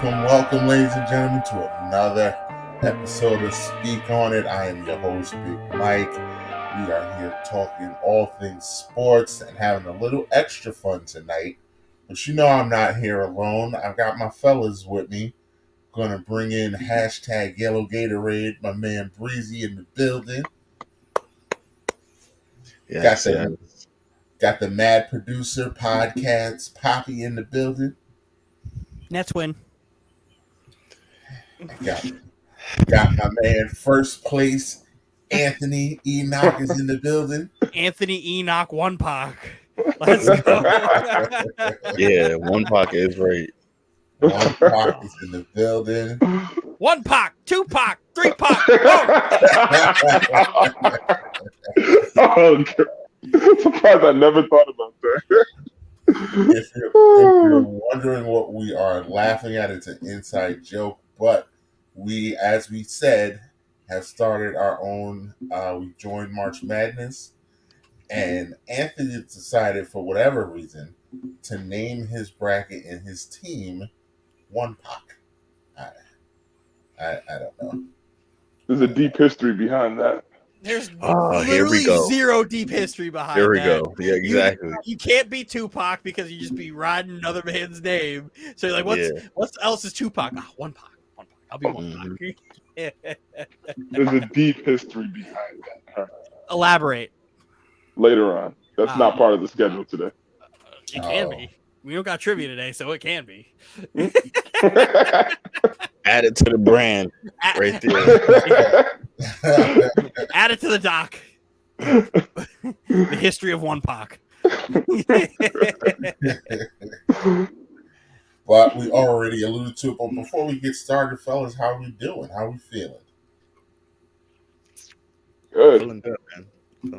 welcome, ladies and gentlemen, to another episode of Speak On It. I am your host, Big Mike. We are here talking all things sports and having a little extra fun tonight. But you know I'm not here alone. I've got my fellas with me. Gonna bring in hashtag Yellow Gatorade, my man Breezy in the building. Yes, got the Mad Producer Podcast, Poppy in the building. Nets win. Got my man First Place, Anthony Enoch is in the building. Anthony Enoch, one Pac. Let's go. Yeah, one Pac is right. One Pac is in the building. One Pac, two Pac, three Pac. Oh, God. Surprised I never thought about that. If you're wondering what we are laughing at, it's an inside joke. But we, as we said, have started our own. We joined March Madness, and Anthony decided, for whatever reason, to name his bracket and his team One Pac. I don't know. There's a deep history behind that. There's here we literally go. Zero deep history behind Here we that. go. Yeah, exactly. You can't be Tupac because you just be riding another man's name. So you're like, what else is Tupac? One Pac. One Pac. I'll be one Pac. There's a deep history behind that. Elaborate. Later on. That's not part of the schedule today. It can be. We don't got trivia today, so it can be. Add it to the brand right there. Add it to the doc. The history of One Pac. But we already alluded to it. But before we get started, fellas, how are we doing? How are we feeling? Good. Feeling good, man.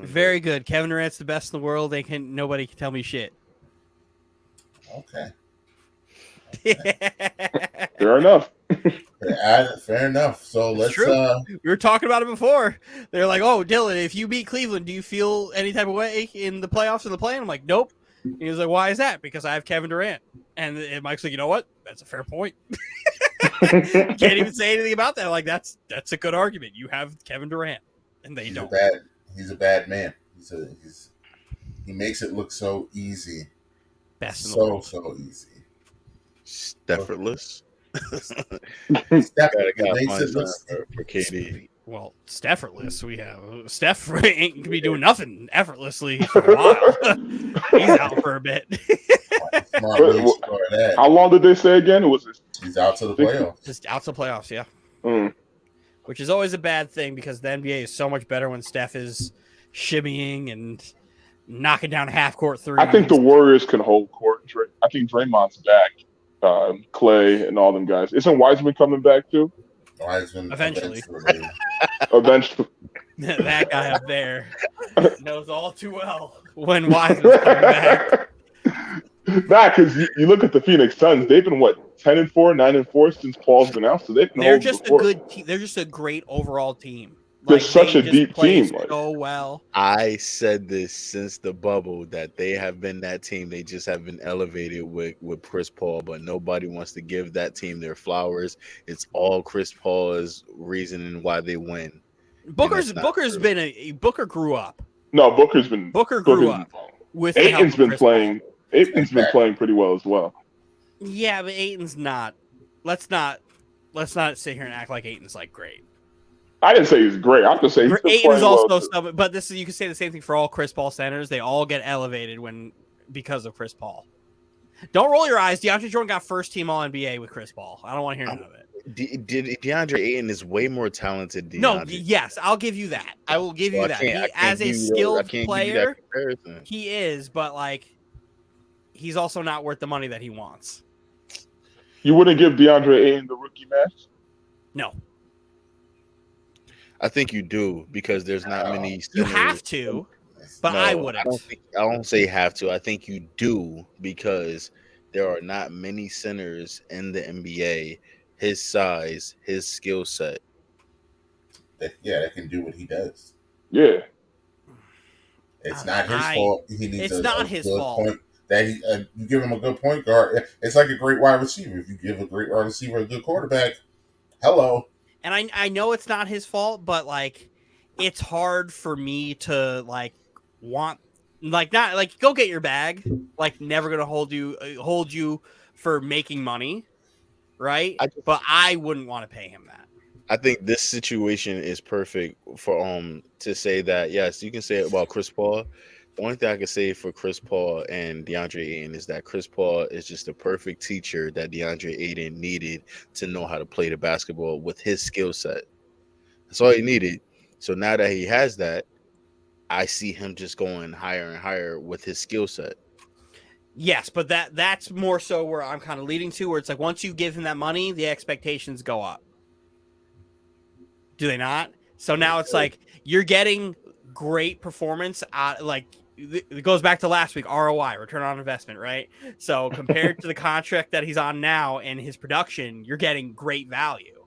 Very good. Kevin Durant's the best in the world. Nobody can tell me shit. Okay. Fair enough. Fair enough. So let's. True. We were talking about it before. They're like, "Oh, Dylan, if you beat Cleveland, do you feel any type of way in the playoffs or the play?" I'm like, "Nope." And he was like, "Why is that?" Because I have Kevin Durant. And Mike's like, "You know what? That's a fair point." Can't even say anything about that. Like that's a good argument. You have Kevin Durant, and they don't. He's a bad man. He makes it look so easy. Best in the world. So easy. Steffortless. Steph makes it look for KD. Well, Steffortless. We have Steph ain't gonna be doing nothing effortlessly for a while. He's out for a bit. How long did they say again? He's out to the playoffs. Just out to the playoffs, yeah. Which is always a bad thing because the NBA is so much better when Steph is shimmying and knocking down half-court threes. I think the Warriors can hold court. I think Draymond's back. Clay and all them guys. Isn't Wiseman coming back too? Wiseman eventually. Eventually. That guy up there knows all too well when Wiseman's coming back. Because you look at the Phoenix Suns, they've been 10-4, 9-4 since Paul's been out, so they're just a good team. They're just a great overall team. They're such a deep team. So well. I said this since the bubble that they have been that team. They just have been elevated with Chris Paul, but nobody wants to give that team their flowers. It's all Chris Paul's reasoning why they win. Booker grew up. No, Booker grew up. With Ayton's been playing. Ayton's been playing pretty well as well. Yeah, but Ayton's not. Let's not sit here and act like Ayton's like great. I didn't say he's great. I'm just saying he's Ayton's also well stubborn. But you can say the same thing for all Chris Paul centers. They all get elevated because of Chris Paul. Don't roll your eyes. DeAndre Jordan got first team All NBA with Chris Paul. I don't want to hear none of it. DeAndre Ayton is way more talented than No, yes, I'll give you that. I will give you that. As a skilled player, he is, but he's also not worth the money that he wants. You wouldn't give DeAndre Ayton the rookie match? No. I think you do because there's not many. You have to, but no, I wouldn't. I don't say have to. I think you do because there are not many centers in the NBA his size, his skill set. That can do what he does. Yeah. It's not his fault. He needs it's not his fault. that you give him a good point guard. It's like a great wide receiver. If you give a great wide receiver a good quarterback, hello. And I know it's not his fault, but like it's hard for me to like want like not like go get your bag. Like never gonna hold you for making money, right? But I wouldn't want to pay him that. I think this situation is perfect for to say that yes, you can say it about Chris Paul. The only thing I can say for Chris Paul and DeAndre Ayton is that Chris Paul is just a perfect teacher that DeAndre Ayton needed to know how to play the basketball with his skill set. That's all he needed. So now that he has that, I see him just going higher and higher with his skill set. Yes, but that's more so where I'm kind of leading to, where it's like once you give him that money, the expectations go up. Do they not? So now it's like you're getting great performance. Like it goes back to last week, ROI, return on investment, right? So compared to the contract that he's on now and his production, you're getting great value.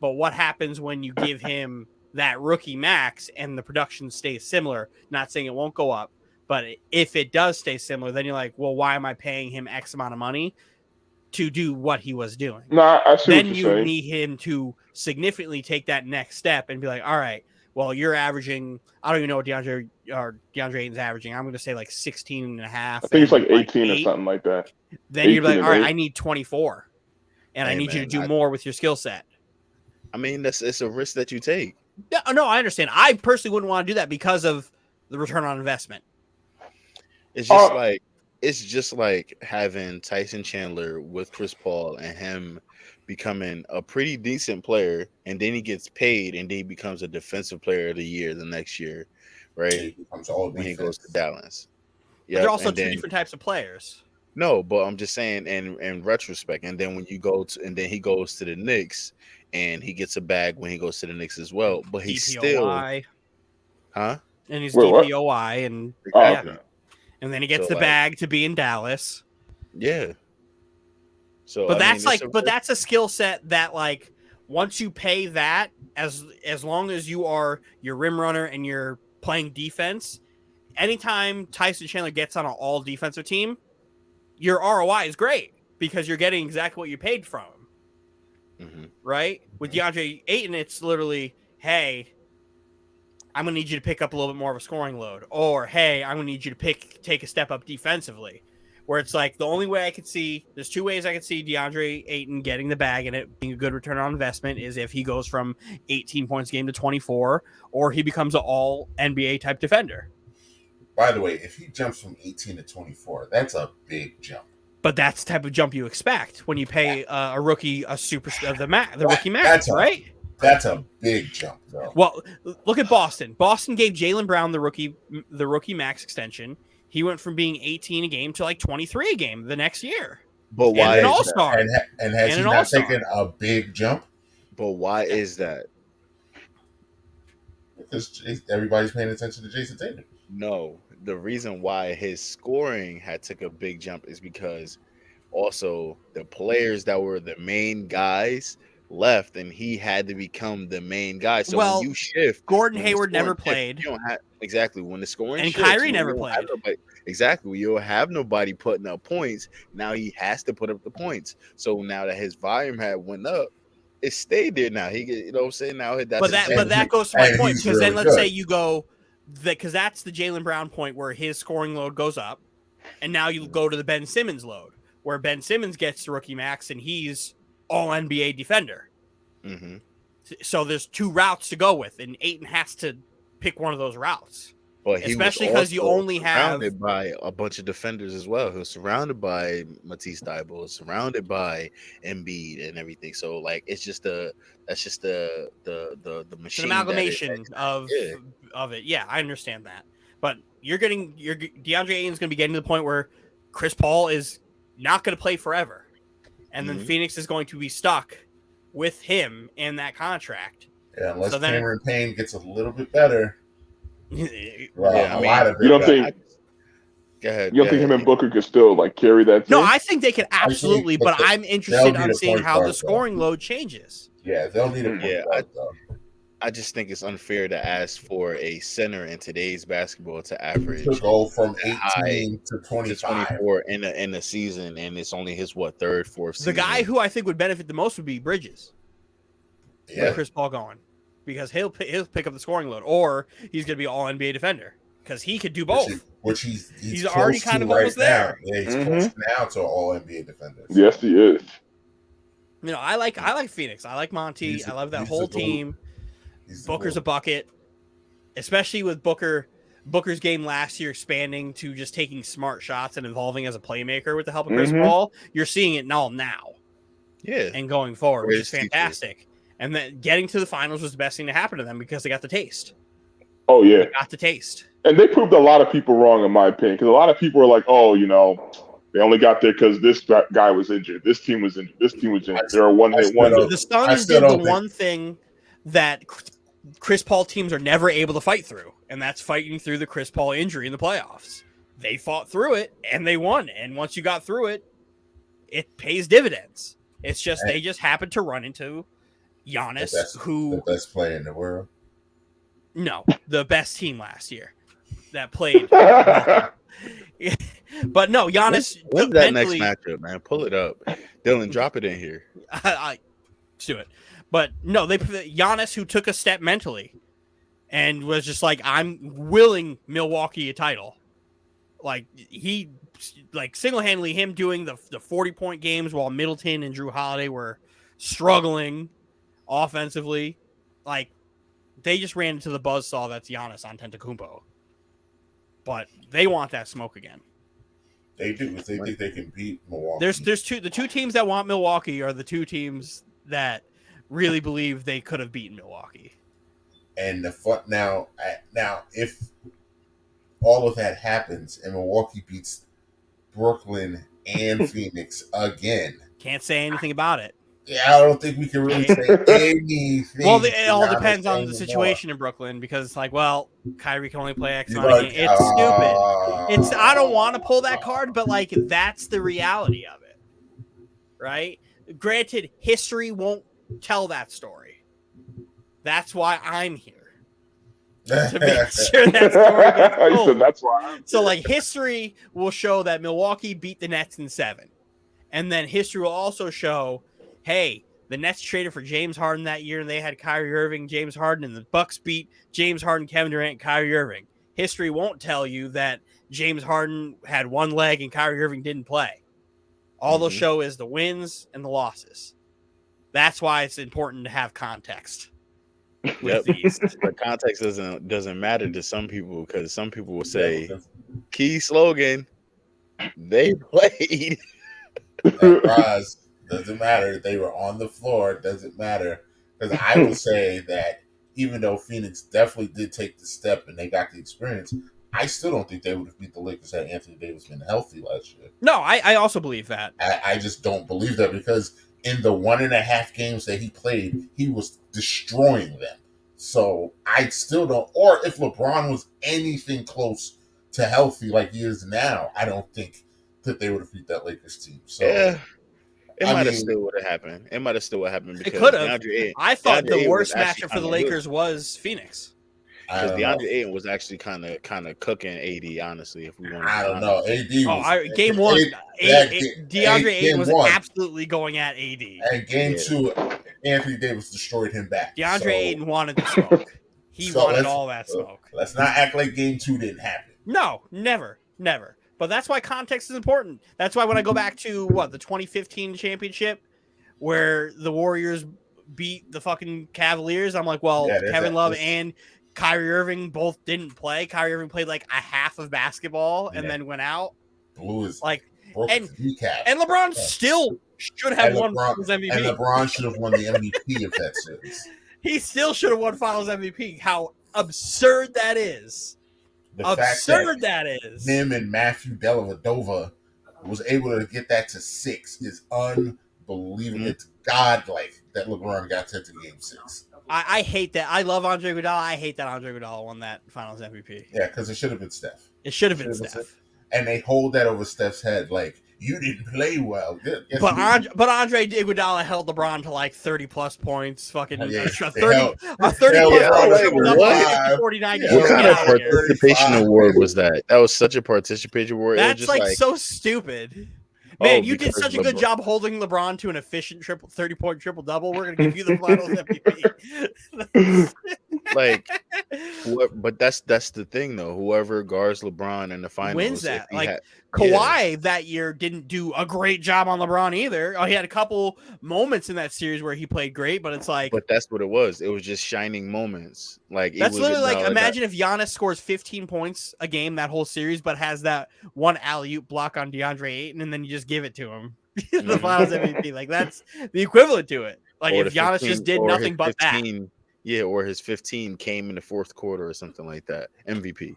But what happens when you give him that rookie max and the production stays similar? Not saying it won't go up, but if it does stay similar, then you're like, well, why am I paying him X amount of money to do what he was doing? No, I see then what you you're saying. need him to significantly take that next step and be like, all right, well, you're averaging, I don't even know what DeAndre Ayton's averaging. I'm going to say like 16 and a half. I think it's like 18 like or something like that. Then you're like, 18 all right, and I need 24 and I need you to do more with your skill set. I mean, it's a risk that you take. No, I understand. I personally wouldn't want to do that because of the return on investment. It's just like having Tyson Chandler with Chris Paul and him becoming a pretty decent player, and then he gets paid, and then he becomes a defensive player of the year the next year, right? He becomes all when he goes to Dallas. Yeah, they're also two different types of players. No, but I'm just saying in retrospect, and then when you go to, and then he goes to the Knicks, and he gets a bag when he goes to the Knicks as well, but he's DPOI. Huh? And he's DPOI, and okay. And then he gets the bag to be in Dallas. Yeah. So, but that's a skill set that like once you pay that, as long as you are your rim runner and you're playing defense, anytime Tyson Chandler gets on an all defensive team, your ROI is great because you're getting exactly what you paid from him. Mm-hmm. Right? With DeAndre Ayton, it's literally, hey, I'm going to need you to pick up a little bit more of a scoring load. Or, hey, I'm going to need you to take a step up defensively. Where it's like the only way I could see, there's two ways I could see DeAndre Ayton getting the bag and it being a good return on investment is if he goes from 18 points a game to 24, or he becomes an all NBA type defender. By the way, if he jumps from 18 to 24, that's a big jump. But that's the type of jump you expect when you pay a rookie the rookie max, right? That's a big jump, though. Well, look at Boston. Boston gave Jaylen Brown the rookie max extension. He went from being 18 a game to like 23 a game the next year. But why? And an all-star. And has he not taken a big jump? But why is that? Because everybody's paying attention to Jason Tatum. No, the reason why his scoring had took a big jump is because also the players that were the main guys left, and he had to become the main guy. So when you shift, Gordon Hayward never played. You don't have exactly when the scoring and shifts, Kyrie never played. Exactly, you'll have nobody putting up points. Now he has to put up the points. So now that his volume had went up, it stayed there. Now he, you know what I'm saying? Now that's but that goes to my point because then let's say you go because that's the Jaylen Brown point where his scoring load goes up, and now you go to the Ben Simmons load where Ben Simmons gets the rookie max and he's all NBA defender. Mm-hmm. So there's two routes to go with, and Ayton has to pick one of those routes. But he especially because you only have surrounded by a bunch of defenders as well. He was surrounded by Matisse Thybulle, surrounded by Embiid and everything. So like it's just the machine. It's an amalgamation of it. Yeah, I understand that. But DeAndre Ayton's going to be getting to the point where Chris Paul is not going to play forever, and then Phoenix is going to be stuck with him in that contract. Yeah, unless Cameron Payne gets a little bit better. Well, yeah, I mean, you don't think? Go ahead. You don't think him and Booker could still like carry that team? No, I think they can absolutely, but I'm interested on seeing how the scoring load changes. Yeah, they'll need a point guard, though. I just think it's unfair to ask for a center in today's basketball to To average go from high 18 to to 25. 24 in a season, and it's only his third, fourth The season. guy who I think would benefit the most would be Bridges. Yeah. With Chris Paul going, because he'll pick up the scoring load, or he's going to be all NBA defender because he could do both. Which he's already kind of almost there. Yeah, he's close now to all NBA defenders. Yes, he is. You know, I like Phoenix. I like Monty. I love that whole team. Booker's a bucket, especially with Booker's game last year expanding to just taking smart shots and evolving as a playmaker with the help of Chris Paul. You're seeing it now, Yeah, and going forward, which is Greatest fantastic. And then getting to the finals was the best thing to happen to them because they got the taste. Oh yeah, They got the taste. and they proved a lot of people wrong, in my opinion, because a lot of people were like, "Oh, they only got there because this guy was injured. This team was injured. This team was injured. They're a one-hit wonder." The Suns did the one thing that Chris Paul teams are never able to fight through, and that's fighting through the Chris Paul injury in the playoffs. They fought through it, and they won. And once you got through it, it pays dividends. It's just they just happened to run into Giannis, the best player in the world. No, the best team last year that played. But no, Giannis. When's that next matchup, man? Pull it up, Dylan. Drop it in here. Let's do it. But no, Giannis, who took a step mentally, and was just like, "I'm willing Milwaukee a title." Like he, single-handedly, him doing the 40-point games while Middleton and Drew Holiday were struggling offensively. Like they just ran into the buzzsaw that's Giannis Antetokounmpo. But they want that smoke again. They do. They think they can beat Milwaukee. There's the two teams that want Milwaukee are the two teams that really believe they could have beaten Milwaukee. And now, if all of that happens and Milwaukee beats Brooklyn and Phoenix again, can't say anything about it. Yeah, I don't think we can really say anything. Well, it all depends on the situation in Brooklyn because it's like, well, Kyrie can only play X amount of games. It's stupid. I don't want to pull that card, but that's the reality of it, right? Granted, history won't tell that story. That's why I'm here to make sure that story gets told. So that's why. So, history will show that Milwaukee beat the Nets in 7, and then history will also show, hey, the Nets traded for James Harden that year, and they had Kyrie Irving, James Harden, and the Bucks beat James Harden, Kevin Durant, Kyrie Irving. History won't tell you that James Harden had one leg and Kyrie Irving didn't play. All they'll show is the wins and the losses. That's why it's important to have context with these. The context doesn't matter to some people because some people will say, key slogan, they played. Doesn't matter. They were on the floor. Doesn't matter. Because I will say that even though Phoenix definitely did take the step and they got the experience, I still don't think they would have beat the Lakers had Anthony Davis been healthy last year. No, I also believe that. I just don't believe that because in the 1.5 games that he played, he was destroying them. So I still don't. Or if LeBron was anything close to healthy like he is now, I don't think that they would have beat that Lakers team. So. Yeah. It might have still would have happened. It might have still would have happened because it could have. I thought the worst matchup for the Lakers good. Was Phoenix. Because DeAndre Ayton was actually kind of cooking AD, honestly. If we want, I don't know. AD was game one. DeAndre Ayton was absolutely going at AD. And game 2, Anthony Davis destroyed him back. DeAndre Ayton wanted the smoke. He wanted all that smoke. Let's not act like game 2 didn't happen. No, never. But that's why context is important. That's why when I go back to the 2015 championship where the Warriors beat the fucking Cavaliers, I'm like, Kevin Love and Kyrie Irving both didn't play. Kyrie Irving played like a half of basketball and then went out. Blew his and kneecap. And LeBron still should have won Finals MVP. And LeBron should have won the MVP of that series. He still should have won Finals MVP. How absurd that is. Absurd that is. Him and Matthew Dellavedova was able to get that to 6 is unbelievable. It's godlike that LeBron got to game 6. I hate that. I love Andre Iguodala. I hate that Andre Iguodala won that Finals MVP. Yeah, because it should have been Steph. It should have been Steph. And they hold that over Steph's head. Like, You didn't play well. Guess But who? but Andre Iguodala held LeBron to like 30+ points. Fucking Yeah, a they 30 held- a 30 held plus Yeah, LeBron point to like, triple double what? 49 Yeah, games. What kind Get of out of here. participation 35. award was that? That was such a participation award. It was That's just like like, so stupid. Man, you did because such a good LeBron. job holding LeBron to an efficient 30-point triple double. We're gonna give you the Finals MVP. Like, but that's the thing though. Whoever guards LeBron in the finals, Wins if that. he Like had, Kawhi that year didn't do a great job on LeBron either. He had a couple moments in that series where he played great, but it's like but that's what it was. It was just shining moments. Like it that's was literally like no, imagine if Giannis scores 15 points a game that whole series, but has that one alley-oop block on DeAndre Ayton, and then you just give it to him. The Mhm. Finals MVP. Like that's the equivalent to it. Like or if the Giannis 15 just did or his nothing but that. 15, yeah, or his 15 came in the fourth quarter or something like that. MVP,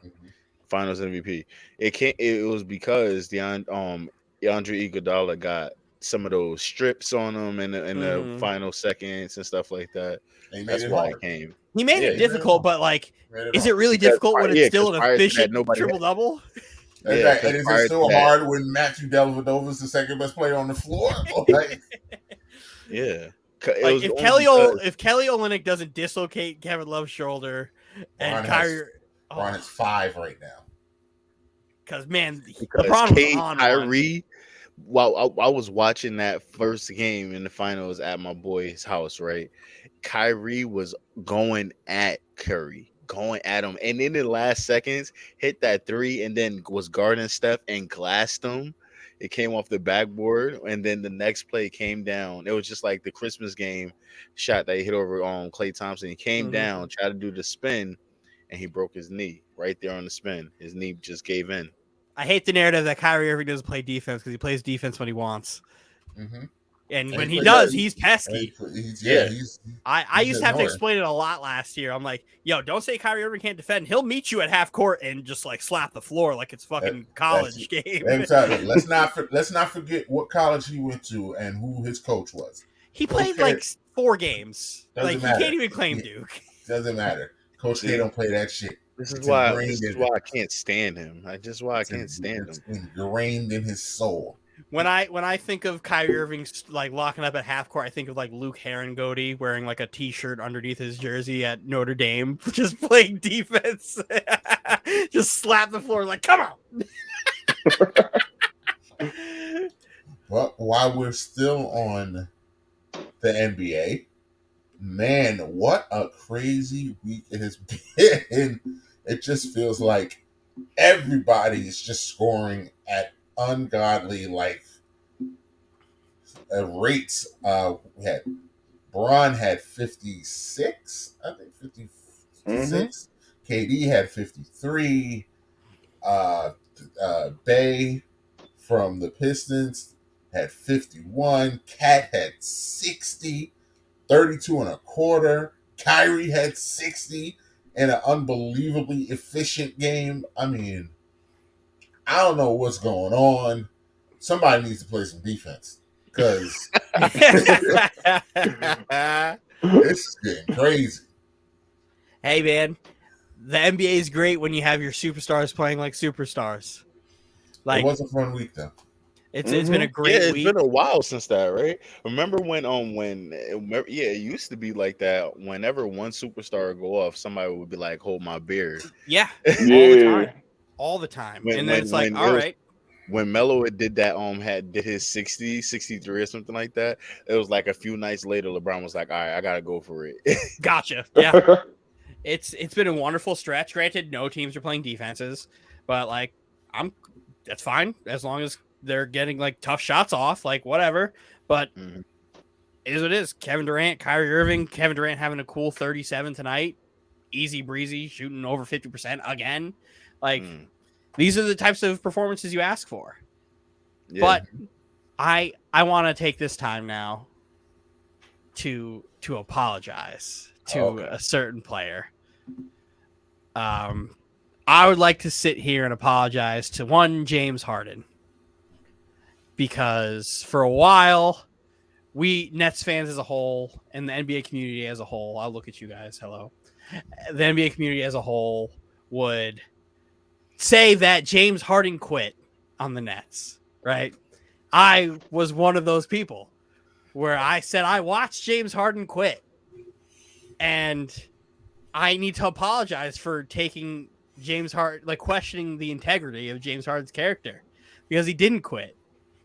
Finals MVP. It was because Andre Iguodala got some of those strips on him in the final seconds and stuff like that. They made That's it why hard. it came. He made Yeah, it difficult, but like, is it really Because difficult when yeah, it's still 'cause an prior to that, efficient nobody triple double? Yeah, And is it prior still to that, hard when Matthew Dellavedova is the second best player on the floor? Like, yeah. It Like was if only because Kelly Olynyk doesn't dislocate Kevin Love's shoulder and Kyrie, Bron is 5 right now. because man, because LeBron was on one. Kyrie. While I was watching that first game in the finals at my boy's house, right? Kyrie was going at Curry, going at him, and in the last seconds, hit that 3, and then was guarding Steph and glassed him. It came off the backboard, and then the next play came down. It was just like the Christmas game shot that he hit over on Klay Thompson. He came down, tried to do the spin, and he broke his knee right there on the spin. His knee just gave in. I hate the narrative that Kyrie Irving doesn't play defense because he plays defense when he wants. Mm-hmm. And when he does, he's pesky. I used to have to explain it a lot last year. I'm like, yo, don't say Kyrie Irving can't defend. He'll meet you at half court and just like slap the floor like it's fucking college game. Let's not forget what college he went to and who his coach was. He played like 4 games. Like matter. He can't even claim Duke. Doesn't matter. Coach K don't play that shit. This is why I can't stand him. I can't stand him. It's ingrained in his soul. When I think of Kyrie Irving like locking up at half court, I think of like Luke Herringody wearing like a t-shirt underneath his jersey at Notre Dame, just playing defense, just slap the floor like, come on. But while we're still on the NBA, man, what a crazy week it has been. It just feels like everybody is just scoring at ungodly rates. We had Bron had 56, I think 56. KD had 53. Bay from the Pistons had 51. Cat had 60, 32 and a quarter. Kyrie had 60 in an unbelievably efficient game. I mean, I don't know what's going on. Somebody needs to play some defense because it's getting crazy. Hey, man, the NBA is great when you have your superstars playing like superstars. Like, it was a fun week, though. It's been a great week. It's been a while since that, right? Remember when it used to be like that. Whenever one superstar would go off, somebody would be like, "Hold my beer." Yeah, all the time. And then it's like, all right. When Melo did that, did his 60, 63 or something like that. It was like a few nights later, LeBron was like, "All right, I gotta go for it." Gotcha. Yeah, it's been a wonderful stretch. Granted, no teams are playing defenses, but like that's fine as long as they're getting like tough shots off, like whatever. But it is what it is. Kevin Durant, Kyrie Irving, Kevin Durant having a cool 37 tonight, easy breezy, shooting over 50% again. Like these are the types of performances you ask for. Yeah. But I want to take this time now to apologize to a certain player. I would like to sit here and apologize to one James Harden. Because for a while, we Nets fans as a whole and the NBA community as a whole, I'll look at you guys, hello. The NBA community as a whole would say that James Harden quit on the Nets, right? I was one of those people where I said I watched James Harden quit, and I need to apologize for taking James Harden, like questioning the integrity of James Harden's character, because he didn't quit.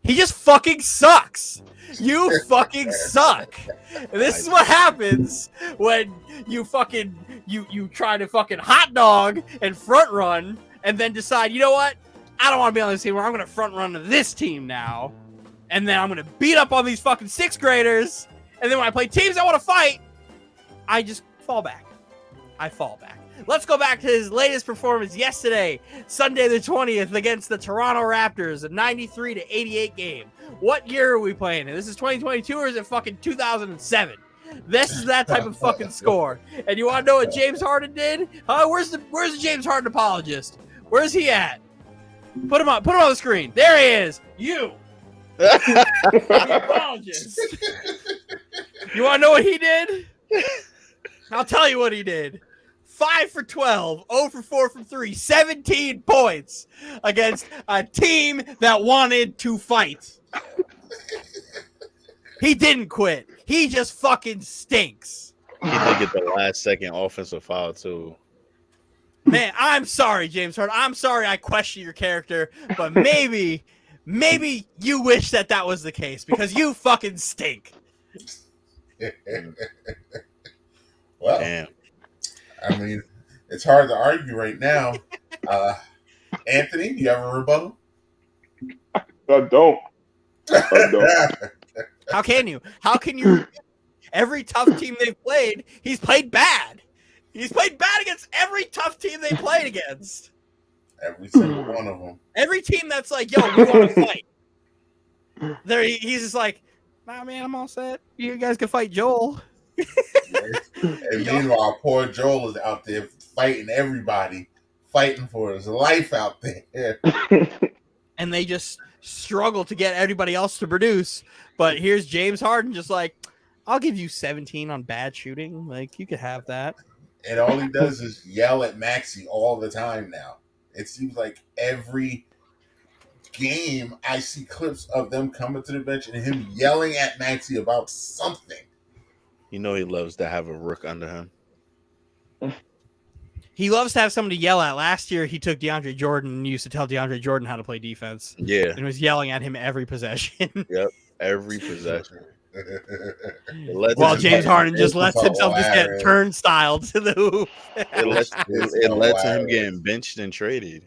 He just fucking sucks. You fucking suck. And this is what happens when you fucking you try to fucking hot dog and front run and then decide, you know what? I don't want to be on this team. I'm going to front run to this team now. And then I'm going to beat up on these fucking 6th graders. And then when I play teams I want to fight, I just fall back. I fall back. Let's go back to his latest performance yesterday, Sunday the 20th, against the Toronto Raptors, a 93-88 game. What year are we playing? This is 2022 or is it fucking 2007? This is that type of fucking score. And you want to know what James Harden did? Where's the James Harden apologist? Where's he at? Put him on the screen. There he is. You. The apologist. You want to know what he did? I'll tell you what he did. 5 for 12, 0 for 4 from 3, 17 points against a team that wanted to fight. He didn't quit. He just fucking stinks. He did get the last second offensive foul too. Man, I'm sorry, James Harden. I'm sorry I question your character, but maybe you wish that was the case because you fucking stink. Well, Damn. I mean, it's hard to argue right now. Anthony, you have a rebuttal? I don't. How can you? How can you? Every tough team they've played, he's played bad. He's played bad against every tough team they played against. Every single one of them. Every team that's like, yo, we want to fight. He's just like, nah, man, I'm all set. You guys can fight Joel. And meanwhile, poor Joel is out there fighting everybody, fighting for his life out there. And they just struggle to get everybody else to produce. But here's James Harden just like, I'll give you 17 on bad shooting. Like, you could have that. And all he does is yell at Maxey all the time now. It seems like every game I see clips of them coming to the bench and him yelling at Maxey about something. You know he loves to have a rook under him. He loves to have somebody to yell at. Last year, he took DeAndre Jordan and used to tell DeAndre Jordan how to play defense. Yeah. And was yelling at him every possession. Yep. Every possession. While James Harden just lets himself just get turnstile to the hoop. It led to him getting benched and traded.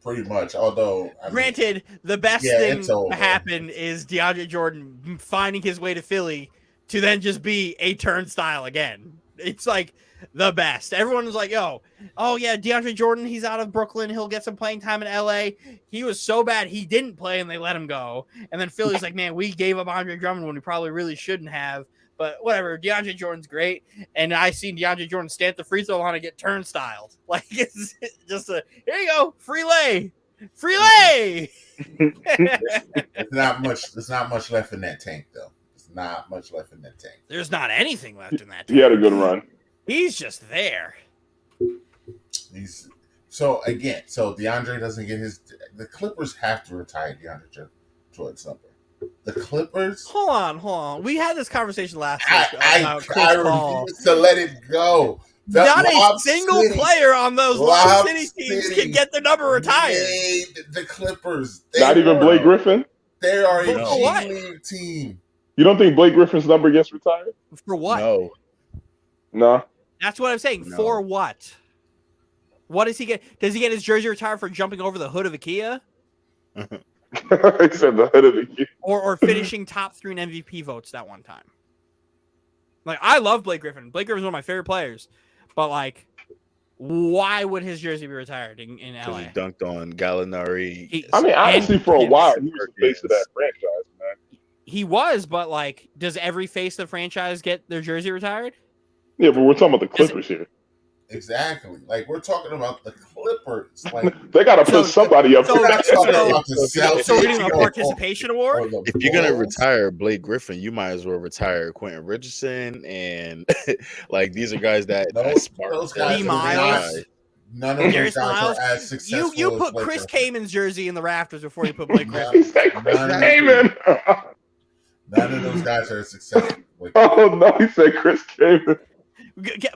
Pretty much. Although, granted, the best thing to happen is DeAndre Jordan finding his way to Philly to then just be a turnstile again. It's like the best. Everyone was like, oh yeah, DeAndre Jordan, he's out of Brooklyn. He'll get some playing time in LA. He was so bad he didn't play and they let him go. And then Philly's like, man, we gave up Andre Drummond when we probably really shouldn't have. But whatever, DeAndre Jordan's great. And I seen DeAndre Jordan stand at the free throw line and get turnstyled. Like, it's just here you go, free lay. Free lay. There's not much left in that tank, though. There's not much left in that tank. There's not anything left in that tank. He had a good run. He's just there. So DeAndre doesn't get the Clippers have to retire DeAndre Jordan's number. The Clippers. Hold on. We had this conversation last week about Chris Paul. Refuse to let it go. Not a single player on those Lob City teams can get their number retired. The Clippers. Not even Blake Griffin. They are a G-League team. You don't think Blake Griffin's number gets retired? For what? No. That's what I'm saying. No. For what? What does he get? Does he get his jersey retired for jumping over the hood of a Kia? He said the hood of the Kia. Or finishing top 3 in MVP votes that one time. Like, I love Blake Griffin. Blake Griffin's one of my favorite players. But, like, why would his jersey be retired in LA? Because he dunked on Gallinari. Honestly, for a while, he was the face of that franchise, man. He was, but, like, does every face of the franchise get their jersey retired? Yeah, but we're talking about the Clippers here. Exactly. Like, we're talking about the Clippers. Like, they got to put somebody up there. So getting a participation award? If you're going to retire Blake Griffin, you might as well retire Quentin Richardson. And, like, these are guys that those guys None of those Darius guys Miles, are as successful. you as put Blake Chris Griffin. Kamen's jersey in the rafters before you put Blake None, Griffin. He said Chris none, Kaman. none of those guys are as successful. As Blake Griffin. Oh no, he said Chris Kaman.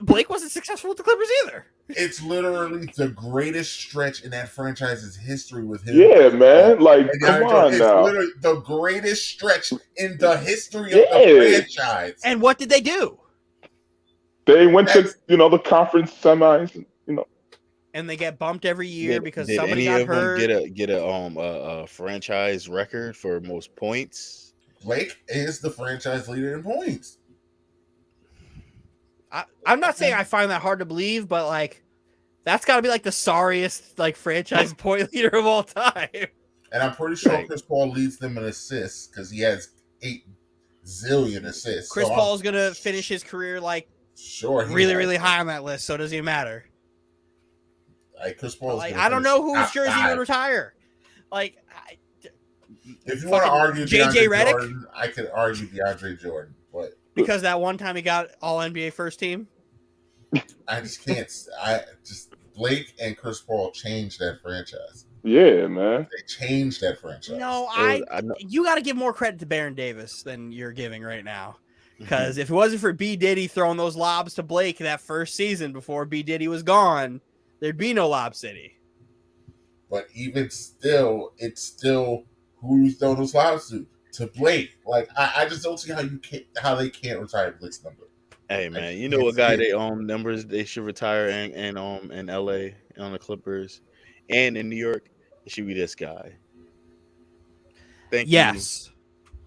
Blake wasn't successful with the Clippers either. It's literally the greatest stretch in that franchise's history with him. Yeah, man. Like, And come DeAndre on Jordan, now. It's literally the greatest stretch in the history of the franchise. And what did they do? They went to the conference semis. And they get bumped every year because did somebody any got of them hurt. get a franchise record for most points? Blake is the franchise leader in points. I'm not saying I find that hard to believe, but like that's got to be like the sorriest like franchise point leader of all time. And I'm pretty sure Chris Paul leads them in assists because he has 8 zillion assists. Chris Paul's gonna finish his career like really high on that list. So it doesn't even matter. Like Chris Paul. Like I don't know whose jersey would retire. Like if you want to argue JJ Redick, Jordan, I could argue DeAndre Jordan, but because that one time he got All NBA first team. I just can't. Blake and Chris Paul changed that franchise. Yeah, man. They changed that franchise. No, you got to give more credit to Baron Davis than you're giving right now. Because if it wasn't for B. Diddy throwing those lobs to Blake that first season before B. Diddy was gone, there'd be no Lob City. But even still, it's still who you throw those lobs to Blake. Like I just don't see how they can't retire Blake's number. Hey man, you know what guy they numbers they should retire in LA on the Clippers and in New York? It should be this guy. Thank you.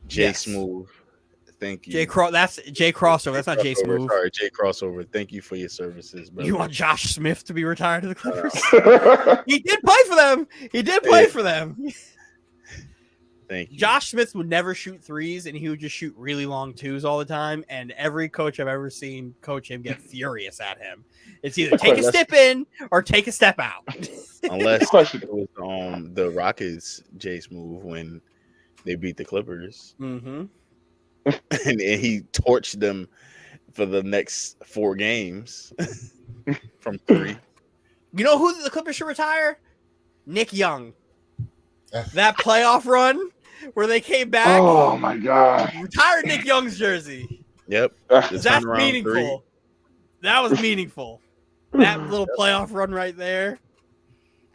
Jay Smooth. Thank you. That's Jay Crossover. That's not Jay Smooth. Sorry, Jay Crossover. Thank you for your services, bro. You want Josh Smith to be retired to the Clippers? He did play for them. He did play for them. Thank you. Josh Smith would never shoot threes, and he would just shoot really long twos all the time. And every coach I've ever seen coach him get furious at him. It's either take a step in or take a step out. Unless it was the Rockets, Jay Smooth, when they beat the Clippers. Mm-hmm. and he torched them for the next 4 games from 3. You know who the Clippers should retire? Nick Young. That playoff run where they came back. Oh my god! Retired Nick Young's jersey. Yep, that's meaningful. 3. That was meaningful. That little playoff run right there.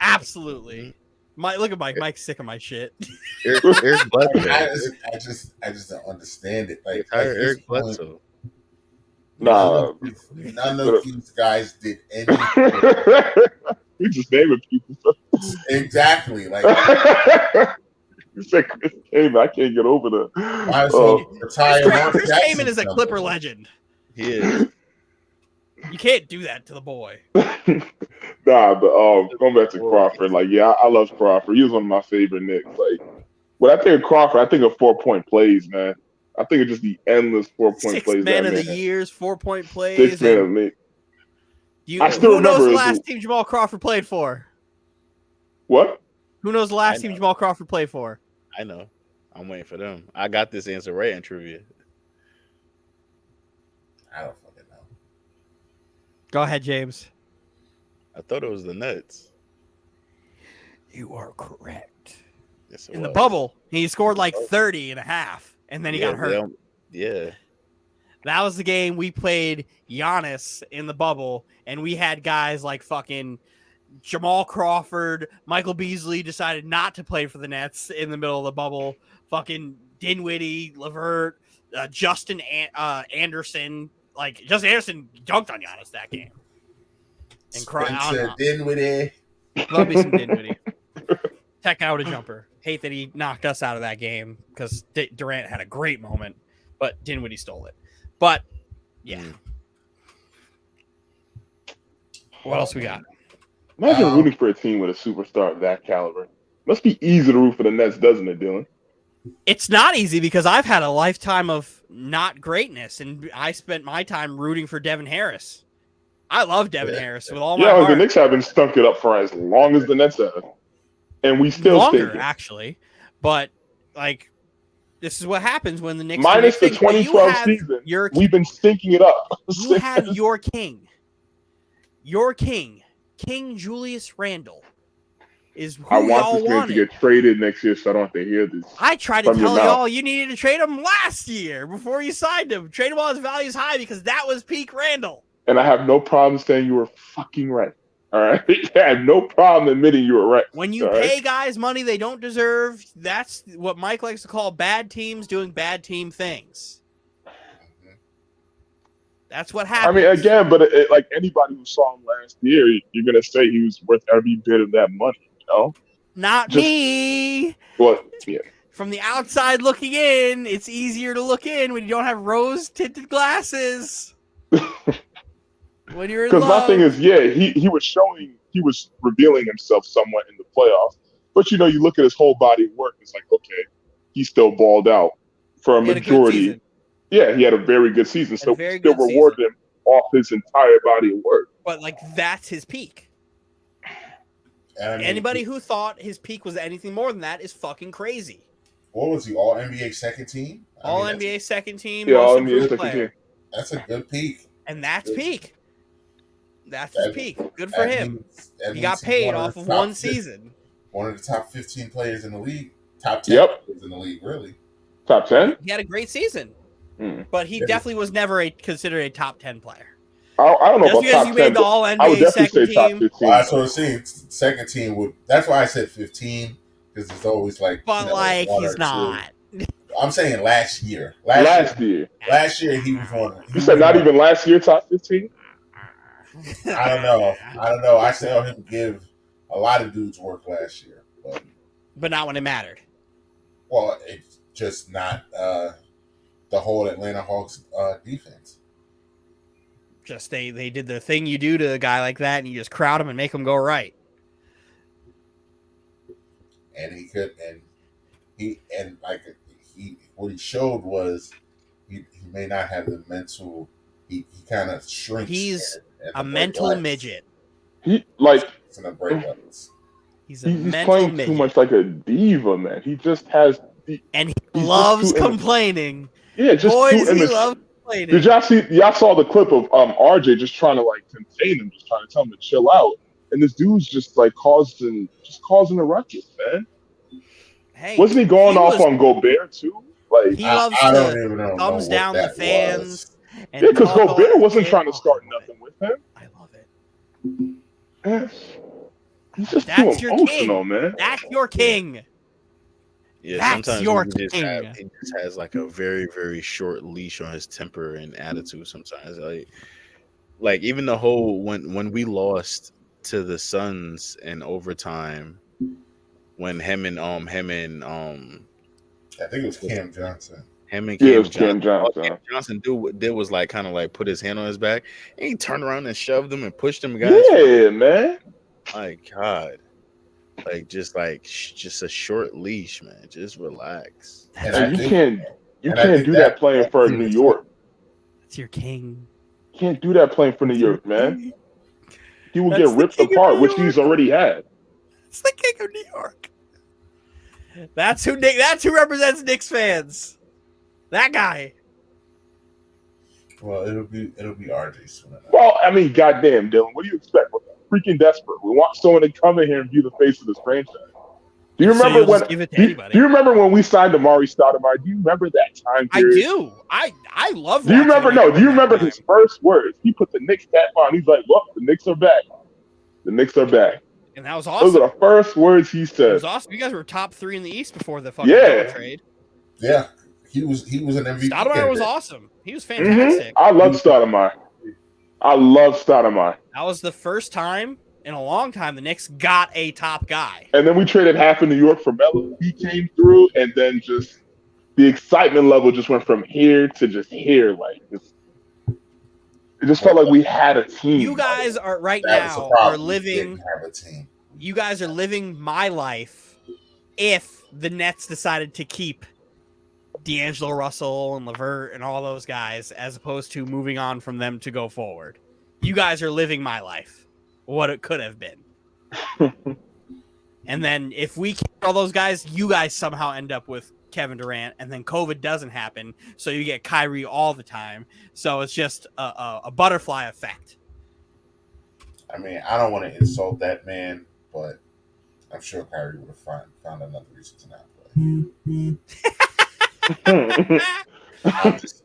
Absolutely. Look at Mike. Mike's sick of my shit. Eric Bledsoe. I just don't understand it. Like Eric Bledsoe. Nah, none of these guys did anything. We just naming people. Exactly. Like you said Chris Kaman. I can't get over the. Chris Kaman is a Clipper legend. He is. You can't do that to the boy. Nah, but going back to Crawford, like, yeah, I love Crawford. He was one of my favorite Knicks. Like, when I think of Crawford, I think of 4-point plays, man. I think of just the endless 4-point plays. 6 man of the years, 4-point plays. 6 man of me. Who knows the last team Jamal Crawford played for? What? Who knows the last team Jamal Crawford played for? I know. I'm waiting for them. I got this answer right in trivia. I don't fucking know. Go ahead, James. I thought it was the Nets. You are correct. Yes, in the bubble, he scored like 30 and a half, and then he got hurt. Yeah. That was the game we played Giannis in the bubble, and we had guys like fucking Jamal Crawford, Michael Beasley decided not to play for the Nets in the middle of the bubble, fucking Dinwiddie, LeVert, Justin Anderson. Like, Justin Anderson dunked on Giannis that game. And Dinwiddie. Love me some Dinwiddie. Tech out a jumper. Hate that he knocked us out of that game because Durant had a great moment, but Dinwiddie stole it. But, yeah. What else we got? Imagine rooting for a team with a superstar of that caliber. Must be easy to root for the Nets, doesn't it, Dylan? It's not easy because I've had a lifetime of not greatness, and I spent my time rooting for Devin Harris. I love Devin Harris with all my heart. Yeah, the Knicks haven't stunk it up for as long as the Nets have. And we still longer, actually. But, like, this is what happens when the Knicks... Minus the 2012 season, we've been stinking it up. You had your king. Your king King Julius Randle is who I want y'all this man wanted. to get traded next year, so I don't have to hear this. I tried to from your tell mouth. y'all you needed to trade him last year before you signed him. Trade him while his value is high because that was peak Randle. And I have no problem saying you were fucking right. All right, I have no problem admitting you were right. When you pay guys money they don't deserve, that's what Mike likes to call bad teams doing bad team things. That's what happens. I mean, again, but like anybody who saw him last year, you're gonna say he was worth every bit of that money, you know? Not me. Well, yeah. From the outside looking in, it's easier to look in when you don't have rose-tinted glasses. When you're in love. Because my thing is, yeah, he was revealing himself somewhat in the playoffs. But, you know, you look at his whole body of work, it's like, okay, he still balled out for a majority. Yeah, he had a very good season. So we still reward him off his entire body of work. But, like, that's his peak. Anybody who thought his peak was anything more than that is fucking crazy. What was he? All NBA second team? NBA second team. Yeah, all NBA second team. That's a good peak. And that's peak. That's his peak. Good for him. He got paid off of one season. One of the top 15 players in the league. Top 10 players in the league, really. Top 10? He had a great season. But he definitely was never considered a top 10 player. I don't know Just about because top you 10. made the All I would NBA definitely second say top team. 15. Well, that's what I'm saying. Second team would. That's why I said 15 because it's always like. But like he's not. I'm saying last year. Last year he was one. You said not even last year top 15? I don't know. I saw him give a lot of dudes work last year, but not when it mattered. Well, it's just not the whole Atlanta Hawks defense. Just they did the thing you do to a guy like that, and you just crowd him and make him go right. And he could, what he showed was he may not have the mental. He kind of shrinks. He's a mental midget. He like in the breakouts. He's playing too much like a diva, man. He just has, and he loves complaining. Yeah, just boys, he loves complaining. Did y'all see? Y'all saw the clip of RJ just trying to like contain him, just trying to tell him to chill out, and this dude's just like causing a ruckus, man. Hey, wasn't he going off on Gobert too? Like he loves I don't even know. Thumbs down the fans. Yeah, because Gobert wasn't trying to start nothing with him. I love it. He's just too emotional, man. That's your king. Yeah, That's sometimes your he just has like a very, very short leash on his temper and attitude. Sometimes, like even the whole when we lost to the Suns in overtime, when him and I think it was Cam Johnson. Cam Johnson. All Cam Johnson did was like kind of like put his hand on his back, and he turned around and shoved him and pushed him. Guys, man. My God. Just a short leash, man. Just relax. And you can't do that playing for New York. It's your king. You can't do that playing for New York, man. He will get ripped apart, which he's already had. It's the king of New York. That's who represents Knicks fans. That guy. Well, it'll be RJ soon enough. Well, I mean, goddamn, Dylan, what do you expect? We're freaking desperate. We want someone to come in here and be the face of this franchise. Do you remember when? Do you remember when we signed Amari Stoudemire? Do you remember that time period? I do. I love. Do you remember? No. Do you remember his first words? He put the Knicks cap on. He's like, "Look, the Knicks are back. The Knicks are back." And that was awesome. Those are the first words he said. It was awesome. You guys were top 3 in the East before the fucking trade. Yeah, he was an MVP. Stoudemire was awesome. He was fantastic. I love Stoudemire. That was the first time in a long time the Knicks got a top guy. And then we traded half of New York for Melo. He came through, and then just the excitement level just went from here to just here. Like it just felt like we had a team. You guys are living. Have a team. You guys are living my life. If the Nets decided to keep D'Angelo Russell and LeVert and all those guys, as opposed to moving on from them to go forward, you guys are living my life. What it could have been. And then if we keep all those guys, you guys somehow end up with Kevin Durant, and then COVID doesn't happen, so you get Kyrie all the time. So it's just a butterfly effect. I mean, I don't want to insult that man, but I'm sure Kyrie would have found another reason to not play. I'm just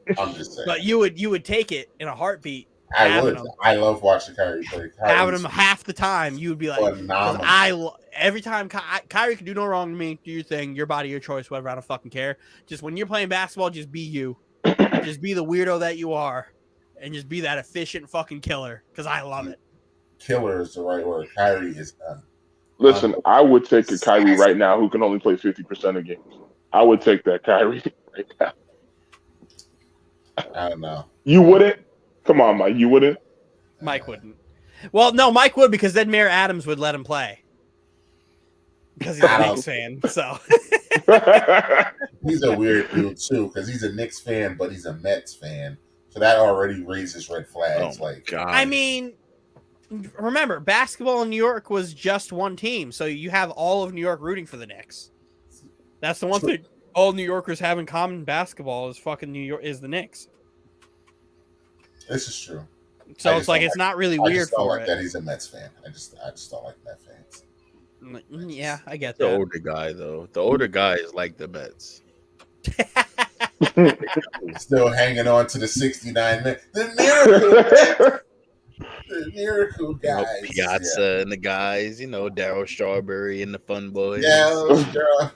saying. But you would take it in a heartbeat. I would. I love watching Kyrie play. Having him half the time, you would be like, phenomenal. Every time Kyrie can do no wrong to me. Do your thing, your body, your choice, whatever. I don't fucking care. Just when you're playing basketball, just be you. Just be the weirdo that you are, and just be that efficient fucking killer. Because I love it. Killer is the right word. Kyrie is. Listen, I would take a Kyrie right now who can only play 50% of games. I would take that Kyrie right now. I don't know. You wouldn't? Come on, Mike. You wouldn't? Mike wouldn't. Well, no, Mike would because then Mayor Adams would let him play. Because he's a Knicks fan, so. He's a weird dude, too, because he's a Knicks fan, but he's a Mets fan. So that already raises red flags. God. I mean, remember, basketball in New York was just one team, so you have all of New York rooting for the Knicks. That's the one thing all New Yorkers have in common in basketball is fucking New York is the Knicks. This is true. So it's like it's not really weird I just don't for like that he's a Mets fan. I just don't like Mets fans. Yeah, I get the that. older guy though. The older guy is like the Mets. Still hanging on to the 69 men. The miracle. The miracle guys. Piazza and the guys, Daryl Strawberry and the Fun Boys. Yeah,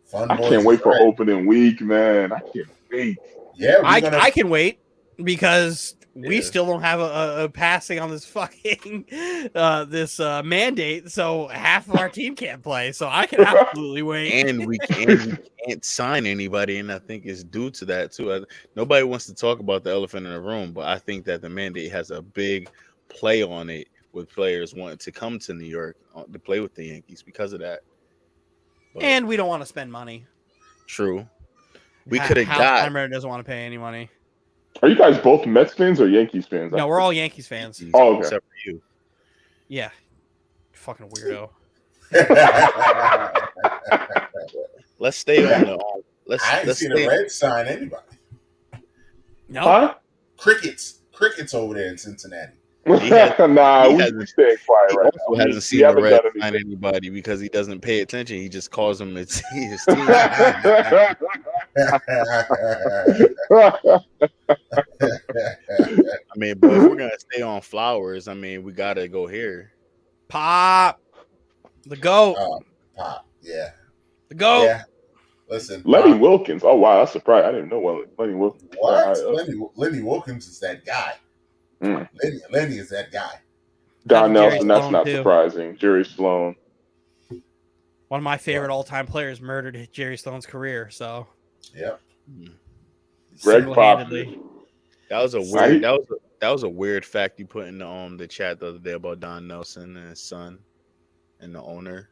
Fun I Boys. Can't wait for opening week, man. I can't wait. Yeah, I can wait because we still don't have a passing on this fucking this mandate, so half of our team can't play. So I can absolutely wait. And we can't sign anybody, and I think it's due to that too. Nobody wants to talk about the elephant in the room, but I think that the mandate has a big play on it with players wanting to come to New York to play with the Yankees because of that. But, and we don't want to spend money. True. We could have got. Heimer doesn't want to pay any money. Are you guys both Mets fans or Yankees fans? No, we're all Yankees fans. Oh, okay. Except for you. Yeah. Fucking weirdo. Let's stay on the. I ain't seen the Reds sign anybody. No. Huh? Crickets over there in Cincinnati. We staying quiet right now. He hasn't seen the Reds sign anybody because he doesn't pay attention. He just calls them his team. I mean, but if we're gonna stay on Flowers, I mean, we gotta go here. Pop, the GOAT. Pop, yeah, the GOAT. Yeah. Listen, Lenny Wilkins. Oh wow, that's surprising. I didn't know Lenny Wilkins. What? Lenny Wilkins is that guy. Lenny is that guy. Don Nelson. That's not surprising. Jerry Sloan. One of my favorite all-time players murdered Jerry Sloan's career. So. Yeah. Greg Popovich. That was a weird. That was a weird fact you put in the chat the other day about Don Nelson and his son, and the owner.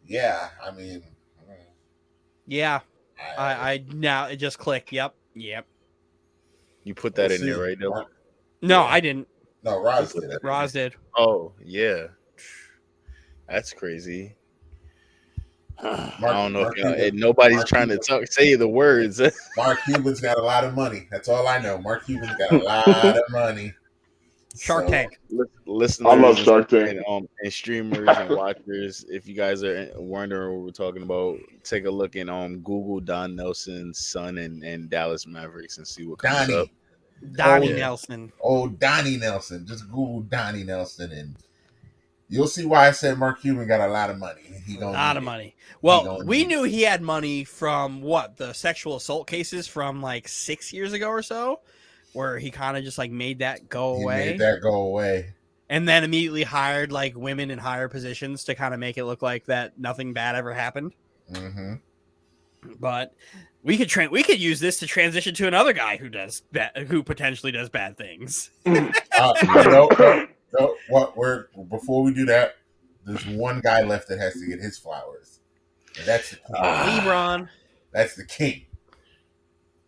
Yeah, I mean. Yeah, I now it just clicked. Yep. You put that in there, right? No, I didn't. No, Roz did. Roz did. Oh yeah, that's crazy. I don't know if nobody's trying to say the words. Mark Cuban's got a lot of money. That's all I know. Mark Cuban's got a lot of money. Shark Tank. Listen, I love Shark Tank. And streamers and watchers, if you guys are wondering what we're talking about, take a look in Google Don Nelson's son and Dallas Mavericks and see what comes up. Donnie Nelson. Oh, Donnie Nelson. Just Google Donnie Nelson and you'll see why I said Mark Cuban got a lot of money. A lot of money. Well, we knew he had money from the sexual assault cases from like 6 years ago or so, where he kind of just like made that go away. And then immediately hired like women in higher positions to kind of make it look like that nothing bad ever happened. Mm-hmm. But we could use this to transition to another guy who potentially does bad things. Before we do that, there's one guy left that has to get his flowers. And that's the king. LeBron. That's the king.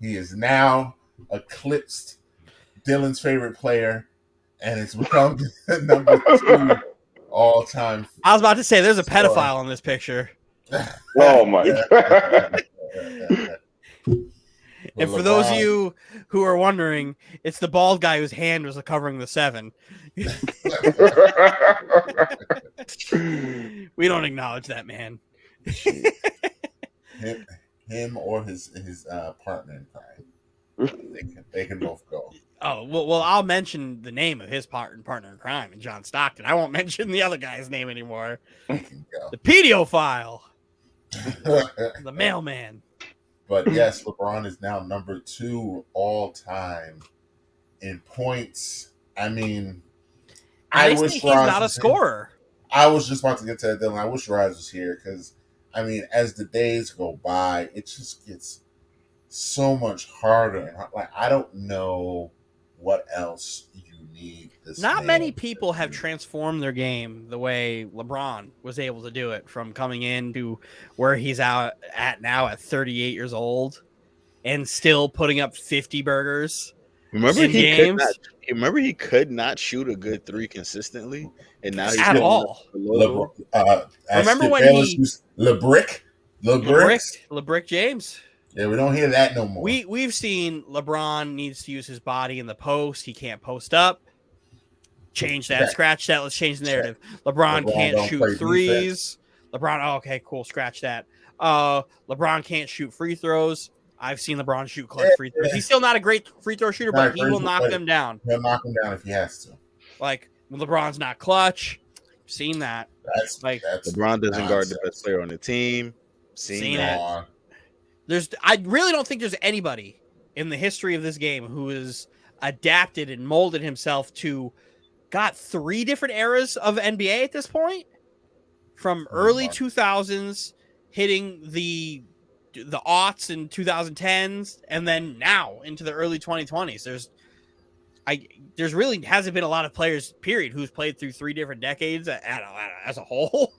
He is now eclipsed Dylan's favorite player, and it's become number 2 all time. I was about to say there's a pedophile in this picture. Oh my God. And for those of you who are wondering, it's the bald guy whose hand was covering the 7. We don't acknowledge that man. him or his partner in crime. They can both go. Oh, well, I'll mention the name of his partner in crime, and John Stockton. I won't mention the other guy's name anymore. The pedophile. The mailman. But yes, LeBron is now number 2 all time in points. I mean, I wish he's not a scorer. I was just about to get to that, Dylan. I wish Rise was here because, I mean, as the days go by, it just gets so much harder. Like, I don't know what else you need. Not many people have transformed their game the way LeBron was able to do it, from coming in to where he's out at now at 38 years old and still putting up 50 burgers. Remember he could not shoot a good 3 consistently, and now he's at all. Remember when he LeBrick James? Yeah, we don't hear that no more. We've seen LeBron needs to use his body in the post. He can't post up. Change that, scratch that. Let's change the narrative. LeBron can't shoot threes. LeBron, okay, cool, scratch that. LeBron can't shoot free throws. I've seen LeBron shoot clutch free throws. He's still not a great free throw shooter, but he will knock them down. He'll knock them down if he has to. Like, when LeBron's not clutch, seen that. That's LeBron doesn't guard the best player on the team. Seen that. I really don't think there's anybody in the history of this game who has adapted and molded himself to got 3 different eras of NBA at this point, from early 2000s hitting the aughts and 2010s, and then now into the early 2020s. There's really hasn't been a lot of players, period, who's played through 3 different decades as a whole.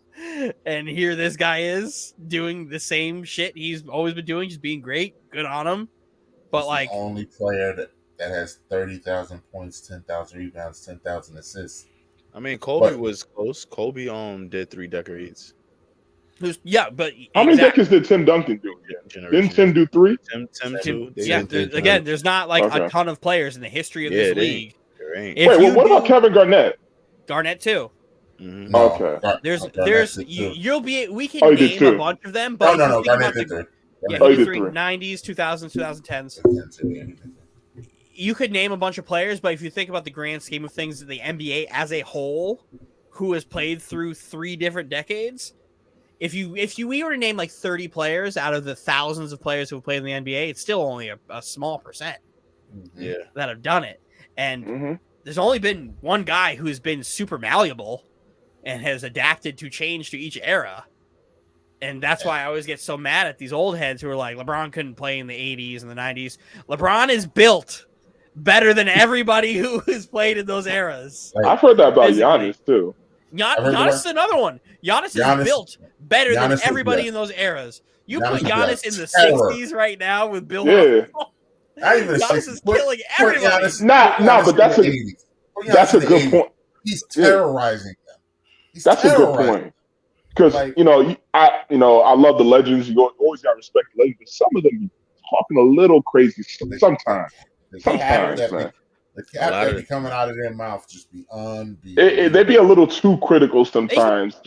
And here this guy is doing the same shit he's always been doing, just being great, good on him. But he's like the only player that has 30,000 points, 10,000 rebounds, 10,000 assists. I mean, Kobe was close. Kobe did 3 decades. But how many decades did Tim Duncan do again? Didn't Tim do 3? Tim 2. There's not like a ton of players in the history of this league. Wait, what about Kevin Garnett? Garnett too. Mm-hmm. No, okay. We can name a bunch of them, but no, Garnett did 3. Yeah, 90s, 2000s, 2010s. You could name a bunch of players, but if you think about the grand scheme of things, the NBA as a whole, who has played through 3 different decades, if we were to name like 30 players out of the thousands of players who have played in the NBA, it's still only a small percent that have done it. And there's only been one guy who's been super malleable and has adapted to change to each era. And that's why I always get so mad at these old heads who are like, LeBron couldn't play in the 80s and the 90s. LeBron is built better than everybody who has played in those eras. I've heard that about Giannis, too. Giannis is another one. Giannis is built better than everybody in those eras. You put Giannis in the 60s right now with Bill. Giannis is killing everybody. But that's a good point. He's terrorizing them. That's a good point. Because I love the legends. You always got to respect the legends. But some of them be talking a little crazy sometimes. The cap that be coming out of their mouth just be unbelievable. They be a little too critical sometimes.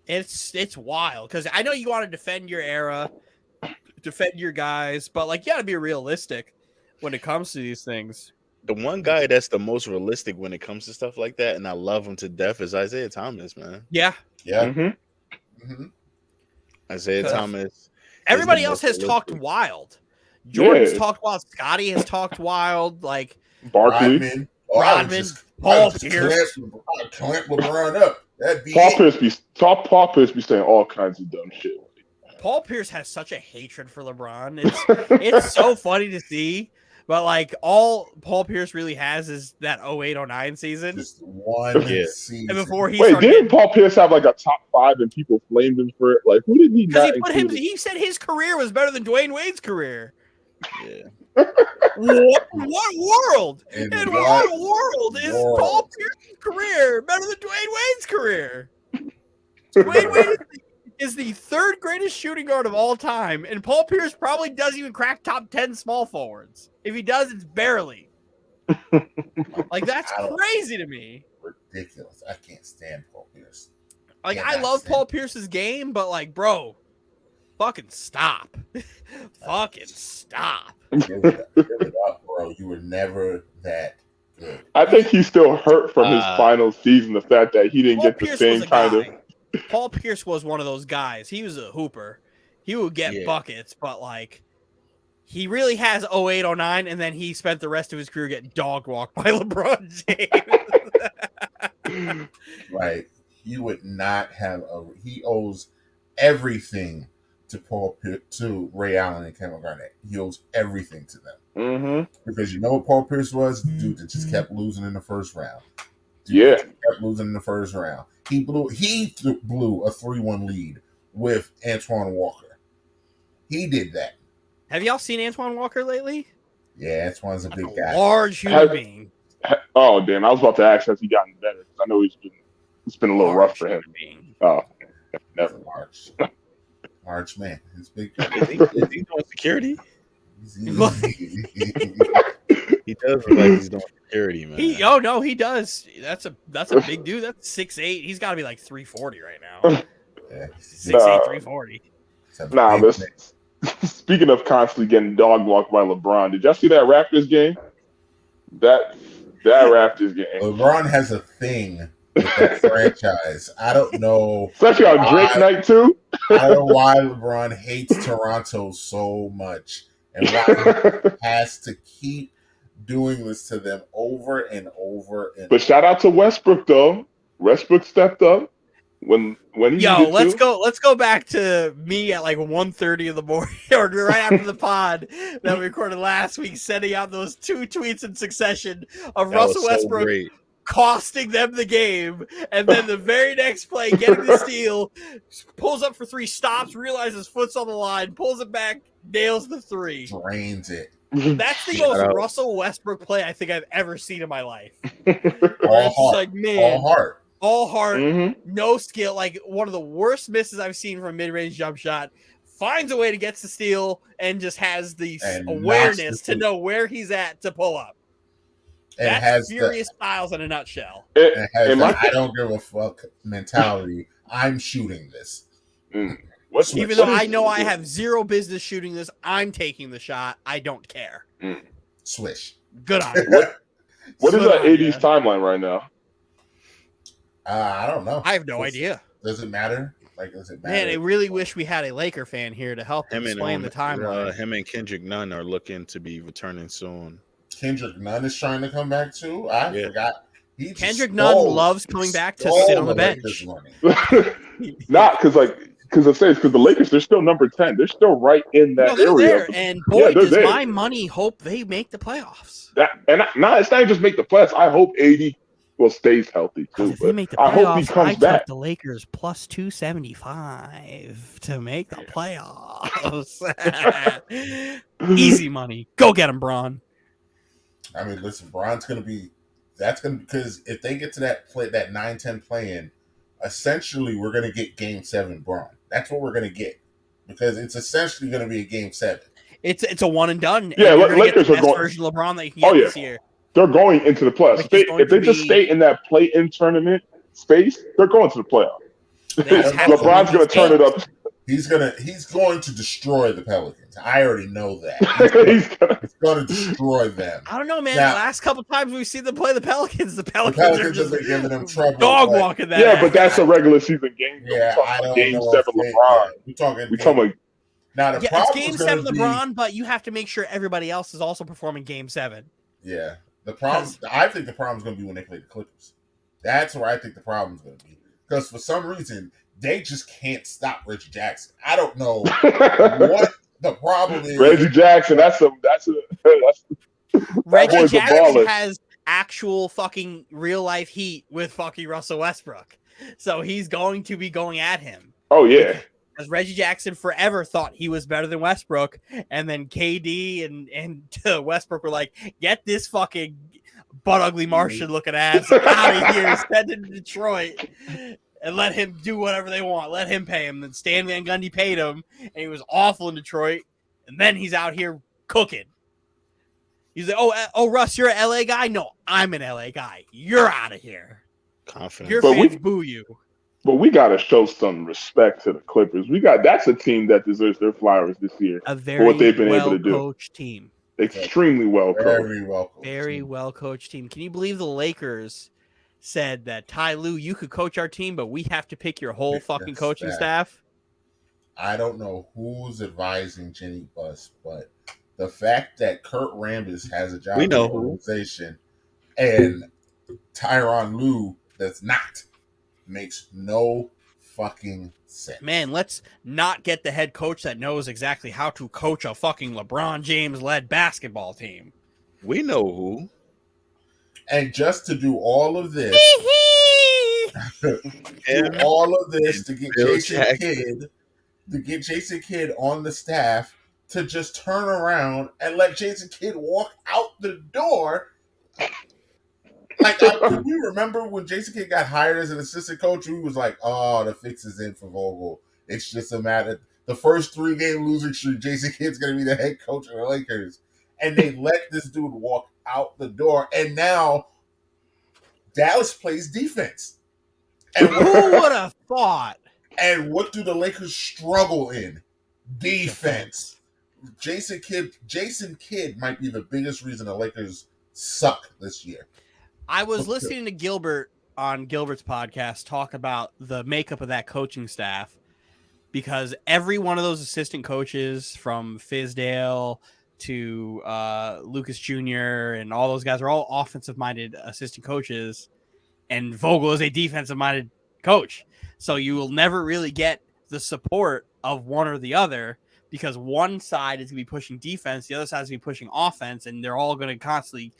It's wild because I know you want to defend your era, defend your guys, but like you got to be realistic when it comes to these things. The one guy that's the most realistic when it comes to stuff like that, and I love him to death, is Isaiah Thomas, man. Yeah. Isaiah Thomas. Everybody else has talked wild. Jordan's talked wild. Scotty has talked wild. Like Barkley, Rodman, Paul Pierce. Clamp LeBron up. Paul Pierce be saying all kinds of dumb shit. Paul Pierce has such a hatred for LeBron. It's so funny to see. But like all Paul Pierce really has is that 08-09 season. Just one season. And before didn't Paul Pierce have like a top 5 and people flamed him for it? Like who did he not include? He said his career was better than Dwayne Wade's career. Yeah. What world? In what world is Paul Pierce's career better than Dwayne Wade's career? Dwayne Wade is the 3rd greatest shooting guard of all time, and Paul Pierce probably doesn't even crack top 10 small forwards. If he does, it's barely. Like, that's crazy to me. Ridiculous. I can't stand Paul Pierce. Like, I love Paul Pierce's game, but like, bro, fucking stop. Fucking stop. Give it up, bro. You were never that good. I think he's still hurt from his final season. The fact that he didn't get the same kind of. Paul Pierce was one of those guys. He was a hooper. He would get buckets, but like, he really has 08, 09, and then he spent the rest of his career getting dog walked by LeBron James. Right. He would not have he owes everything to Ray Allen and Kevin Garnett. He owes everything to them. Mm-hmm. Because you know what Paul Pierce was? The dude that just kept losing in the first round. Kept losing in the first round. He blew a 3-1 lead with Antoine Walker. He did that. Have y'all seen Antoine Walker lately? Yeah, Antoine's a big guy. Large human being. Oh, damn. I was about to ask, has he gotten better? Because I know it's been a little rough for him. Oh, never. March man. It's big. Is he doing security? He does look like he's doing security, man. He does. That's a big dude. That's 6'8". He's got to be like 340 right now. 6'8", 340. Nah, speaking of constantly getting dog walked by LeBron, did y'all see that Raptors game? That Raptors game. LeBron has a thing with that franchise. I don't know. Especially on Drake night too. I don't know why LeBron hates Toronto so much and why he has to keep doing this to them over and over and But shout out to Westbrook though. Westbrook stepped up when he let's go back to me at like 1:30 in the morning or right after the pod that we recorded last week, sending out those 2 tweets in succession of Russell Westbrook costing them the game, and then the very next play getting the steal, pulls up for 3, stops, realizes foot's on the line, pulls it back, nails the 3, drains it. That's the most Russell Westbrook play I think I've ever seen in my life. All heart, no skill. Like one of the worst misses I've seen from a mid-range jump shot. Finds a way to get the steal and just has the awareness to know where he's at to pull up. That's Furious Styles in a nutshell. I don't give a fuck mentality. I'm shooting this. Even though I know I have zero business shooting this, I'm taking the shot. I don't care. Swish. Good on you. What is that 80s timeline right now? I don't know. I have no idea. Does it matter? Does it matter? Man, I really wish we had a Laker fan here to help explain the timeline. Him and Kendrick Nunn are looking to be returning soon. Kendrick Nunn is trying to come back too. I forgot. Kendrick Nunn loves coming back to sit on the bench. Not because the Lakers, they're still number 10. They're still right in that area. There. And boy, does my money hope they make the playoffs. It's not even just make the playoffs. I hope AD stays healthy too. If they make the playoffs, I hope he comes back. The Lakers plus 275 to make the playoffs. Easy money. Go get him, Bron. I mean, listen, Bron's because if they get to that 9-10 play-in, essentially we're going to get Game 7 Bron. That's what we're going to get because it's essentially going to be a Game 7. It's a one and done. Yeah, Lakers are going version of LeBron that you can get this year. They're going into the playoffs. If they just stay in that play-in tournament space, they're going to the playoffs. LeBron's going to turn it up. He's going to destroy the Pelicans. I already know that. He's going to destroy them. I don't know, man. Now, the last couple times we've seen them play the Pelicans are just have been giving them trouble. Dog walking that. Yeah, but that's a regular season game. Yeah, I don't Game 7 LeBron. We're talking now it's Game 7 LeBron, but you have to make sure everybody else is also performing Game 7. Yeah. I think the problem is going to be when they play the Clippers. That's where I think the problem is going to be. Because for some reason, they just can't stop Reggie Jackson. I don't know what the problem is. Reggie Jackson, Reggie Jackson has actual fucking real life heat with fucking Russell Westbrook. So he's going to be going at him. Oh, yeah. Because Reggie Jackson forever thought he was better than Westbrook. And then KD and Westbrook were like, get this fucking butt ugly Martian looking ass out of here, send him to Detroit, and let him do whatever they want. Let him pay him. Then Stan Van Gundy paid him, and he was awful in Detroit. And then he's out here cooking. He's like, oh, Russ, you're an LA guy? No, I'm an LA guy. You're out of here. Confidence. Your fans boo you. But we got to show some respect to the Clippers. That's a team that deserves their flowers this year for what they've been able to do. Coached team. Extremely well coached. Very well coached team. Can you believe the Lakers said that, Ty Lue, you could coach our team, but we have to pick your whole fucking coaching staff? I don't know who's advising Jenny Buss, but the fact that Kurt Rambis has a job in the organization and Tyronn Lue does not makes no fucking sense. Man, let's not get the head coach that knows exactly how to coach a fucking LeBron James-led basketball team. We know who. And just to do all of this, to get Jason Kidd on the staff to just turn around and let Jason Kidd walk out the door. Like, we remember when Jason Kidd got hired as an assistant coach, he was like, oh, the fix is in for Vogel. It's just a matter. The first 3-game losing streak, Jason Kidd's going to be the head coach of the Lakers. And they let this dude walk out the door. And now Dallas plays defense. And who would have thought? And what do the Lakers struggle in? Defense. Jason Kidd might be the biggest reason the Lakers suck this year. I was listening to Gilbert on Gilbert's podcast talk about the makeup of that coaching staff, because every one of those assistant coaches, from Fizdale to Lucas Jr. and all those guys, are all offensive-minded assistant coaches, and Vogel is a defensive-minded coach. So you will never really get the support of one or the other, because one side is going to be pushing defense, the other side is going to be pushing offense, and they're all going to constantly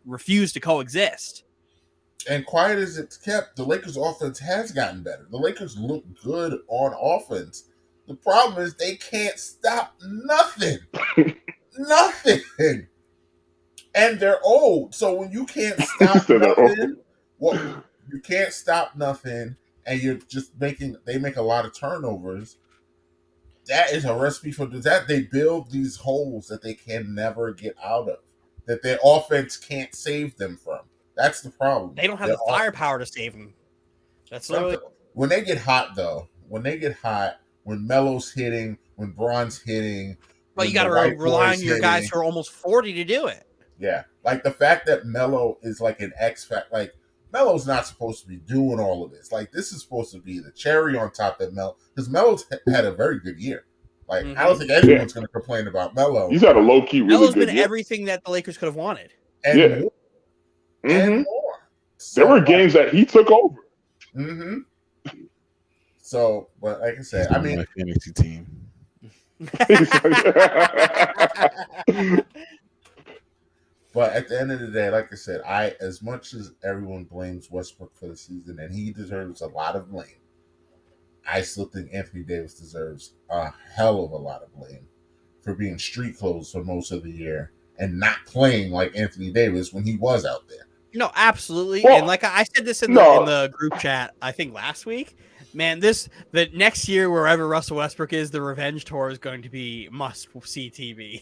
refuse to coexist. And quiet as it's kept, the Lakers' offense has gotten better. The Lakers look good on offense. The problem is they can't stop nothing. Nothing. And they're old. So when you can't stop nothing, you can't stop nothing, and you're just they make a lot of turnovers. That is a recipe for that. They build these holes that they can never get out of, that their offense can't save them from. That's the problem. They don't have the firepower to save them. That's literally when they get hot, though. When they get hot, when Melo's hitting, when Braun's hitting. Well, you got to rely on your guys who are almost 40 to do it. Yeah, like the fact that Melo is like an X factor. Like, Melo's not supposed to be doing all of this. Like, this is supposed to be the cherry on top that Melo, because Melo's had a very good year. Like, I don't think anyone's going to complain about Melo. He's had a low key, really Melo's good been year. everything that the Lakers could have wanted, and more. And more. So, there were games that he took over. So, but like I said, I mean, my fantasy team. But at the end of the day, like I said, as much as everyone blames Westbrook for the season, and he deserves a lot of blame, I still think Anthony Davis deserves a hell of a lot of blame for being street clothes for most of the year and not playing like Anthony Davis when he was out there. No, absolutely. Well, and like I said this in the group chat, I think last week, man, the next year, wherever Russell Westbrook is, the revenge tour is going to be must-see TV.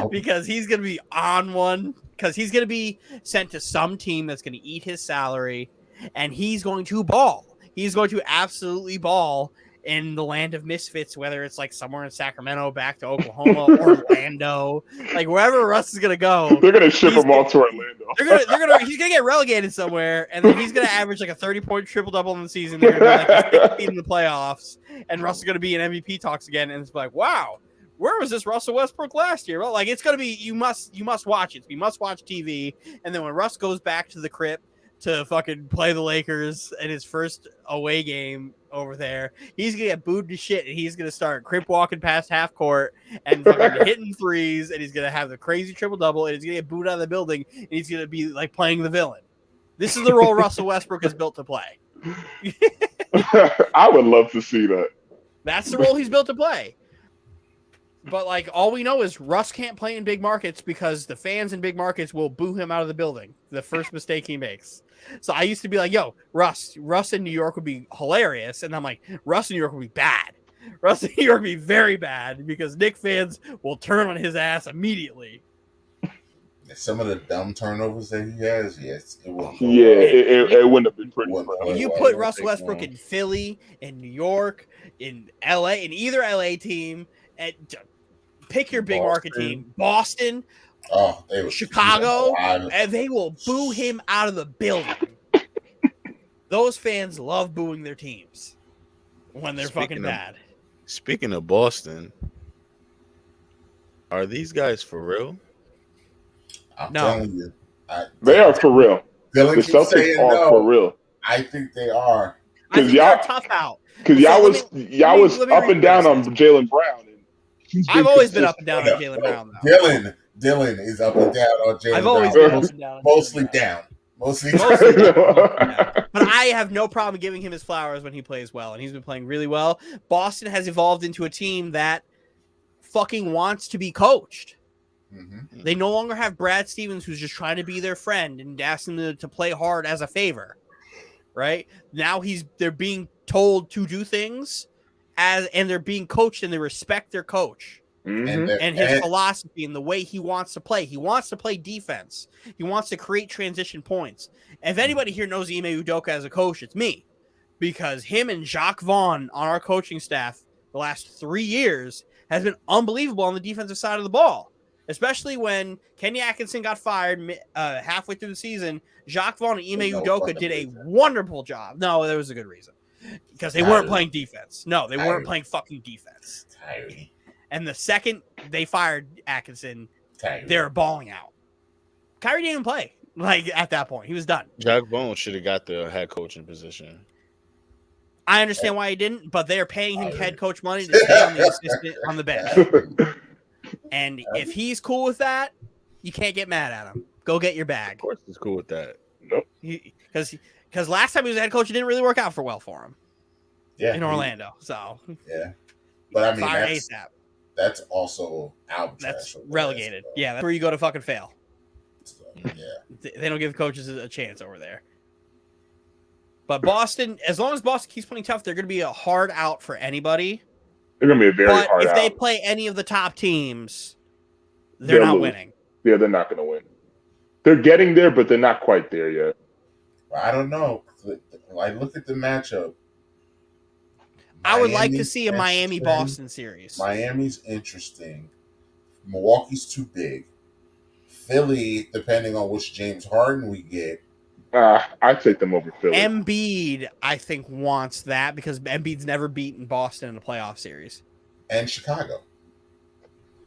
Because he's going to be on one, because he's going to be sent to some team that's going to eat his salary, and he's going to ball. He's going to absolutely ball in the land of misfits, whether it's like somewhere in Sacramento, back to Oklahoma, Orlando, like wherever Russ is going to go. They're going to ship him all to Orlando. He's going to get relegated somewhere, and then he's going to average like a 30-point triple-double in the season. They're going to be like in the playoffs, and Russ is going to be in MVP talks again, and it's like, wow. Where was this Russell Westbrook last year? Well, like, it's gonna be you must watch it. You must watch TV. And then when Russ goes back to the crypt to fucking play the Lakers in his first away game over there, he's gonna get booed to shit, and he's gonna start crypt walking past half court and fucking hitting threes, and he's gonna have the crazy triple double, and he's gonna get booed out of the building, and he's gonna be like playing the villain. This is the role Russell Westbrook is built to play. I would love to see that. That's the role he's built to play. But, like, all we know is Russ can't play in big markets because the fans in big markets will boo him out of the building the first mistake he makes. So I used to be like, yo, Russ in New York would be hilarious. And I'm like, Russ in New York would be bad. Russ in New York would be very bad because Knicks fans will turn on his ass immediately. Some of the dumb turnovers that he has, yes, it wouldn't go Yeah, well. it wouldn't have been pretty Wouldn't for play If you well. put Don't Russell take Westbrook long. in Philly, in New York, in LA, in either LA team, and pick your big market team, Boston, Oh, they would Chicago, and they will boo him out of the building. Those fans love booing their teams when they're fucking bad. Speaking of Boston, are these guys for real? I'm No. telling you, They are for real. Dylan The keeps Celtics saying are no. for real. I think they are. I think they're a tough out. Because So y'all was let me up and down on rephrase this. Jalen Brown. And I've always been up and down on Jalen Brown, though. Dylan is up and down on Jalen Brown. I've always been up and down on Mostly Jalen Brown. down. Mostly down. But I have no problem giving him his flowers when he plays well, and he's been playing really well. Boston has evolved into a team that fucking wants to be coached. Mm-hmm. They no longer have Brad Stevens, who's just trying to be their friend and asking them to play hard as a favor. Right now, they're being told to do things and they're being coached, and they respect their coach. Mm-hmm. And his philosophy and the way he wants to play. He wants to play defense. He wants to create transition points. If anybody here knows Ime Udoka as a coach, it's me. Because him and Jacques Vaughn on our coaching staff the last 3 years has been unbelievable on the defensive side of the ball. Especially when Kenny Atkinson got fired halfway through the season, Jacques Vaughn and Ime Udoka did a wonderful job. No, there was a good reason. Because they weren't playing defense. No, they weren't playing fucking defense. And the second they fired Atkinson, they were balling out. Kyrie didn't even play. At that point, he was done. Jack Bone should have got the head coaching position. I understand why he didn't, but they are paying him head coach money to stay on the assistant on the bench. And if he's cool with that, you can't get mad at him. Go get your bag. Of course, he's cool with that. Nope. Because last time he was a head coach, it didn't really work out well for him. Yeah, in Orlando. So yeah, but I mean fire ASAP. That's also out. That's relegated. Yeah, that's where you go to fucking fail. So, yeah, they don't give coaches a chance over there. But Boston, as long as Boston keeps playing tough, they're going to be a hard out for anybody. They're going to be a very hard out. But if they play any of the top teams, they're not winning. Yeah, they're not going to win. They're getting there, but they're not quite there yet. I don't know. I look at the matchup. I would like to see a Miami-Boston series. Miami's interesting. Milwaukee's too big. Philly, depending on which James Harden we get. I take them over Philly. Embiid, I think, wants that because Embiid's never beaten Boston in a playoff series. And Chicago.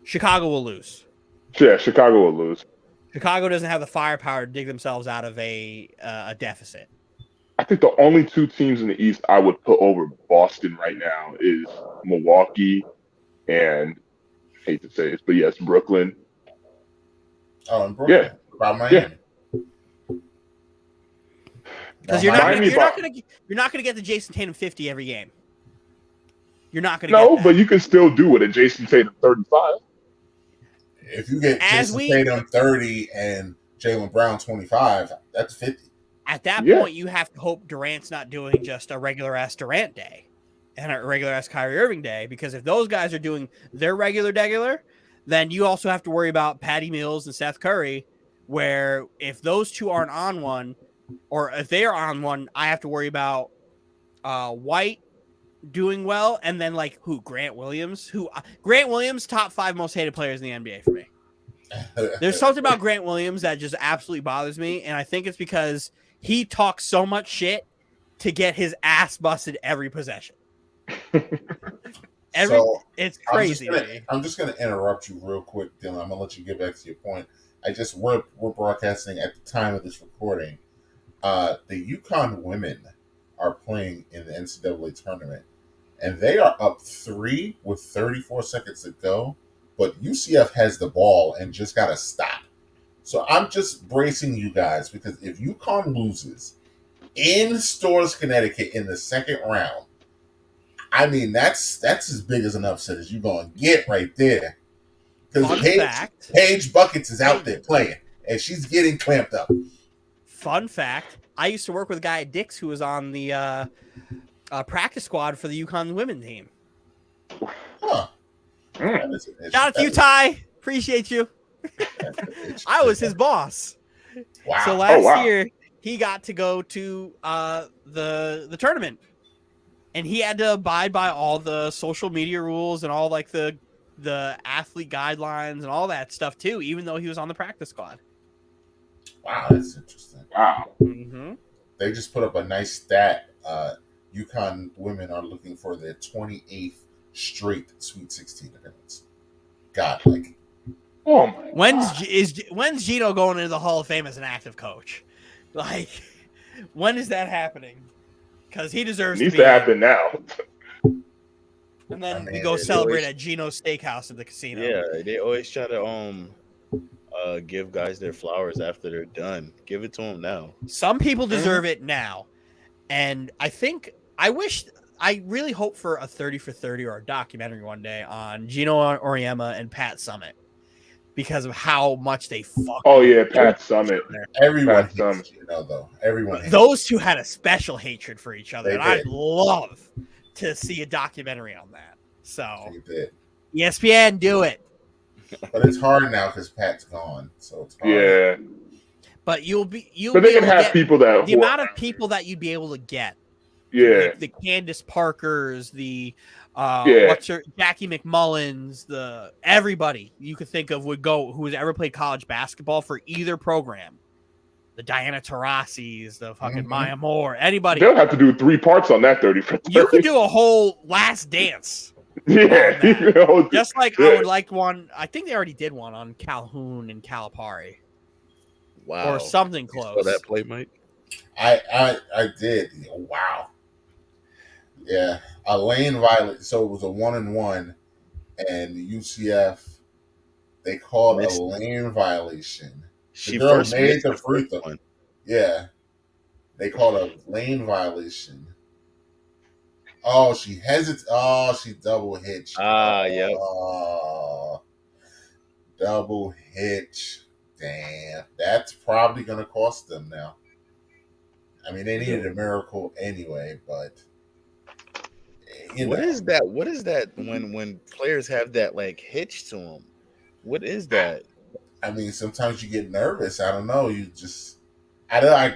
Chicago will lose. Yeah, Chicago will lose. Chicago doesn't have the firepower to dig themselves out of a deficit. I think the only two teams in the East I would put over Boston right now is Milwaukee and, I hate to say it, but yes, Brooklyn. Oh, and Brooklyn. Yeah. About Miami. Yeah. Because you're not gonna get the Jason Tatum 50 every game. You're not gonna. No, but you can still do it at Jason Tatum 35. If you get Jason Tatum 30 and Jaylen Brown 25, that's 50. At that point, you have to hope Durant's not doing just a regular ass Durant day and a regular ass Kyrie Irving day, because if those guys are doing their regular, then you also have to worry about Patty Mills and Seth Curry, where if those two aren't on one, or if they are on one, I have to worry about White doing well, and then Grant Williams, top 5 most hated players in the NBA for me. There's something about Grant Williams that just absolutely bothers me, and I think it's because he talks so much shit to get his ass busted every possession. It's crazy. I'm just gonna interrupt you real quick, Dylan. I'm gonna let you get back to your point. We're broadcasting at the time of this recording. The UConn women are playing in the NCAA tournament, and they are up 3 with 34 seconds to go. But UCF has the ball and just got to stop. So I'm just bracing you guys, because if UConn loses in Storrs, Connecticut in the second round, I mean, that's as big as an upset as you're going to get right there. Because Paige Buckets is out there playing, and she's getting clamped up. Fun fact, I used to work with a guy at Dick's who was on the practice squad for the UConn women team. Huh. Shout out to you, Ty. Appreciate you. I was his boss. Wow. So last year he got to go to the tournament, and he had to abide by all the social media rules and all like the athlete guidelines and all that stuff too, even though he was on the practice squad. Wow, that's interesting. Wow. Mm-hmm. They just put up a nice stat. UConn women are looking for their 28th straight Sweet 16 appearance. God, like, oh my when's Gino going into the Hall of Fame as an active coach? Like, when is that happening? Because he deserves it needs to be to happen now. And then I mean, we go it celebrate always- at Gino's Steakhouse at the casino. Yeah, they always try to give guys their flowers after they're done. Give it to them now. Some people deserve it now. And I really hope for a 30 for 30 or a documentary one day on Gino Auriemma and Pat Summitt because of how much they fuck. Oh yeah, Pat Summitt. everyone Pat Summitt. hates Gino, though. Everyone hates Those two had a special hatred for each other, They and did. I'd love to see a documentary on that. So, He did. ESPN, do it. But it's hard now because Pat's gone, so it's hard. Yeah, But you'll but be they able can to have get people that. the amount of people that you'd be able to get. Yeah, The Candace Parkers, the Yeah. Jackie McMullins, the everybody you could think of would go who has ever played college basketball for either program. The Diana Taurasi's, the fucking Mhm. Maya Moore, anybody. they'll have to do 3 parts on that 30 for 30. You could do a whole Last Dance. Yeah, on that. you know, Just like I would like one. I think they already did one on Calhoun and Calipari, Wow. or something You close. saw that play, Mike? I did. Wow. Yeah. A lane violation. So it was a 1-and-1, and UCF, they called Missed. a lane violation. She girl first made missed the the free first throw. one. Yeah. They called a lane violation. Oh, she hesitated. Oh, she double hitched. Yep. Double hitch. Damn. That's probably going to cost them now. I mean, they needed a miracle anyway, but What is that? What is that when players have that like hitch to them? What is that? I mean, sometimes you get nervous. I don't know. You just, I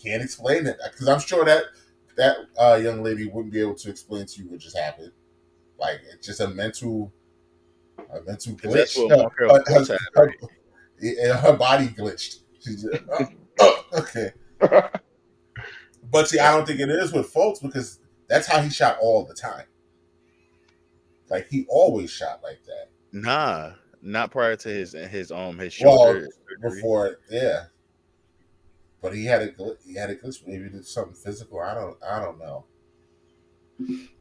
can't explain it because I'm sure that young lady wouldn't be able to explain to you what just happened. Like it's just a mental glitch. That's what Markel Fultz had, right? Her body glitched. She just, okay. But see, I don't think it is with Fultz because that's how he shot all the time. Like he always shot like that. Nah, not prior to his Well, shoulder surgery. before, yeah. But he had a glitch. Maybe he did something physical. I don't know.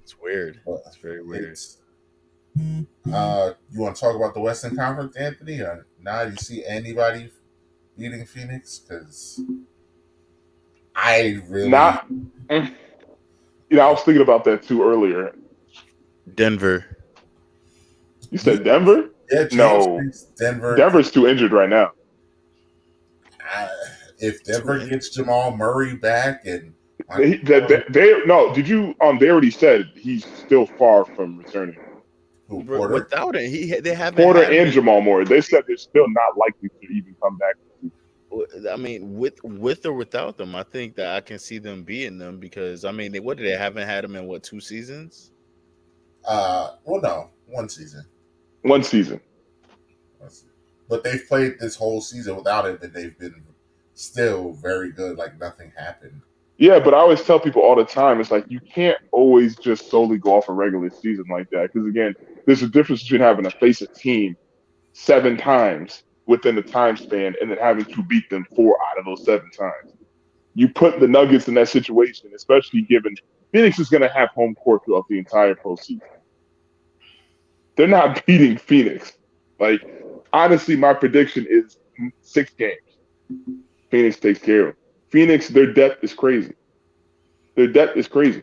It's weird. But It's very weird. you want to talk about the Western Conference, Anthony? Or now you see anybody beating Phoenix? Because I really not. I was thinking about that too earlier. Denver. You said Denver? Yeah, James No. thinks Denver. Denver's too injured right now. If Denver gets Jamal Murray back and No, did you? They already said he's still far from returning. who, Porter? Without it, they haven't. Porter had and him. Jamal Murray. They said they're still not likely to even come back. I mean, with or without them, I think that I can see them beating them because I mean, what did they haven't had them in 2 seasons? Well, no, 1 season. 1 season. But they've played this whole season without him, and they've been still very good. Like nothing happened. Yeah, but I always tell people all the time, it's like you can't always just solely go off a regular season like that. Because again, there's a difference between having to face a team 7 times within the time span and then having to beat them 4 out of those 7 times. You put the Nuggets in that situation, especially given Phoenix is going to have home court throughout the entire postseason. They're not beating Phoenix. Like, honestly, my prediction is 6 games. Phoenix takes care of them. Phoenix, their depth is crazy. Their depth is crazy.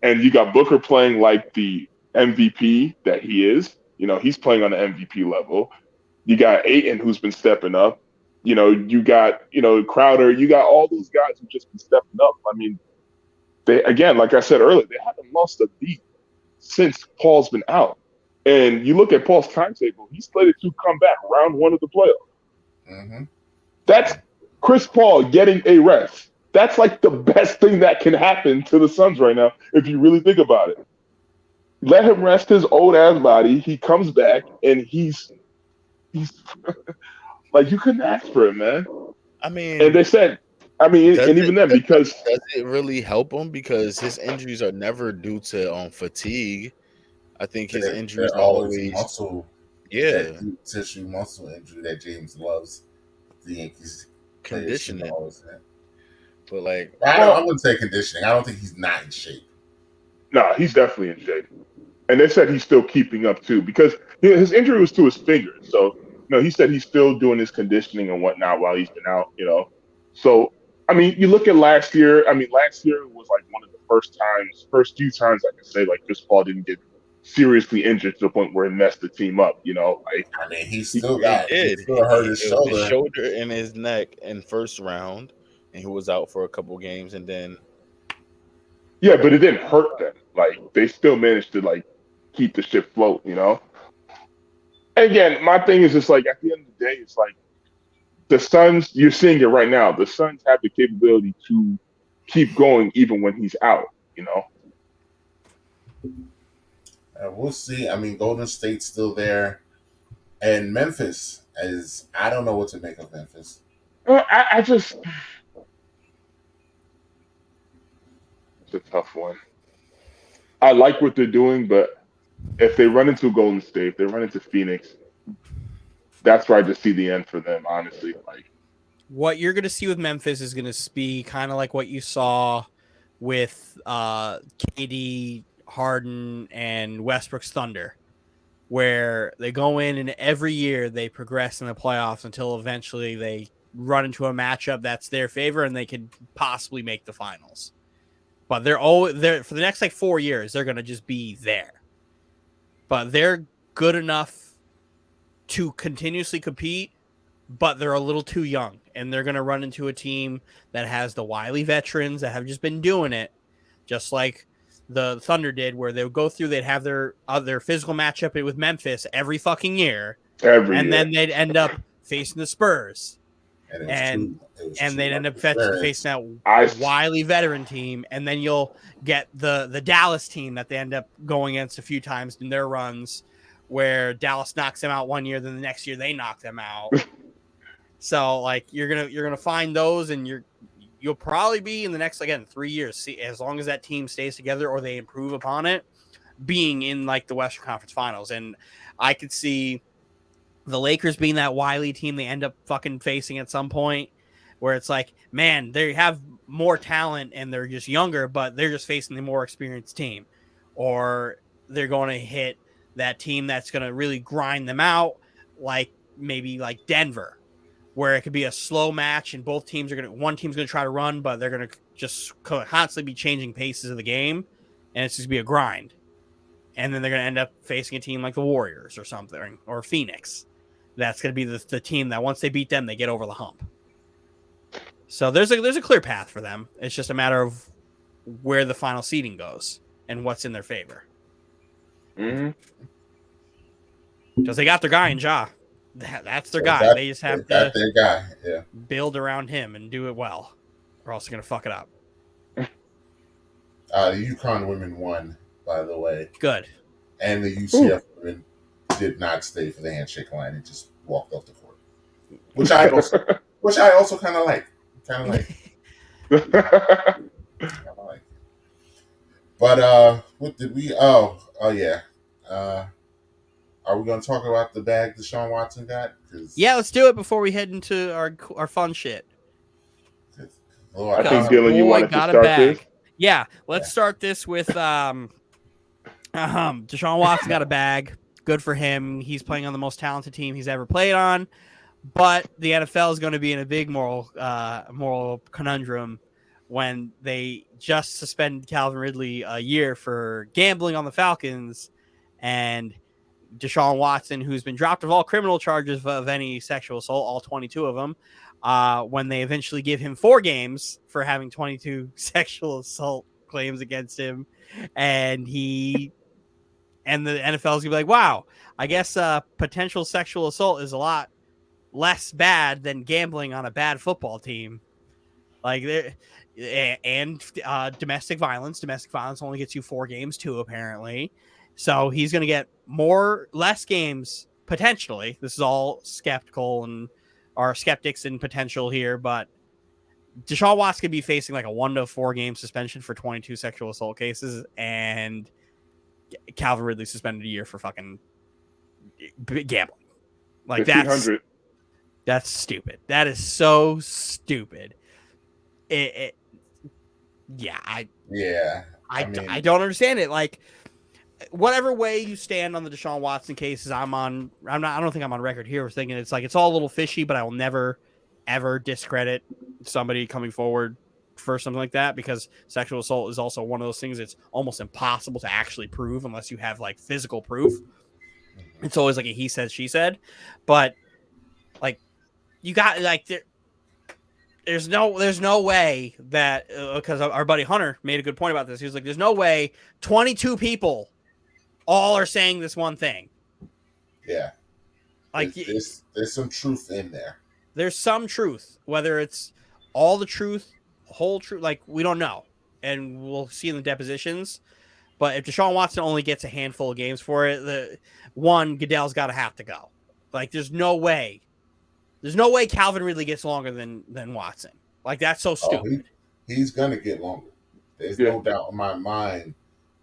And you got Booker playing like the MVP that he is. You know, he's playing on the MVP level. You got Ayton, who's been stepping up. You know, you got, Crowder. You got all those guys who've just been stepping up. I mean, they, again, like I said earlier, they haven't lost a beat since Paul's been out. And you look at Paul's timetable, he's slated to come back round 1 of the playoffs. Mm-hmm. That's Chris Paul getting a rest. That's like the best thing that can happen to the Suns right now, if you really think about it. Let him rest his old ass body. He comes back and he's like, you couldn't ask for it, man. I mean, And they said, and even then, because does it really help him? Because his injuries are never due to fatigue. I think his injuries are always muscle, deep tissue muscle injury that James loves. The Yankees conditioning. But like, I wouldn't say conditioning. I don't think he's not in shape. No, he's definitely in shape. And they said he's still keeping up too, because his injury was to his fingers. So, he said he's still doing his conditioning and whatnot while he's been out, So, you look at last year. Last year was like one of the first few times I can say like Chris Paul didn't get seriously injured to the point where it messed the team up, he still hurt his shoulder. His shoulder and his neck in first round, and he was out for a couple games, and then yeah, but it didn't hurt them. Like they still managed to like keep the ship float, And again, my thing is just like at the end of the day, it's like the Suns. You're seeing it right now. The Suns have the capability to keep going even when he's out. We'll see. Golden State's still there, and Memphis I don't know what to make of Memphis. I just it's a tough one. I like what they're doing, but if they run into Golden State, if they run into Phoenix, that's where I just see the end for them, honestly. Like what you're going to see with Memphis is going to be kind of like what you saw with KD, Harden, and Westbrook's Thunder, where they go in and every year they progress in the playoffs until eventually they run into a matchup that's their favor and they could possibly make the finals. But they're for the next 4 years, they're going to just be there. But they're good enough to continuously compete, but they're a little too young. And they're going to run into a team that has the wily veterans that have just been doing it, just like the Thunder did, where they would go through, they'd have their physical matchup with Memphis every fucking year. Then they'd end up facing the Spurs. And they'd end up facing that wily veteran team, and then you'll get the Dallas team that they end up going against a few times in their runs, where Dallas knocks them out one year, then the next year they knock them out. So like you're gonna find those, and you'll probably be in the next 3 years, see, as long as that team stays together or they improve upon it, being in like the Western Conference Finals. And I could see the Lakers being that wily team they end up fucking facing at some point, where it's like, man, they have more talent and they're just younger, but they're just facing the more experienced team. Or they're going to hit that team that's going to really grind them out, like maybe like Denver, where it could be a slow match and both teams one team's going to try to run, but they're going to just constantly be changing paces of the game, and it's just going to be a grind. And then they're going to end up facing a team like the Warriors or something, or Phoenix. That's going to be the team that once they beat them, they get over the hump. So there's a clear path for them. It's just a matter of where the final seeding goes and what's in their favor. Because they got their guy in Ja. That's their guy. They just have to their guy. Yeah. Build around him and do it well, or else they're going to fuck it up. The UConn women won, by the way. Good. And the UCF women did not stay for the handshake line and just walked off the court, which I also kind of like. But what did we? Oh yeah. Are we going to talk about the bag Deshaun Watson got? Yeah, let's do it before we head into our fun shit. I think Dylan, you wanted to start this. Yeah, let's start this with Deshaun Watson got a bag. Good for him. He's playing on the most talented team he's ever played on. But the NFL is going to be in a big moral conundrum when they just suspended Calvin Ridley a year for gambling on the Falcons, and Deshaun Watson, who's been dropped of all criminal charges of any sexual assault, all 22 of them, when they eventually give him 4 games for having 22 sexual assault claims against him, and he And the NFL is going to be like, wow, I guess potential sexual assault is a lot less bad than gambling on a bad football team. Like, and domestic violence. Domestic violence only gets you 4 games too, apparently. So he's going to get less games potentially. This is all skeptical and are skeptics in potential here, but Deshaun Watson could be facing like a 1 to 4 game suspension for 22 sexual assault cases, and Calvin Ridley suspended a year for fucking gambling. Like, that's stupid. That is so stupid. I don't understand it. Like, whatever way you stand on the Deshaun Watson cases, I don't think I'm on record here thinking it's like, it's all a little fishy, but I will never ever discredit somebody coming forward for something like that, because sexual assault is also one of those things that's almost impossible to actually prove unless you have like physical proof. It's always like a he said, she said, but like, you got like, there's no way that, because our buddy Hunter made a good point about this. He was like, there's no way 22 people all are saying this one thing. Yeah. Like, there's some truth in there. There's some truth, whether it's all the truth, whole truth, like, we don't know. And we'll see in the depositions. But if Deshaun Watson only gets a handful of games for it, Goodell's got to have to go. Like, there's no way Calvin Ridley gets longer than Watson. Like, that's so stupid. He's going to get longer. There's no doubt in my mind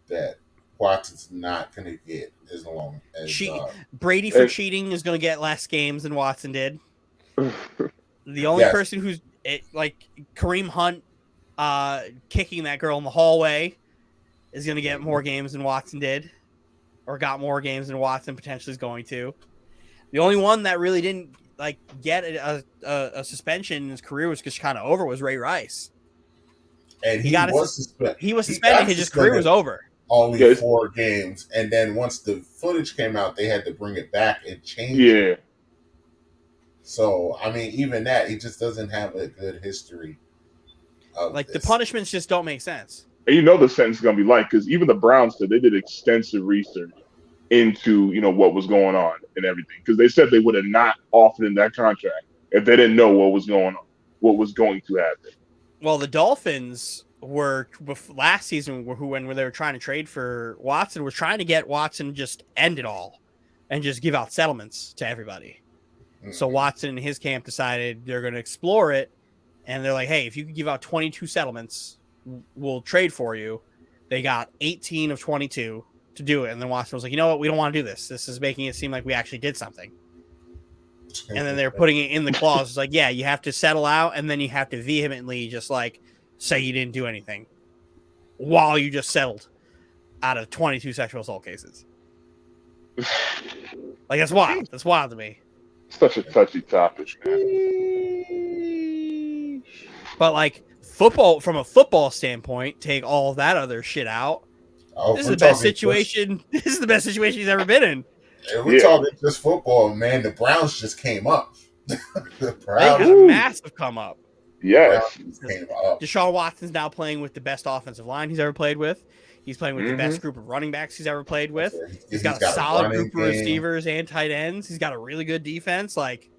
that Watson's not going to get as long as Brady for cheating is going to get less games than Watson did. The only person who's like Kareem Hunt kicking that girl in the hallway is going to get more games than Watson did, or got more games than Watson potentially is going to. The only one that really didn't like get a suspension in his career was just kind of over was Ray Rice. And he was suspended. He was suspended. His career was over. Only 4 games, and then once the footage came out, they had to bring it back and change it. So, I mean, even that, he just doesn't have a good history of like this. The punishments just don't make sense. And you know the sentence is going to be like, because even the Browns said they did extensive research into, what was going on and everything. Because they said they would have not offered him that contract if they didn't know what was going on, what was going to happen. Well, the Dolphins were last season when they were trying to trade for Watson, was trying to get Watson just end it all and just give out settlements to everybody. Mm-hmm. So Watson and his camp decided they're going to explore it, and they're like, hey, if you could give out 22 settlements, we'll trade for you. They got 18 of 22 to do it, and then Watson was like, you know what, we don't want to do this. This is making it seem like we actually did something. And then they're putting it in the clause. It's like, yeah, you have to settle out, and then you have to vehemently just like say you didn't do anything while you just settled out of 22 sexual assault cases. Like, that's wild. That's wild to me. Such a touchy topic, man. But like football, from a football standpoint, take all that other shit out. This is the best situation. This is the best situation he's ever been in. And we're talking just football, man. The Browns just came up. They got a massive come up. Yes. Deshaun Watson's now playing with the best offensive line he's ever played with. He's playing with the best group of running backs he's ever played with. He's got a solid group of receivers and tight ends. He's got a really good defense. Like,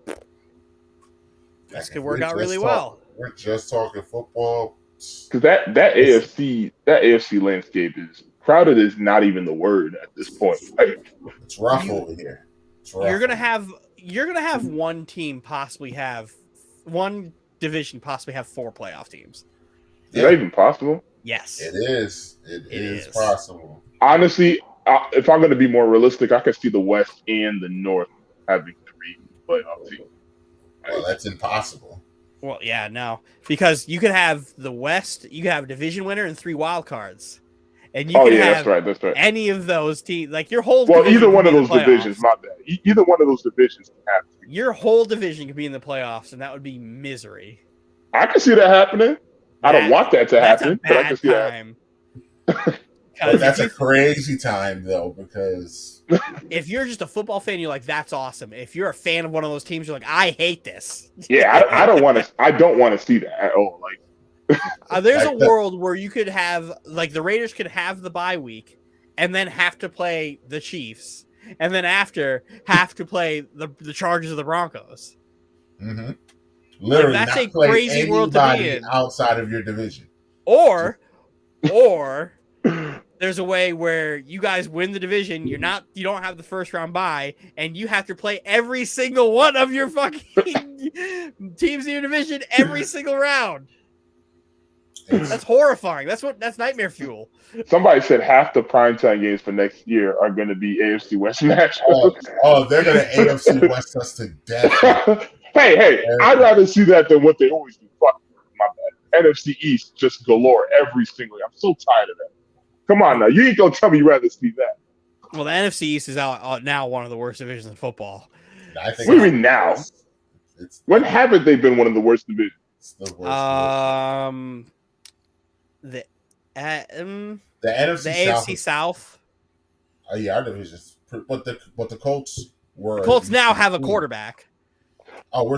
this could work out really well. We're just talking football. Because that AFC landscape is crowded is not even the word at this point. It's rough over here. You're gonna have one team possibly have one division possibly have 4 playoff teams. Is that even possible? Yes, it is. It is possible. Honestly, if I'm going to be more realistic, I could see the West and the North having 3 playoff teams. Well, that's impossible. Well, yeah, no, because you could have the West, you could have a division winner and 3 wild cards, and you can have that's right. Any of those teams, like your whole either one of those divisions, not that either one of those divisions can happen. Your whole division could be in the playoffs, and that would be misery. I can see that happening. I don't want that to happen, but I can see that. But that's a crazy time, though, because if you're just a football fan, you're like, that's awesome. If you're a fan of one of those teams, you're like, I hate this. Yeah, I don't want to see that at all. Like, there's a world where you could have, like, the Raiders could have the bye week, and then have to play the Chiefs, and then after have to play the Chargers or the Broncos. Mm-hmm. Literally, that's not a play crazy world to be anybody in. outside of your division. Or there's a way where you guys win the division. You don't have the first round bye, and you have to play every single one of your fucking teams in your division every single round. That's horrifying. That's nightmare fuel. Somebody said half the primetime games for next year are going to be AFC West matchups. They're going to AFC West us to death. hey, I'd rather see that than what they always do. Fuck, my bad. NFC East just galore every single year. I'm so tired of that. Come on now. You ain't going to tell me you'd rather see that. Well, the NFC East is now one of the worst divisions in football. What do you mean now? When haven't they been one of the worst divisions? It's the worst. The NFC AFC South. Yeah, our divisions. But the Colts were. The Colts now have a quarterback. Oh, we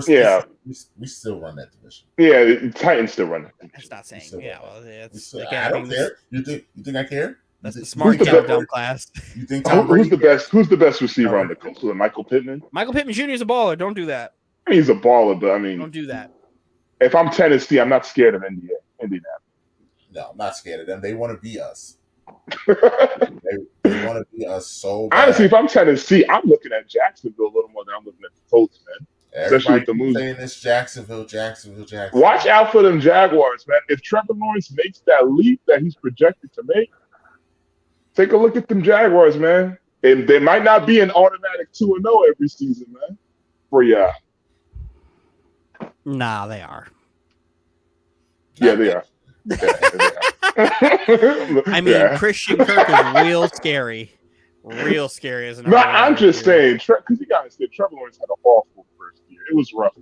still run that division. Yeah, the Titans still run it. That's not saying. I don't care. You think I care? That's the smart dumb class. You think who's the best receiver on the Colts? Michael Pittman. Michael Pittman Jr. is a baller. Don't do that. I mean, he's a baller, but don't do that. If I'm Tennessee, I'm not scared of Indianapolis. No, I'm not scared of them. They want to be us. they want to be us so bad. Honestly, if I'm Tennessee, I'm looking at Jacksonville a little more than I'm looking at the Colts, man. Everybody keeps saying this Jacksonville. Watch out for them Jaguars, man. If Trevor Lawrence makes that leap that he's projected to make, take a look at them Jaguars, man. And they might not be an automatic 2-0 every season, man. For ya. Nah, they are. Yeah, they are. I mean, Christian Kirk is real scary. Real scary, isn't it? No, I'm just saying, because you guys said Trevor Lawrence had an awful first year. It was rough.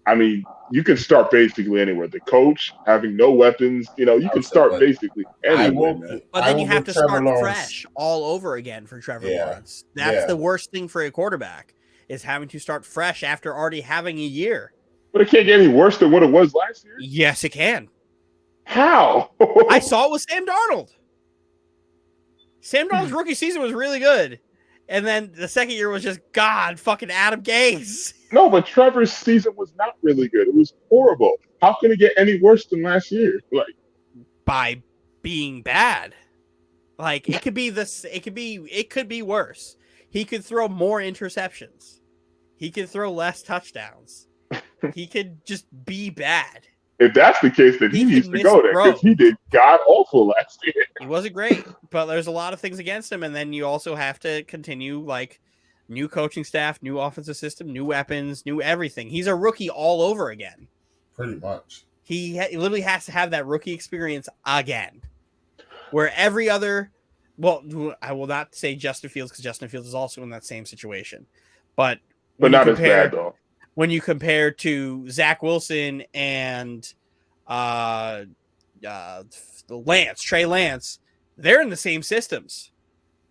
I mean, you can start basically anywhere. The coach having no weapons, you can start basically anywhere, man. But then you have to start fresh all over again for Trevor Lawrence. That's the worst thing for a quarterback, is having to start fresh after already having a year. But it can't get any worse than what it was last year? Yes, it can. How? I saw it with Sam Darnold. Sam Darnold's rookie season was really good. And then the second year was just fucking Adam Gase. No, but Trevor's season was not really good. It was horrible. How can it get any worse than last year? By being bad. It could be this. It could be worse. He could throw more interceptions. He could throw less touchdowns. He could just be bad. If that's the case, then he needs to go there, because he did god awful last year. He wasn't great, but there's a lot of things against him, and then you also have to continue new coaching staff, new offensive system, new weapons, new everything. He's a rookie all over again. Pretty much. He literally has to have that rookie experience again, where every other. Well, I will not say Justin Fields, because Justin Fields is also in that same situation, but not as bad though. When you compare to Zach Wilson and Trey Lance, they're in the same systems.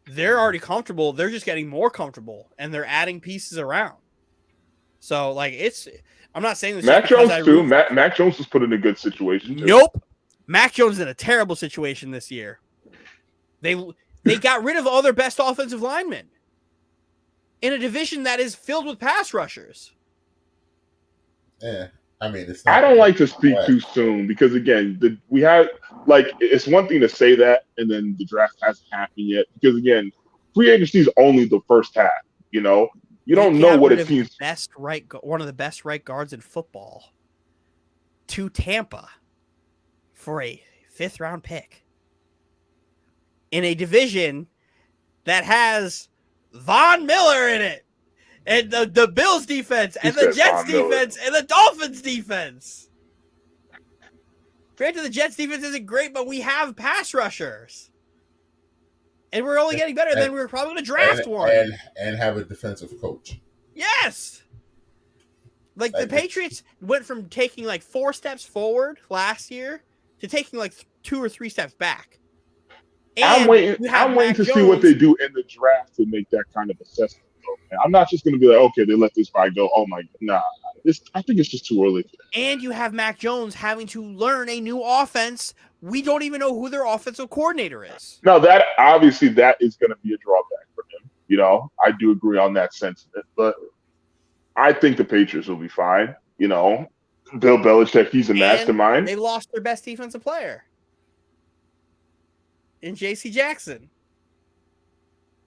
They're already comfortable. They're just getting more comfortable, and they're adding pieces around. So, I'm not saying this. Mac Jones too. Mac Jones was put in a good situation too. Nope. Mac Jones is in a terrible situation this year. They got rid of all their best offensive linemen in a division that is filled with pass rushers. Yeah, I mean, I don't like to speak too soon, because again, it's one thing to say that, and then the draft hasn't happened yet. Because again, free agency is only the first half. You don't know what it seems. One of the best right guards in football to Tampa for a 5th round pick in a division that has Von Miller in it. And the Bills defense, and the Jets defense, and the Dolphins defense. Granted, the Jets defense isn't great, but we have pass rushers. And we're only getting better. Then we're probably going to draft one. And have a defensive coach. Yes! The Patriots went from taking 4 steps forward last year to taking 2 or 3 steps back. And I'm waiting to see what they do in the draft to make that kind of assessment. though, man. I'm not just going to be like, okay, they let this guy go. Oh my, nah. I think it's just too early. And you have Mac Jones having to learn a new offense. We don't even know who their offensive coordinator is. No, that obviously that is going to be a drawback for him. You know, I do agree on that sentiment, but I think the Patriots will be fine. You know, Bill Belichick, he's a mastermind. They lost their best defensive player in J.C. Jackson.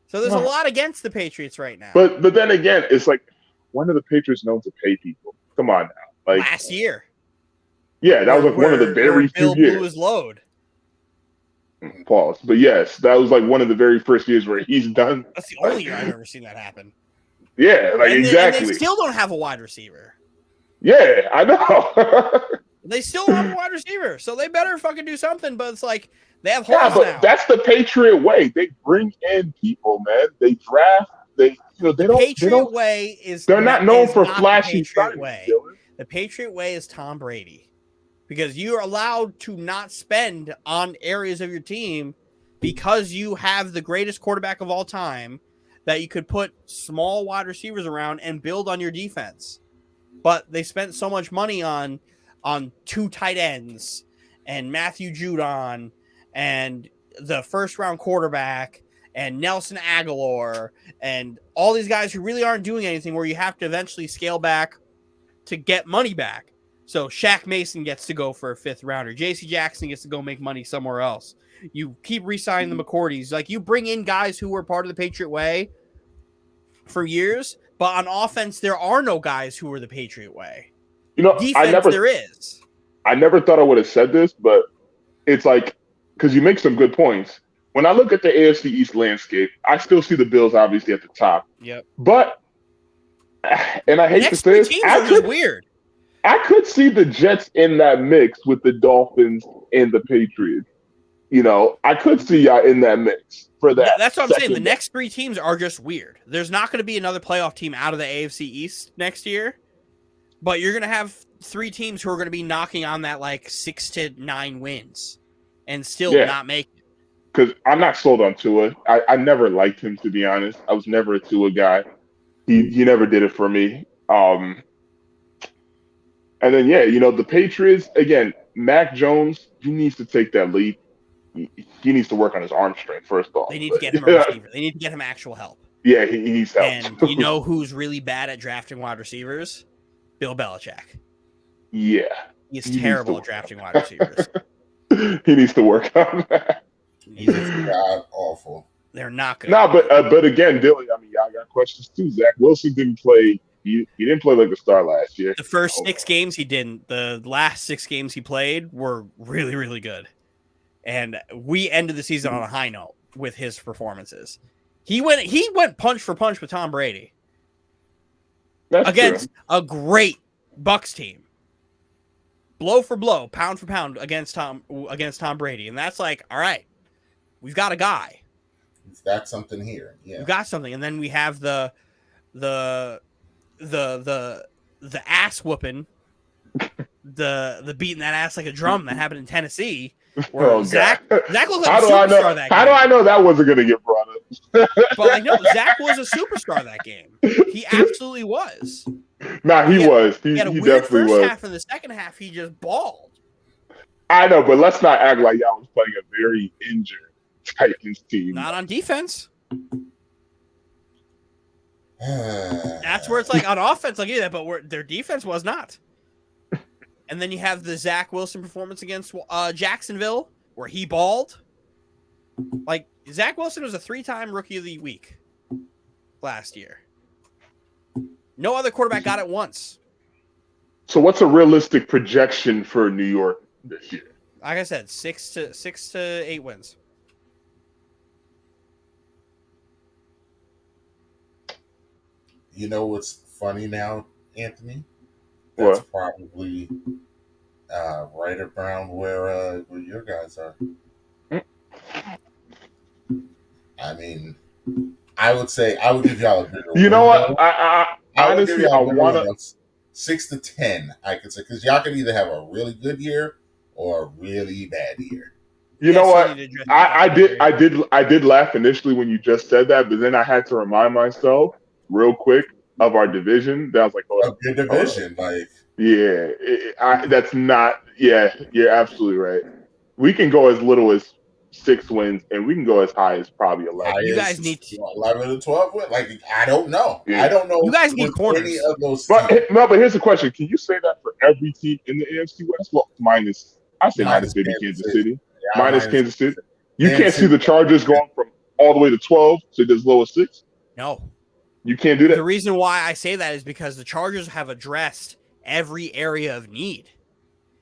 So there's a lot against the Patriots right now. But then again, it's like, when are the Patriots known to pay people? Come on now. Like last year. Yeah, that was like one of the very few Bill years. blew his load. Pause. But yes, that was like one of the very first years where he's done. That's the only year I've ever seen that happen. Yeah, like exactly. And they still don't have a wide receiver. Yeah, I know. They still don't have a wide receiver, so they better fucking do something. But it's like they have holes now. That's the Patriot way. They bring in people, man. They draft. They don't. Patriot way is they're not known for flashy way. The Patriot way is Tom Brady, because you're allowed to not spend on areas of your team because you have the greatest quarterback of all time that you could put small wide receivers around and build on your defense. But they spent so much money on 2 tight ends and Matthew Judon and the first round quarterback and Nelson Aguilar and all these guys who really aren't doing anything, where you have to eventually scale back to get money back. So Shaq Mason gets to go for a 5th rounder. J.C. Jackson gets to go make money somewhere else. You keep re-signing the McCourties. Like, you bring in guys who were part of the Patriot way for years, but on offense, there are no guys who are the Patriot way. You know, defense, there is. I never thought I would have said this, but it's like, because you make some good points. When I look at the AFC East landscape, I still see the Bills obviously at the top. Yep. But, and I hate to say this, weird. I could see the Jets in that mix with the Dolphins and the Patriots. You know, I could see y'all in that mix for that. That's what I'm saying. The next 3 teams are just weird. There's not going to be another playoff team out of the AFC East next year, but you're going to have 3 teams who are going to be knocking on that like 6 to 9 wins and still not make it. Because I'm not sold on Tua. I never liked him, to be honest. I was never a Tua guy. He never did it for me. And then, you know, the Patriots, again, Mac Jones, he needs to take that leap. He needs to work on his arm strength, first of all. They need to get him a receiver. They need to get him actual help. Yeah, he needs help. And you know who's really bad at drafting wide receivers? Bill Belichick. Yeah. He's terrible at drafting wide receivers. He needs to work on that. He's god awful. They're not good. No, but again, Dilly, I mean, y'all got questions too. Zach Wilson didn't play. He didn't play like a star last year. The first 6 games he didn't. The last 6 games he played were really, really good. And we ended the season on a high note with his performances. He went punch for punch with Tom Brady. That's against true. A great Bucks team. Blow for blow, pound for pound against Tom Brady. And that's like, all right, we've got a guy. We've got something here. Yeah. We've got something. And then we have the ass whooping, the beating that ass like a drum that happened in Tennessee. Where Zach looked like a superstar that game. How do I know that wasn't going to get brought up? But like, no, Zach was a superstar that game. He absolutely was. Nah, he was. He had a definitely weird first was. half, and the second half he just balled. I know, but let's not act like y'all was playing a very injured Titans team. Not on defense. That's where it's like on offense, like that, but their defense was not. And then you have the Zach Wilson performance against Jacksonville, where he balled. Like, Zach Wilson was a 3-time Rookie of the Week last year. No other quarterback got it once. So what's a realistic projection for New York this year? Like I said, 6 to 8 wins. You know what's funny now, Anthony? That's probably right around where your guys are. I mean, I would give y'all a bigger. You know what? I honestly, I want to 6 to 10. I could say, because y'all can either have a really good year or a really bad year. You know what? I did laugh initially when you just said that, but then I had to remind myself real quick of our division, that was like, hold A up. good division, like Yeah, that's not. Yeah, you're absolutely right. We can go as little as 6 wins, and we can go as high as probably 11. You guys highest need 11 to 12 win. Like I don't know. I Yeah, don't know you guys need with any corners. of those but teams. no, but here's the question: can you say that for every team in the AFC West? Well, I say minus Minus maybe Kansas Kansas City. City, Yeah, minus minus Kansas City. You can't Kansas see City. the Chargers going from all the way to 12 to as low as 6. No. You can't do The that. reason why I say that is because the Chargers have addressed every area of need.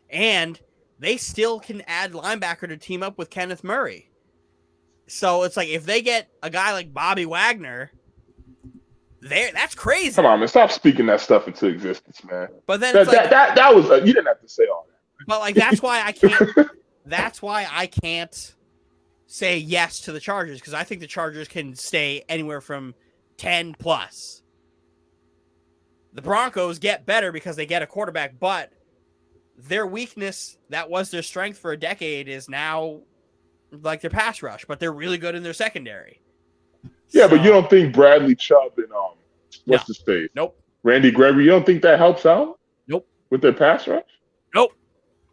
And they still can add linebacker to team up with Kenneth Murray. So it's like if they get a guy like Bobby Wagner, that's crazy. Come on, man! Stop speaking that stuff into existence, man. But then it's That was you didn't have to say all that. But like that's why I can't. That's why I can't say yes to the Chargers because I think the Chargers can stay anywhere from 10 plus. The Broncos get better because they get a quarterback, but their weakness that was their strength for a decade is now like their pass rush, but they're really good in their secondary. Yeah, but you don't think Bradley Chubb and what's his face? Nope. Randy Gregory, you don't think that helps out? Nope. With their pass rush? Nope.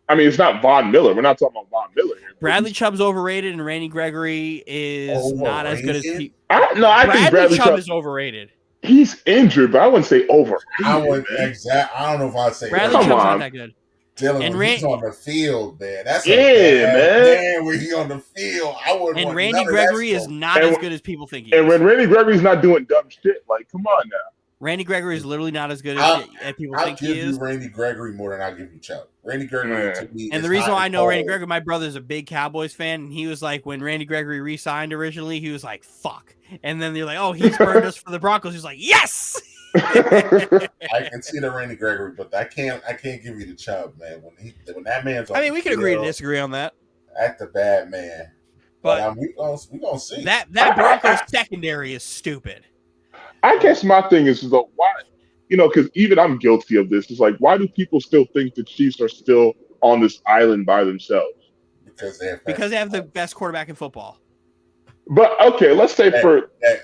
I mean, it's not Von Miller. We're not talking about Von Miller here. Bradley Chubb's overrated, and Randy Gregory is not as good as people. I think Bradley Chubb is overrated. He's injured, but I wouldn't say overrated. I don't know if I'd say Bradley Chubb's not that good. Dylan, and when he's on the field, man. That's man. When he's on the field, I wouldn't. And Randy Gregory is not as good as people think he is. And when Randy Gregory's not doing dumb shit, like, come on now. Randy Gregory is literally not as good as people think he is. I'll give you Randy Gregory more than I'll give you Chubb. Randy Gregory to me. And the reason why I know Randy Gregory, my brother's a big Cowboys fan, and he was like, when Randy Gregory re-signed originally, he was like, "Fuck," and then they're like, "Oh, he's burned us for the Broncos." He's like, "Yes." I can see the Randy Gregory, but I can't give you the Chubb, man. When that man's on, I mean, we can agree to disagree on that. That's the bad man. But we gonna see that Broncos secondary is stupid. I guess my thing is though, why? Because even I'm guilty of this. It's like, why do people still think the Chiefs are still on this island by themselves? Because they have the best quarterback in football. But okay, let's say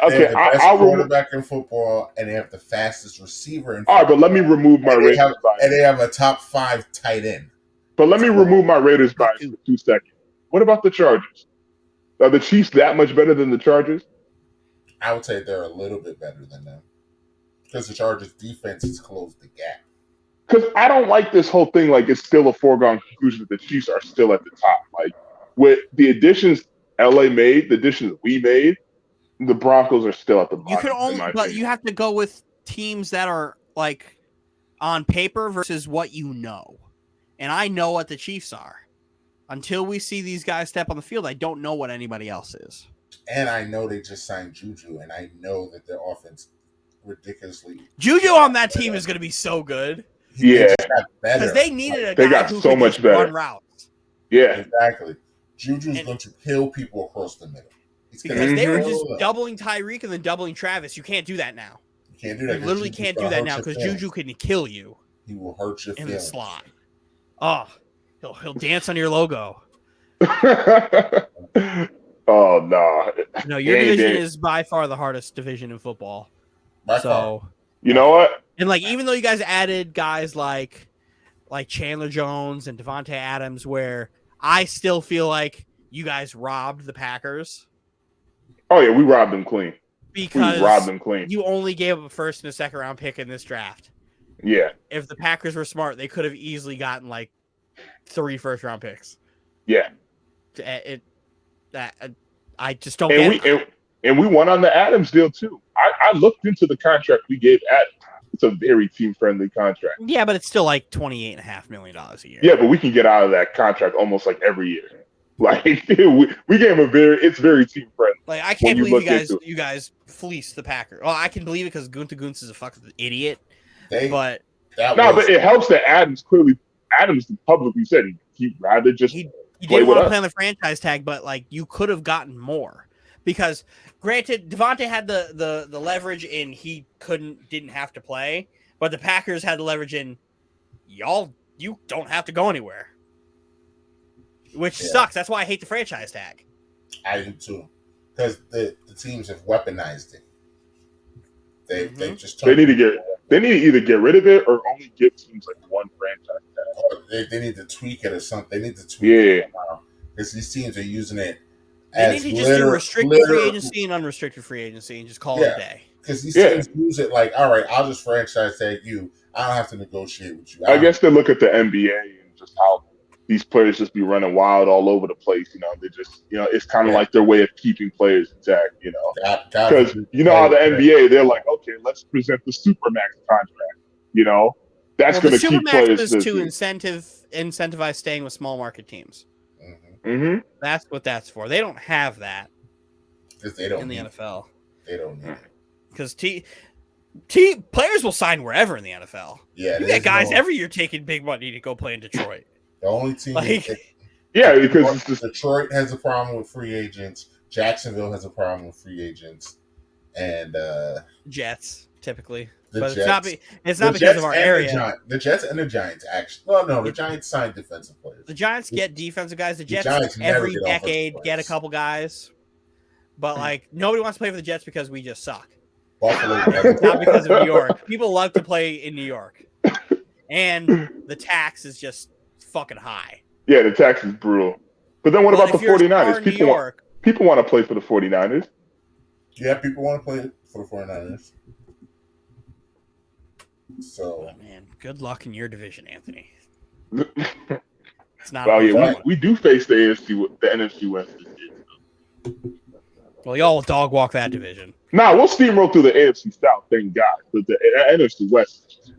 I'll quarterback in football, and they have the fastest receiver in football. All right, but let me remove my Raiders bias. And they have a top 5 tight end. But let me remove my Raiders bias for 2 seconds. What about the Chargers? Are the Chiefs that much better than the Chargers? I would say they're a little bit better than them because the Chargers' defense has closed the gap. Because I don't like this whole thing like it's still a foregone conclusion that the Chiefs are still at the top. Like with the additions LA made, the additions we made, the Broncos are still at the bottom. You could only, but you have to go with teams that are like on paper versus what you know. And I know what the Chiefs are. Until we see these guys step on the field, I don't know what anybody else is. And I know they just signed Juju, and I know that their offense ridiculously. Juju on that team is going to be so good. Yeah, because they needed a guy they got who so could much just better. run routes. Yeah, exactly. Juju's going to kill people across the middle. Because they were just doubling Tyreek and then doubling Travis. You can't do that now. You can't do that. You literally can't do that now because Juju can kill you. He will hurt your in the slot. Oh, he'll dance on your logo. Oh no! No, your division is by far the hardest division in football. You know what? And like, even though you guys added guys like Chandler Jones and Devontae Adams, where I still feel like you guys robbed the Packers. Oh yeah, we robbed them clean. Because we robbed them clean. You only gave up a first and a second round pick in this draft. Yeah. If the Packers were smart, they could have easily gotten like 3 first round picks. Yeah. I just don't get it. And we won on the Adams deal too. I looked into the contract we gave Adams. It's a very team-friendly contract. Yeah, but it's still like $28.5 million a year. Yeah, but we can get out of that contract almost like every year. Like we gave him it's very team-friendly. Like I can't believe you guys fleeced the Packers. Well, I can believe it because Gunther Guntz is a fucking idiot. But it helps that Adams publicly said he'd rather just he didn't want to play on the franchise tag, but like you could have gotten more. Because granted, Devontae had the leverage in he didn't have to play, but the Packers had the leverage in you don't have to go anywhere. Which sucks. That's why I hate the franchise tag. I do too. Because the teams have weaponized it. They just they need to either get rid of it or only give teams like one franchise tag. They need to tweak it or something. They need to tweak it because these teams are using it. They need to just do restricted free agency and unrestricted free agency and just call it a day. Because these teams use it like, all right, I'll just franchise tag you. I don't have to negotiate with you. I guess they look at the NBA and just how these players just be running wild all over the place. You know, they just, you know, it's kind of like their way of keeping players intact. You know, because you know how the NBA, they're like, okay, let's present the supermax contract. You know, that's going to keep players. Is to incentivize staying with small market teams. Mm-hmm. That's what that's for. They don't have that they don't in the NFL. They don't need it. Because players will sign wherever in the NFL. Yeah, you get guys every year taking big money to go play in Detroit. The only team, because Detroit has a problem with free agents. Jacksonville has a problem with free agents, and Jets typically. But Jets, it's not because of our area. The Jets and the Giants actually. Well, no, the Giants signed defensive players. The Giants get defensive guys. The Jets every decade get a couple guys, but like nobody wants to play for the Jets because we just suck. Buffalo, not because of New York. People love to play in New York, and the tax is just fucking high. Yeah, the tax is brutal. But then what about the 49ers? People want to play for the 49ers. Yeah, people want to play for the 49ers. So, man, good luck in your division, Anthony. It's not. Well, we do face the NFC West this year. Well, y'all will dog walk that division. Nah, we'll steamroll through the AFC South, thank God. But the NFC West,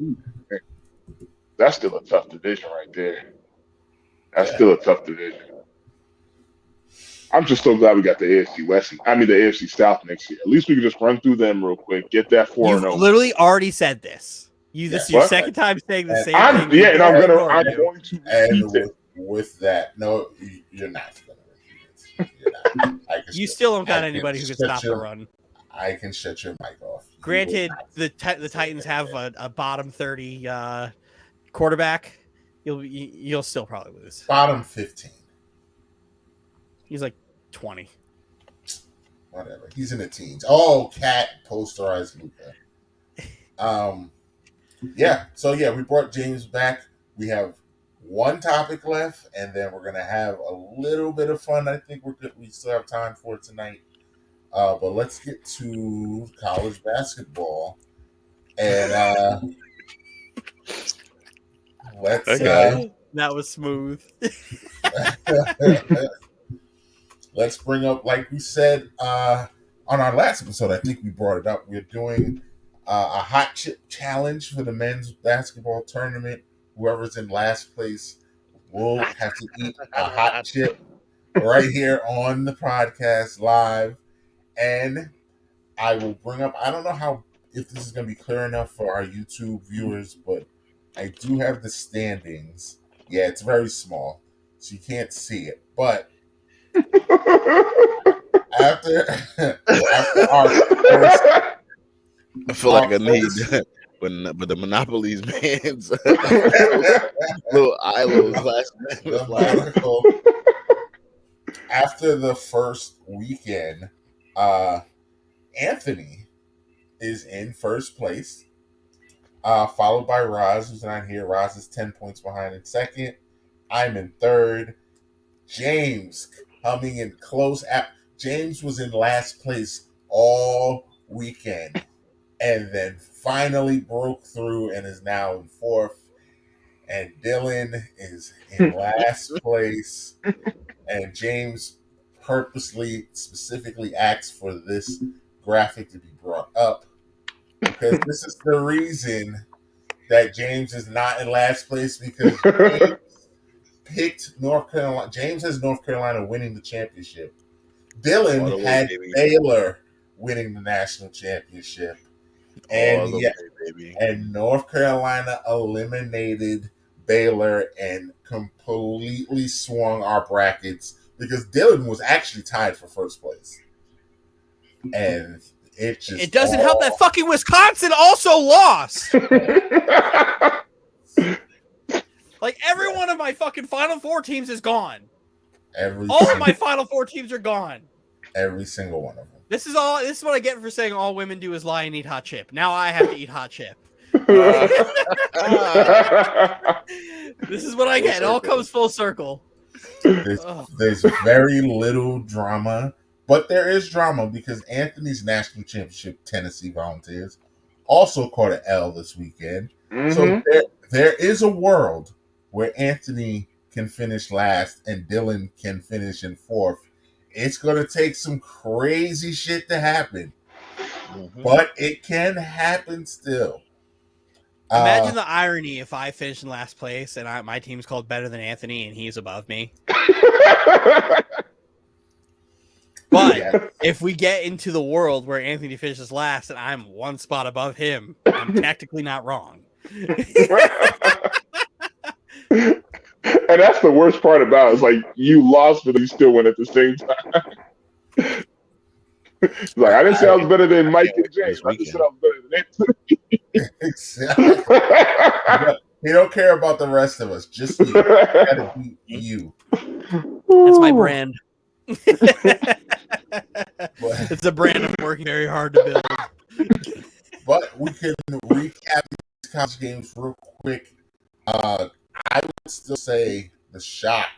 that's still a tough division right there. That's still a tough division. I'm just so glad we got the AFC South next year. At least we can just run through them real quick, get that 4-0. You've literally already said this. This is your second time saying the same thing. Yeah, and I'm going to repeat it. With that, no, you're not going to repeat it. You still don't got anybody who can stop the run. I can shut your mic off. Granted, the Titans have a bottom 30 quarterback. You'll still probably lose. Bottom 15. He's like 20. Whatever. He's in the teens. Oh, cat posterized Luka. We brought James back. We have one topic left, and then we're gonna have a little bit of fun. I think we still have time for it tonight. But let's get to college basketball, and that was smooth. Let's bring up, like we said on our last episode, I think we brought it up. We're doing a hot chip challenge for the men's basketball tournament. Whoever's in last place will have to eat a hot chip right here on the podcast live. And I will bring up, I don't know if this is going to be clear enough for our YouTube viewers, but I do have the standings. Yeah, it's very small, so you can't see it. But after our first, I feel like I need but the Monopoly's man's little island last night. After the first weekend, Anthony is in first place, followed by Roz, who's not here. Roz is 10 points behind in second. I'm in third. James coming in close. James was in last place all weekend and then finally broke through and is now in fourth. And Dylan is in last place. And James specifically asked for this graphic to be brought up because this is the reason that James is not in last place, because James picked North Carolina. James has North Carolina winning the championship. Dylan had Baylor winning the national championship. And North Carolina eliminated Baylor and completely swung our brackets because Dylan was actually tied for first place. And it doesn't help that fucking Wisconsin also lost. Like, every one of my fucking Final Four teams is gone. All of my Final Four teams are gone. Every single one of them. This is what I get for saying all women do is lie and eat hot chip. Now I have to eat hot chip. This is what I get. It all comes full circle. There's very little drama, but there is drama because Anthony's national championship Tennessee Volunteers also caught an L this weekend. Mm-hmm. So there is a world where Anthony can finish last and Dylan can finish in fourth. It's going to take some crazy shit to happen, but it can happen still. Imagine the irony if I finish in last place and my team's called better than Anthony and he's above me. But if we get into the world where Anthony finishes last and I'm one spot above him, I'm tactically not wrong. And that's the worst part about it. It's like you lost, but you still win at the same time. Like I didn't say I was better than Mike and James. I just said I was better than Anthony. Exactly. He don't care about the rest of us. Just you. Gotta beat you. That's my brand. It's a brand I'm working very hard to build. But we can recap these college games real quick. I would still say the shock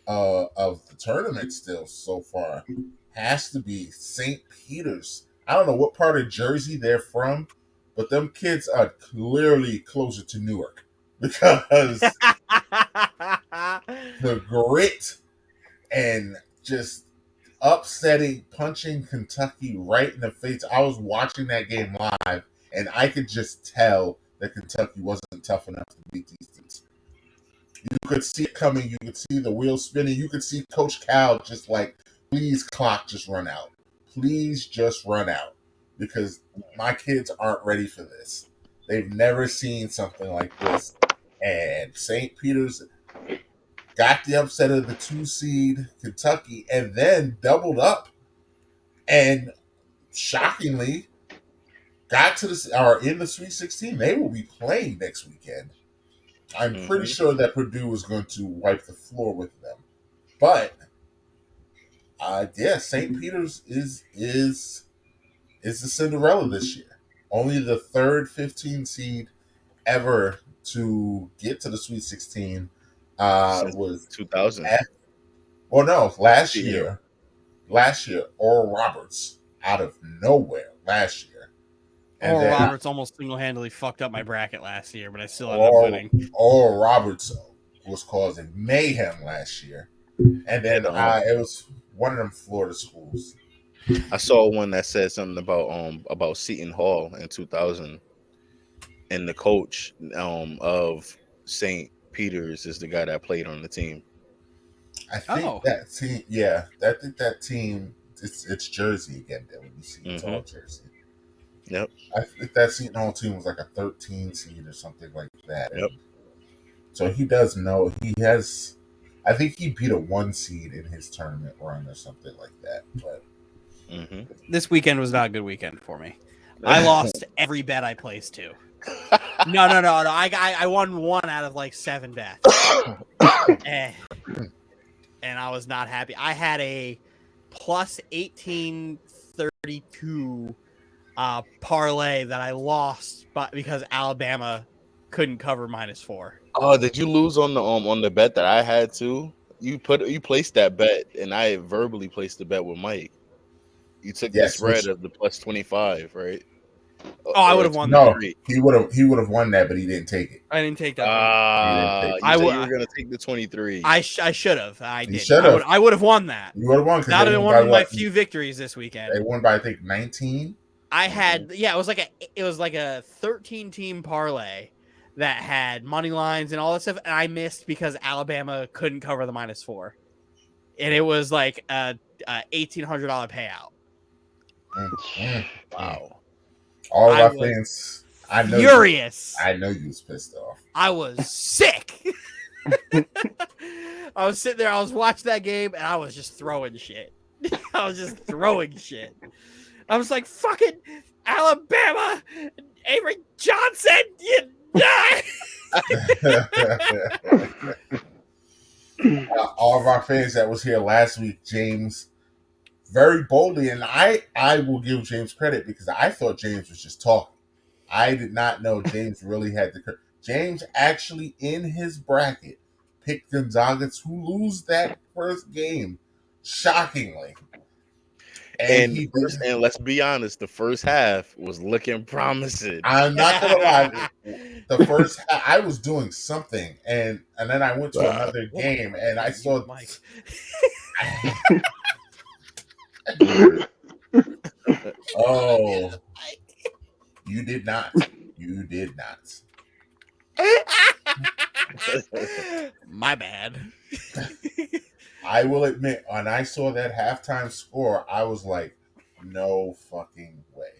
of the tournament still so far has to be St. Peter's. I don't know what part of Jersey they're from, but them kids are clearly closer to Newark because the grit and just upsetting, punching Kentucky right in the face. I was watching that game live, and I could just tell that Kentucky wasn't tough enough to beat these teams. You could see it coming. You could see the wheels spinning. You could see Coach Cal just like, please, clock, just run out. Please just run out. Because my kids aren't ready for this. They've never seen something like this. And St. Peter's got the upset of the 2 seed Kentucky and then doubled up. And shockingly, got to in the Sweet 16. They will be playing next weekend. I'm pretty sure that Purdue is going to wipe the floor with them. But, St. Peter's is the Cinderella this year. Only the third 15 seed ever to get to the Sweet 16 was 2000. Last year. Last year, Oral Roberts out of nowhere last year. And Oral Roberts almost single-handedly fucked up my bracket last year, but I still ended up winning. Oral Roberts was causing mayhem last year. And then it was one of them Florida schools. I saw one that said something about Seton Hall in 2000, and the coach of St. Peter's is the guy that played on the team. I think that team, I think that team, it's Jersey again. Then you see it's all Jersey. Yep. I think that Seton Hall team was like a 13 seed or something like that. Yep. So he does know he has. I think he beat a 1 seed in his tournament run or something like that. But this weekend was not a good weekend for me. I lost every bet I placed to. No. I won 1 out of like 7 bets, and I was not happy. I had a plus 1832 parlay that I lost, because Alabama couldn't cover -4. Oh, did you lose on the bet that I had too? You placed that bet, and I verbally placed the bet with Mike. You took the spread of the plus 25, right? Oh, I would have won. No, he would have won that, but he didn't take it. I didn't take that. You were going to take the 23. I should have. I did. I would have won that. You would have won. That would have been one of my few victories this weekend. They won by, I think, 19. I had it was like a 13-team parlay that had money lines and all that stuff, and I missed because Alabama couldn't cover the -4, and it was like a $1,800 payout. Wow! All of our fans, I know, furious. I know you was pissed off. I was sick. I was sitting there, I was watching that game, and I was just throwing shit. I was just throwing shit. I was like, fucking Alabama, Avery Johnson, you die. All of our fans that was here last week, James very boldly, and I will give James credit because I thought James was just talking. I did not know James really had the. James actually in his bracket picked Gonzaga to lose that first game, shockingly. And let's be honest, the first half was looking promising. I'm not gonna lie. The first I was doing something, and then I went to another game, and I saw Mike. Oh, you did not. You did not. My bad. I will admit, when I saw that halftime score, I was like, no fucking way.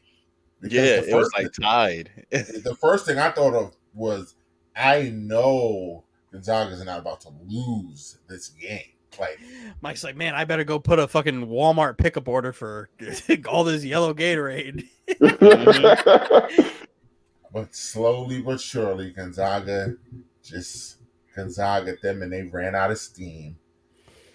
Because it was like tied. The first thing I thought of was, I know Gonzaga's not about to lose this game. Like, Mike's like, man, I better go put a fucking Walmart pickup order for all this yellow Gatorade. But slowly but surely, Gonzaga them, and they ran out of steam.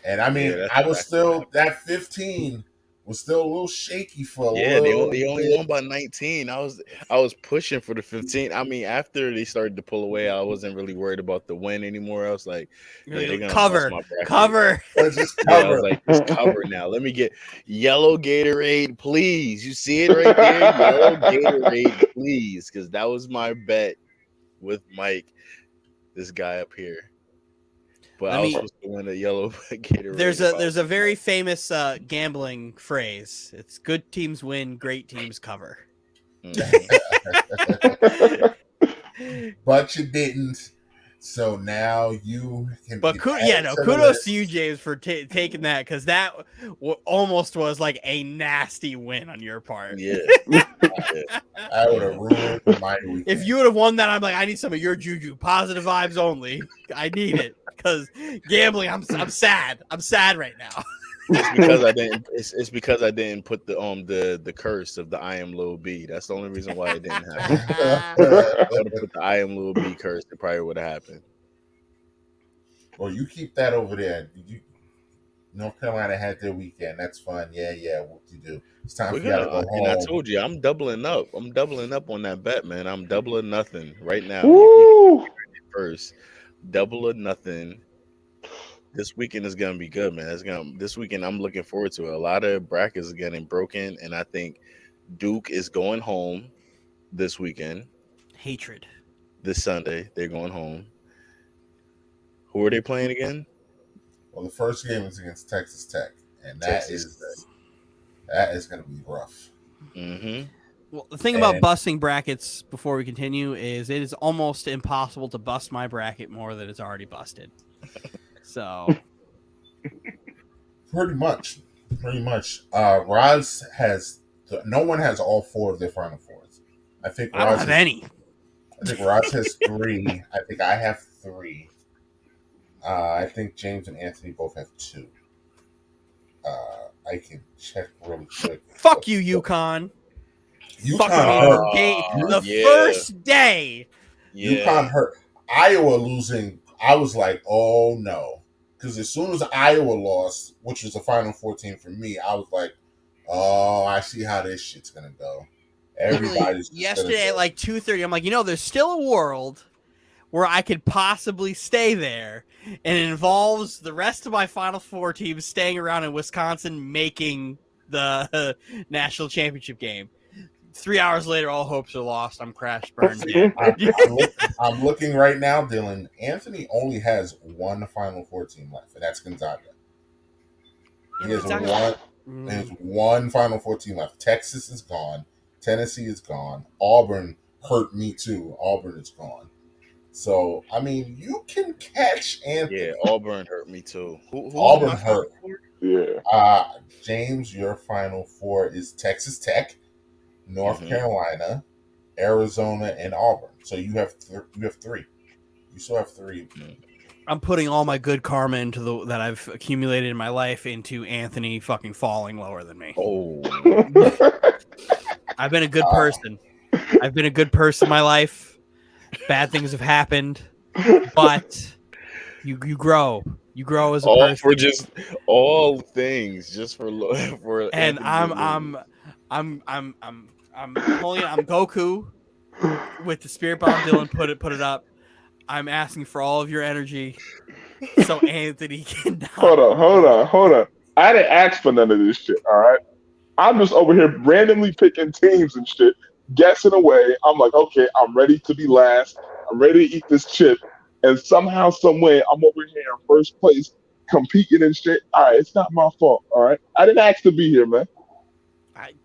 And I mean, I was still, that 15 was still a little shaky for a little they only won by 19. I was pushing for the 15. I mean, after they started to pull away, I wasn't really worried about the win anymore. I was like, they're gonna cover. Just cover. I was like, just cover now. Let me get yellow Gatorade, please. You see it right there, yellow Gatorade, please, because that was my bet with Mike, this guy up here. But I was supposed to win a yellow Gatorade. There's a very famous gambling phrase. It's good teams win, great teams cover. But you didn't. So now you can. But kudos to you, James, for taking that, because that almost was like a nasty win on your part. Yeah. I would have ruined my weekend. If you would have won that, I'm like, I need some of your juju, positive vibes only. I need it, because gambling, I'm sad. I'm sad right now. It's because I didn't put the curse of the I am Lil B. That's the only reason why it didn't happen. I would have put the I am Lil B curse. It probably would have happened. Well, you keep that over there. North Carolina had their weekend. That's fun. Yeah. What you do? It's time for you to go home. And I told you, I'm doubling up. I'm doubling up on that bet, man. I'm doubling nothing right now. First, double or nothing. This weekend is gonna be good, man. This weekend I'm looking forward to it. A lot of brackets are getting broken, and I think Duke is going home this weekend. Hatred. This Sunday, they're going home. Who are they playing again? Well, the first game is against Texas Tech, and that is going to be rough. Mm-hmm. Well, the thing about busting brackets before we continue is it is almost impossible to bust my bracket more than it's already busted. So, pretty much. Roz has no one has all four of their Final Fours. I think I don't have any. I think Roz has 3. I think I have 3. I think James and Anthony both have 2. I can check really quick. Fuck you, UConn. UConn hurt. First day. Yeah. UConn hurt. Iowa losing. I was like, oh no. Because as soon as Iowa lost, which was the Final 14 for me, I was like, oh, I see how this shit's going to go. Everybody's yesterday at like 2:30, I'm like, there's still a world where I could possibly stay there, and it involves the rest of my Final Four teams staying around in Wisconsin making the national championship game. 3 hours later, all hopes are lost. I'm crash burned. I'm looking right now, Dylan. Anthony only has one Final Four team left, and that's Gonzaga. He has one Final Four team left. Texas is gone. Tennessee is gone. Auburn hurt me too. Auburn is gone. So, I mean, you can catch Anthony. Yeah, Auburn hurt me too. Who Auburn hurt. Yeah. James, your Final Four is Texas Tech, North Carolina, Arizona, and Auburn. So you have 3. You still have 3. I'm putting all my good karma into that I've accumulated in my life into Anthony fucking falling lower than me. Oh. I've been a good person. I've been a good person in my life. Bad things have happened, but you grow. You grow as a all person. for just all things, just for And Anthony I'm pulling it. I'm Goku with the spirit bomb. Dylan, put it up. I'm asking for all of your energy so Anthony can Hold on. I didn't ask for none of this shit. All right. I'm just over here randomly picking teams and shit, guessing away. I'm like, okay, I'm ready to be last. I'm ready to eat this chip. And somehow, some way, I'm over here in first place, competing and shit. All right, it's not my fault. All right, I didn't ask to be here, man.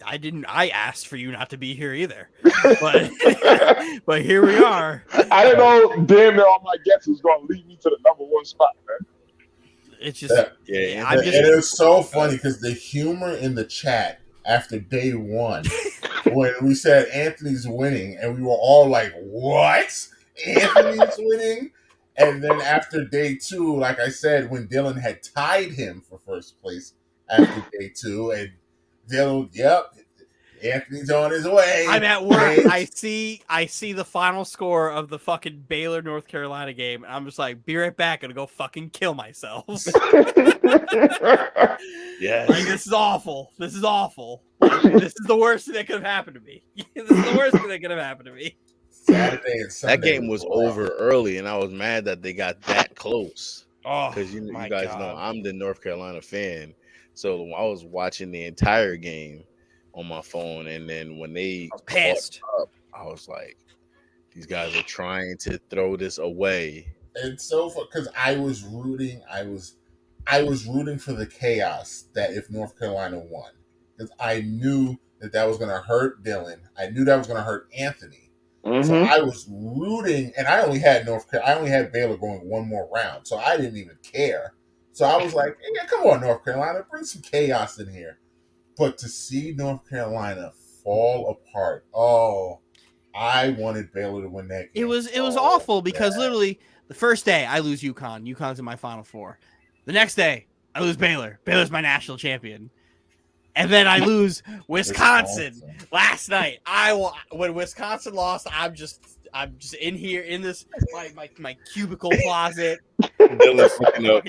I didn't. I asked for you not to be here either, but but here we are. I didn't know damn near all my guesses was going to lead me to the number one spot, man. It's just yeah. I'm just. And it was so funny because the humor in the chat after day one, when we said Anthony's winning, and we were all like, "What? Anthony's winning?" And then after day two, like I said, when Dylan had tied him for first place after day two, and Dylan, yep, Anthony's on his way. I'm at work. I see the final score of the fucking Baylor North Carolina game, and I'm just like, be right back. Gonna go fucking kill myself. Yeah, like, this is awful. This is awful. Like, this is the worst thing that could have happened to me. This is the worst thing that could have happened to me. Saturday and Sunday. that game was over early, and I was mad that they got that close. Oh, Because you my guys God. know I'm the North Carolina fan, so I was watching the entire game on my phone, and then when they Pissed. caught up, I was like, these guys are trying to throw this away. It's so fun because I was rooting for the chaos that if North Carolina won, because I knew that was going to hurt Dylan. I knew that was going to hurt Anthony. Mm-hmm. So I was rooting, and I only had Baylor going one more round, so I didn't even care. So I was like, hey, come on, North Carolina, bring some chaos in here. But to see North Carolina fall apart, I wanted Baylor to win that game. It was awful because literally the first day I lose UConn. UConn's in my Final Four. The next day I lose Baylor. Baylor's my national champion. And then I lose Wisconsin last night. When Wisconsin lost, I'm just in here in this my cubicle closet. Dylan's looking up.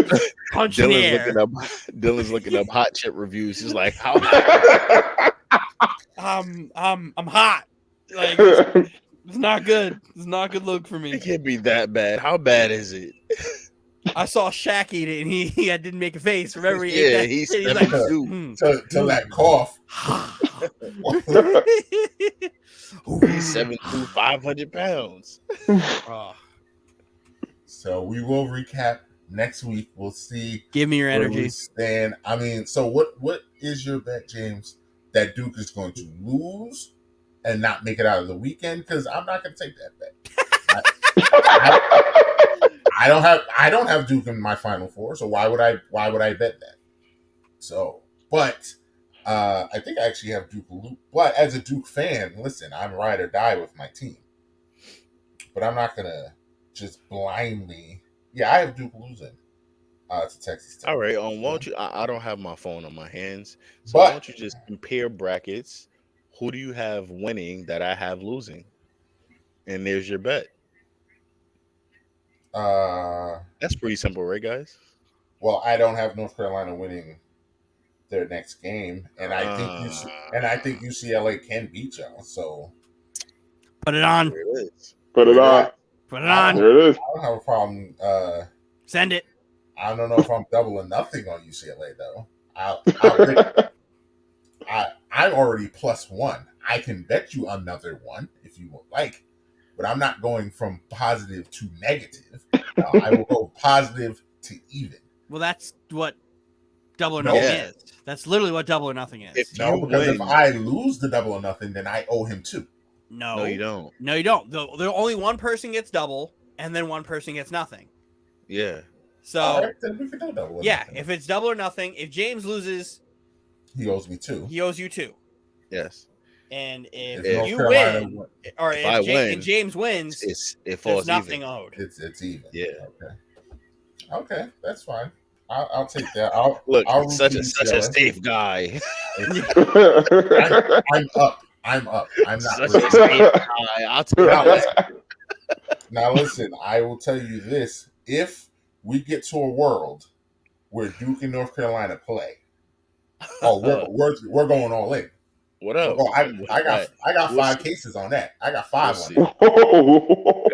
Dylan's looking up hot chip reviews. He's like, how? I'm hot. Like, it's not good. It's not a good look for me. It can't be that bad. How bad is it? I saw Shaq eat it, and he didn't make a face. Remember, he Yeah, ate that. he's He's like, till that cough. He's 7'2", 500 pounds. So we will recap next week. We'll see. Give me your energy. Stand. I mean, so what is your bet, James, that Duke is going to lose and not make it out of the weekend? Because I'm not going to take that bet. I don't have Duke in my Final Four, so why would I bet that? So, but I think I actually have Duke lose. But as a Duke fan, listen, I'm ride or die with my team. But I'm not gonna just blindly. Yeah, I have Duke losing to Texas Tech. All right, won't you? I don't have my phone on my hands, so why don't you just compare brackets? Who do you have winning that I have losing? And there's your bet. That's pretty simple, right, guys? Well, I don't have North Carolina winning their next game, and I think UCLA can beat y'all. So put it on. There it is. Put it on. Put it on. There it is. I don't have a problem. Send it. I don't know if I'm double or nothing on UCLA though. I'm already +1. I can bet you another one if you would like, but I'm not going from positive to negative. I will go positive to even. Well, that's what double or nothing is. That's literally what double or nothing is. If I lose the double or nothing, then I owe him 2. No, you don't. No, you don't. The only one person gets double, and then one person gets nothing. Yeah. So, right, then we can do double. Yeah, if it's double or nothing, if James loses, he owes me 2. He owes you 2. Yes. And if North you Carolina win, or if James wins, it falls there's nothing even. owed. It's even. Yeah. Okay, that's fine. I'll take that. I'll such a safe guy. I'm up. I'm not such really. a safe guy. I'll take that. Now listen, I will tell you this: if we get to a world where Duke and North Carolina play. Oh, we're going all in. What up? I got We'll 5 see. cases on that. I got 5 We'll on see.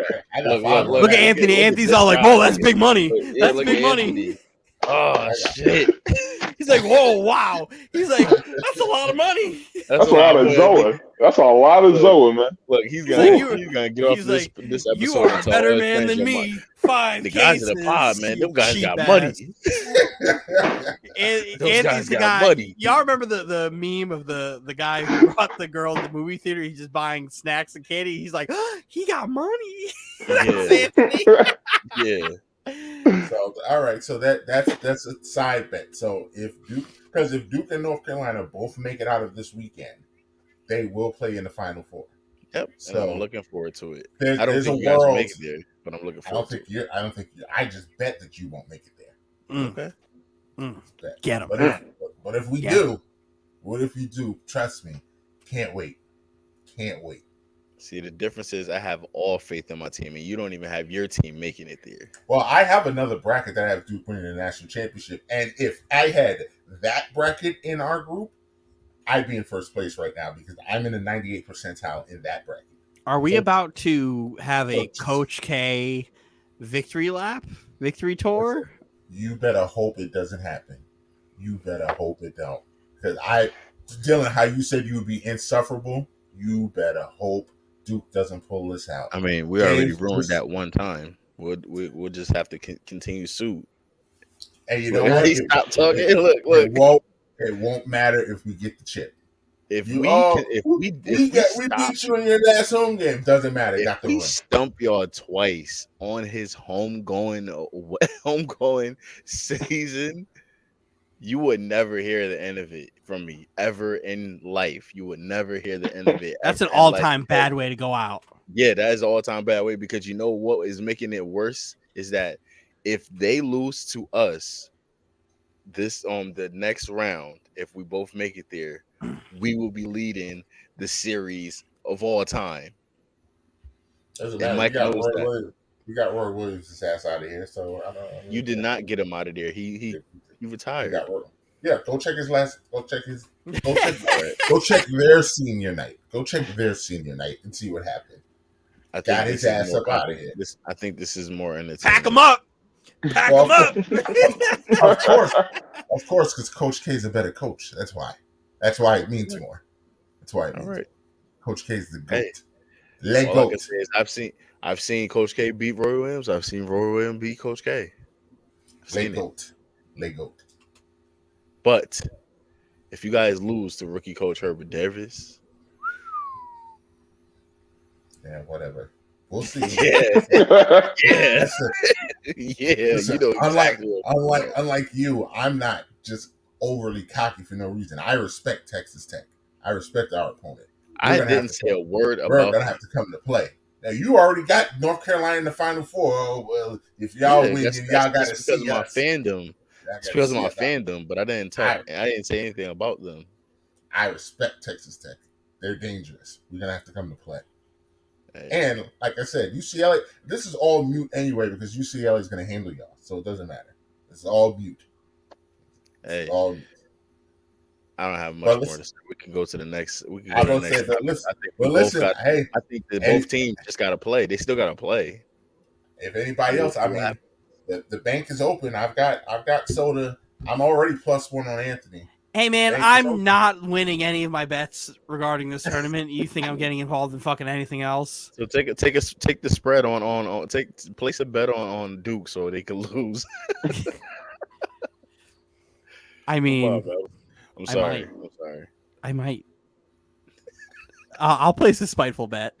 that. I got Look, 5 on Look that. at Anthony. look at Anthony's this all like, guy. "Whoa, that's big money. Yeah, That's look big at money." Anthony. Oh shit! He's like, "Whoa, wow." He's like, "That's a lot of money." That's a lot of Zoa. That's a lot of Zoa, man. Look, he's He's gonna like, get off he's this like, this "You episode are and a tell better all his man friends than your me." money. 5 The guys cases. in the pod, man, them guys cheap got ass. money. And Those Andy's guys the got guy. money. Y'all remember the meme of the guy who brought the girl to the movie theater? He's just buying snacks and candy. He's like, he got money. That's Anthony. Yeah. So all right, so that's a side bet. So if Duke and North Carolina both make it out of this weekend, they will play in the Final Four. Yep. So and I'm looking forward to it. There's, I don't there's think a you guys will world. make it there, but I'm looking forward to it. I don't think you. I just bet that you won't make it there. Okay. Bet. Get him. But if we Get do, what if you do? Trust me, can't wait. Can't wait. See, the difference is I have all faith in my team, and you don't even have your team making it there. Well, I have another bracket that I have Duke winning the national championship, and if I had that bracket in our group, I'd be in first place right now because I'm in the 98th percentile in that bracket. Are we So- about to have a So- Coach K victory tour? You better hope it doesn't happen. You better hope it don't. Because Dylan, how you said you would be insufferable, you better hope Duke doesn't pull this out. I mean, we already ruined that one time. We'll just have to continue suit. And you know what? Stop talking. Look. It won't matter if we get the chip. If We beat you in your last home game. Doesn't matter. Got the we win. stump y'all twice on his homegoing season, you would never hear the end of it from me ever in life. You would never hear the end of it. That's an all-time bad way to go out. Yeah, that is an all-time bad way because you know what is making it worse is that if they lose to us this the next round, if we both make it there, we will be leading the series of all time. Doesn't matter. We got Roy Williams' ass out of here, so I don't. You did not get him out of there. He retired. Go check his last. Go check their senior night. Go check their senior night and see what happened. I think got his ass up out of here. I think this is more entertaining. Pack him up. Pack him up. Of course, because Coach K is a better coach. That's why. That's why it means more. That's why it means. All right. Coach K is the GOAT. All I can say is I've seen Coach K beat Roy Williams. I've seen Roy Williams beat Coach K. Lay GOAT. But if you guys lose to rookie coach Herbert Davis, yeah, whatever. We'll see. Yeah. Listen, you know, unlike you, I'm not just overly cocky for no reason. I respect Texas Tech. I respect our opponent. I didn't say a word about. We're gonna have to come to play. Now you already got North Carolina in the Final Four. Oh, well, if y'all win, then y'all got to see us. My fandom. It's because of my fandom, but I didn't talk. I didn't say anything about them. I respect Texas Tech. They're dangerous. We're gonna have to come to play. Hey. And like I said, UCLA. This is all mute anyway because UCLA is gonna handle y'all, so it doesn't matter. It's all mute. Hey, all mute. I don't have much more to say. We can go to the next. We can go to the next. I think that both teams just got to play. They still got to play. If anybody else, I mean, the bank is open. I've got soda. I'm already +1 on Anthony. Hey man, I'm not winning any of my bets regarding this tournament. You think I'm getting involved in fucking anything else? So take the spread on place a bet on Duke so they can lose. I mean, I'm sorry. I might. I'll place a spiteful bet.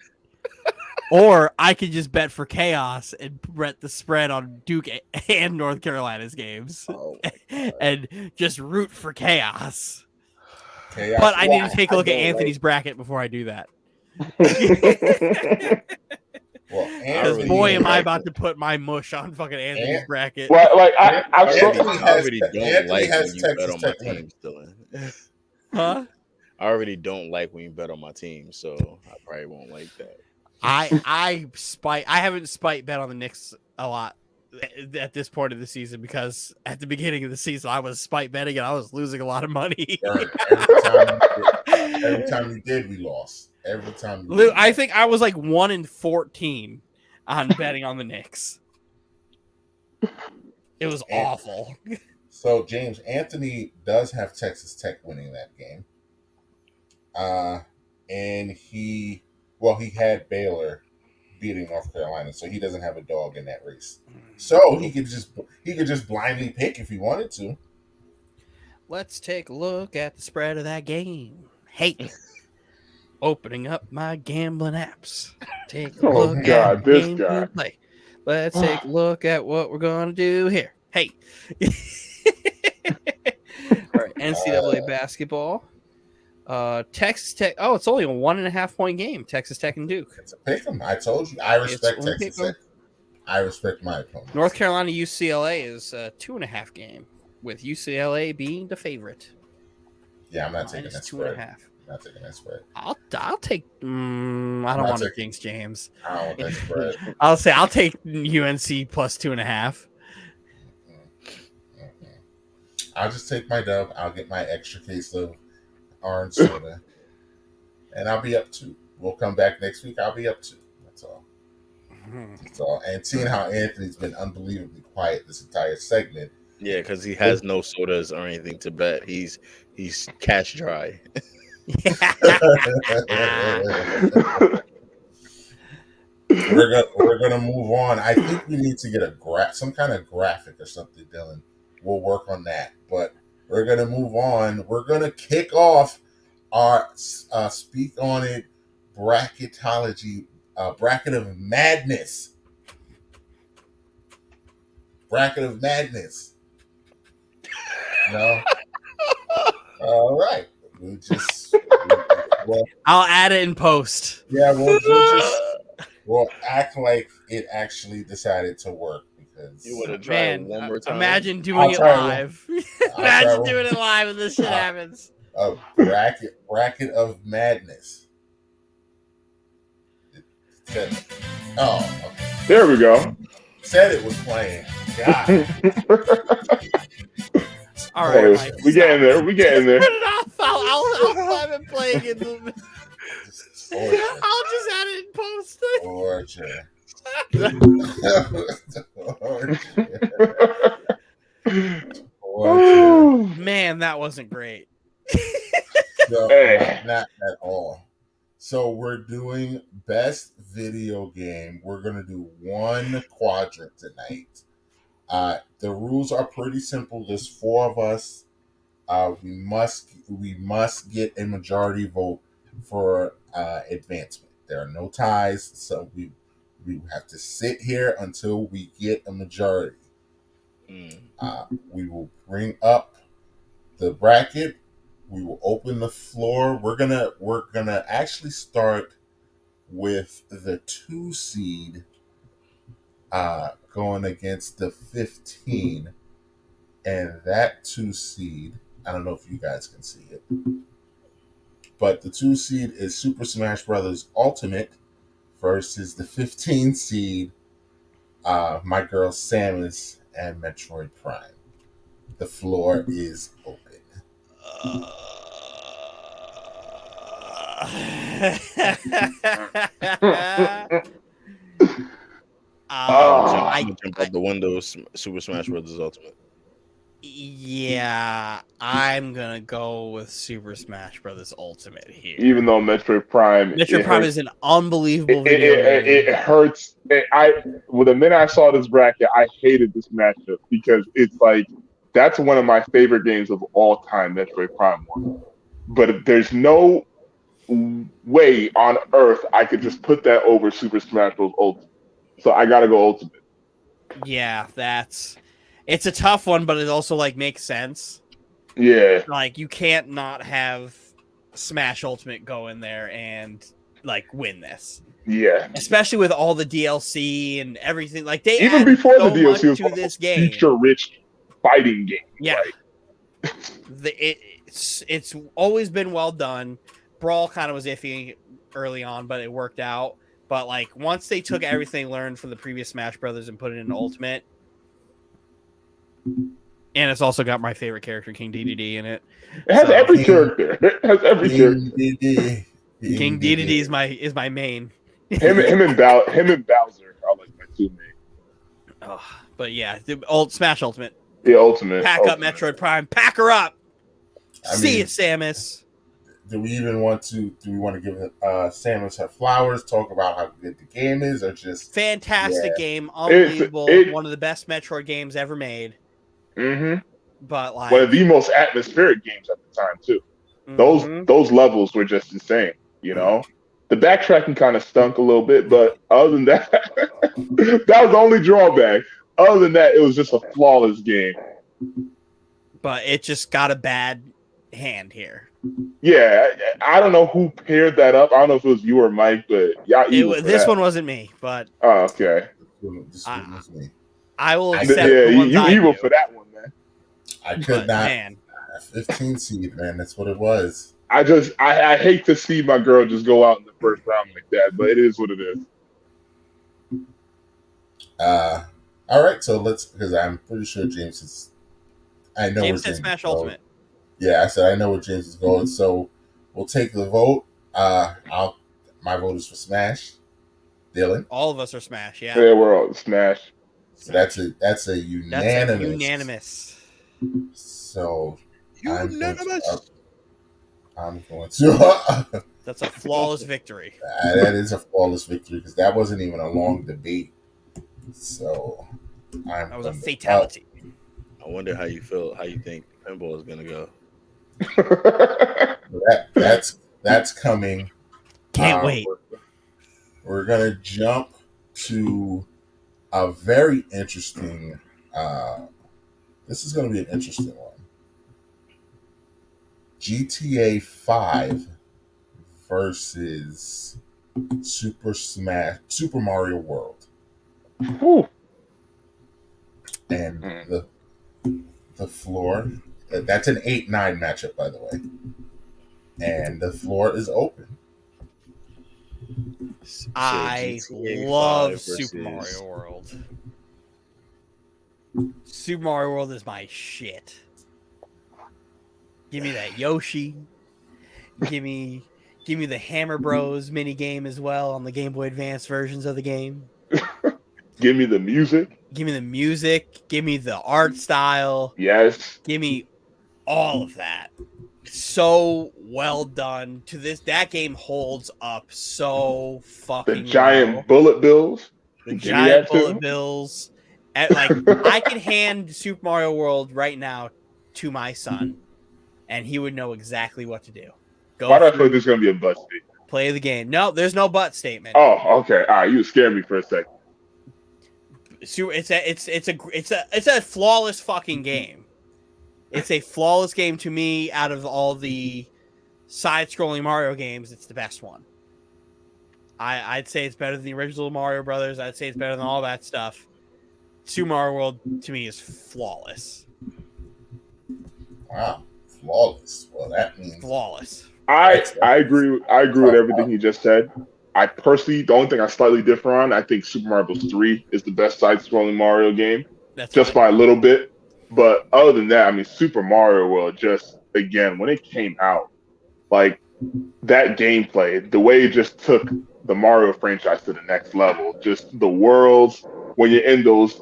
Or I could just bet for chaos and bet the spread on Duke and North Carolina's games. And just root for chaos. But I need to take a look at Anthony's bracket before I do that. Because boy, am I about to put my mush on fucking Anthony's bracket. Well, like I already don't like when you bet on my team, Dylan. Huh? I already don't like when you bet on my team, so I probably won't like that. I haven't spite bet on the Knicks a lot at this point of the season, because at the beginning of the season I was spite betting and I was losing a lot of money. Every time you did, we lost. Every time you did. I think I was like 1-14 on betting on the Knicks. It was awful. So James, Anthony does have Texas Tech winning that game. And he had Baylor beating North Carolina, so he doesn't have a dog in that race. So he could just blindly pick if he wanted to. Let's take a look at the spread of that game. Hey, opening up my gambling apps. Take a look at the game we play. Let's take a look at what we're gonna do here. Hey. All right, NCAA basketball. Texas Tech. Oh, it's only a 1.5 point game. Texas Tech and Duke. It's a pick 'em. I told you. I respect Texas Tech. I respect my opponent. North Carolina UCLA is a 2.5 game, with UCLA being the favorite. Yeah, I'm not taking that spread. 2.5. Not taking that spread. I'll take. I don't want to jinx James. I don't want that spread. I'll take UNC plus 2.5. I'll just take my dub. I'll get my extra case of orange soda, and I'll be up 2. We'll come back next week. I'll be up 2. That's all. That's all. And seeing how Anthony's been unbelievably quiet this entire segment. Yeah, because he has no sodas or anything to bet. He's cash dry. We're gonna move on. I think we need to get some kind of graphic or something, Dylan. We'll work on that. But we're gonna move on. We're gonna kick off our Speak On It bracketology, bracket of madness. Bracket of madness. No. All right. I'll add it in post. Yeah, we'll act like it actually decided to work, because You would have tried one more time. Imagine doing it live. Imagine doing it live and this shit happens. A bracket of madness. Oh, okay. There we go. Said it was playing. God. All right, Mike, we getting there. We getting there. Put it off. I'll have it playing in the. I'll just add it in post. Torture. Man, that wasn't great. No, not at all. So we're doing best video game. We're gonna do one quadrant tonight. The rules are pretty simple. There's 4 of us. We must get a majority vote for advancement. There are no ties, so we have to sit here until we get a majority. We will bring up the bracket. We will open the floor. We're gonna actually start with the 2 seed going against the 15, and that 2 seed, I don't know if you guys can see it, but the 2 seed is Super Smash Bros. Ultimate versus the 15 seed, My Girl Samus and Metroid Prime. The floor is open. I'm jump out the window. Super Smash Bros. Ultimate. Yeah, I'm gonna go with Super Smash Bros. Ultimate here. Even though Metroid Prime is an unbelievable video. It hurts. The minute I saw this bracket, I hated this matchup, because it's like, that's one of my favorite games of all time, Metroid Prime 1. But there's no way on earth I could just put that over Super Smash Bros. Ultimate. So I gotta go Ultimate. Yeah, it's a tough one, but it also makes sense. Yeah. You can't not have Smash Ultimate go in there and win this. Yeah. Especially with all the DLC and everything. They even before so the DLC was to this game. Feature-rich fighting game. Yeah. It's always been well done. Brawl kind of was iffy early on, but it worked out. But once they took everything learned from the previous Smash Brothers and put it in Ultimate, And it's also got my favorite character, King DDD, in it. It has So- every character. It has every character. King DDD is my main. Him and Bowser are like my two main. Oh, but yeah, the old Smash Ultimate. The ultimate. Pack up Metroid Prime. Pack her up. See you, Samus. Do we want to give Samus her flowers, talk about how good the game is, or just fantastic game, unbelievable, one of the best Metroid games ever made. Mm-hmm. But like one of the most atmospheric games at the time too. Mm-hmm. Those levels were just insane, you know. The backtracking kind of stunk a little bit, but other than that, that was the only drawback. Other than that, it was just a flawless game. But it just got a bad hand here. Yeah, I don't know who paired that up. I don't know if it was you or Mike, but this one wasn't me. But okay, this one was me. I will accept. Yeah, you evil for that one, man. I could not. Man. 15 seed, man. That's what it was. I hate to see my girl just go out in the first round like that, but it is what it is. All right, so because I'm pretty sure James is. I know James said Smash Ultimate. Yeah, I said I know where James is going, so we'll take the vote. My vote is for Smash. Dylan. All of us are Smash. Yeah. Yeah, we're all Smash. So that's a unanimous. Unanimous. So unanimous. I'm going to. That's a flawless victory. That is a flawless victory because that wasn't even a long debate. So that was a fatality. I wonder how you feel. How you think pinball is gonna go? That's coming. Can't wait. We're gonna jump to a very interesting. This is gonna be an interesting one. GTA 5 versus Super Mario World. Ooh. And the floor, that's an 8-9 matchup, by the way. And the floor is open. So I love Super Mario World. Super Mario World is my shit. Give me that Yoshi. Give me the Hammer Bros mini game as well on the Game Boy Advance versions of the game. Give me the music. Give me the music. Give me the art style. Yes. Give me all of that. So well done. That game holds up so fucking The giant well. bullet bills. The giant bullet bills. Like I could hand Super Mario World right now to my son, and he would know exactly what to do. Why do I feel like there's gonna be a butt statement? Play the game. No, there's no butt statement. Oh, okay. All right, you scared me for a second. It's a flawless fucking game. It's a flawless game to me. Out of all the side-scrolling Mario games, it's the best one. I'd say it's better than the original Mario Brothers. I'd say it's better than all that stuff. Super Mario World to me is flawless. Wow, flawless. Well, that means flawless. I agree. I agree with everything he just said. I personally, the only thing I slightly differ on, I think Super Mario Bros. 3 is the best side-scrolling Mario game, just by a little bit. But other than that, I mean, Super Mario World, just, again, when it came out, like, that gameplay, the way it just took the Mario franchise to the next level, just the worlds, when you're in those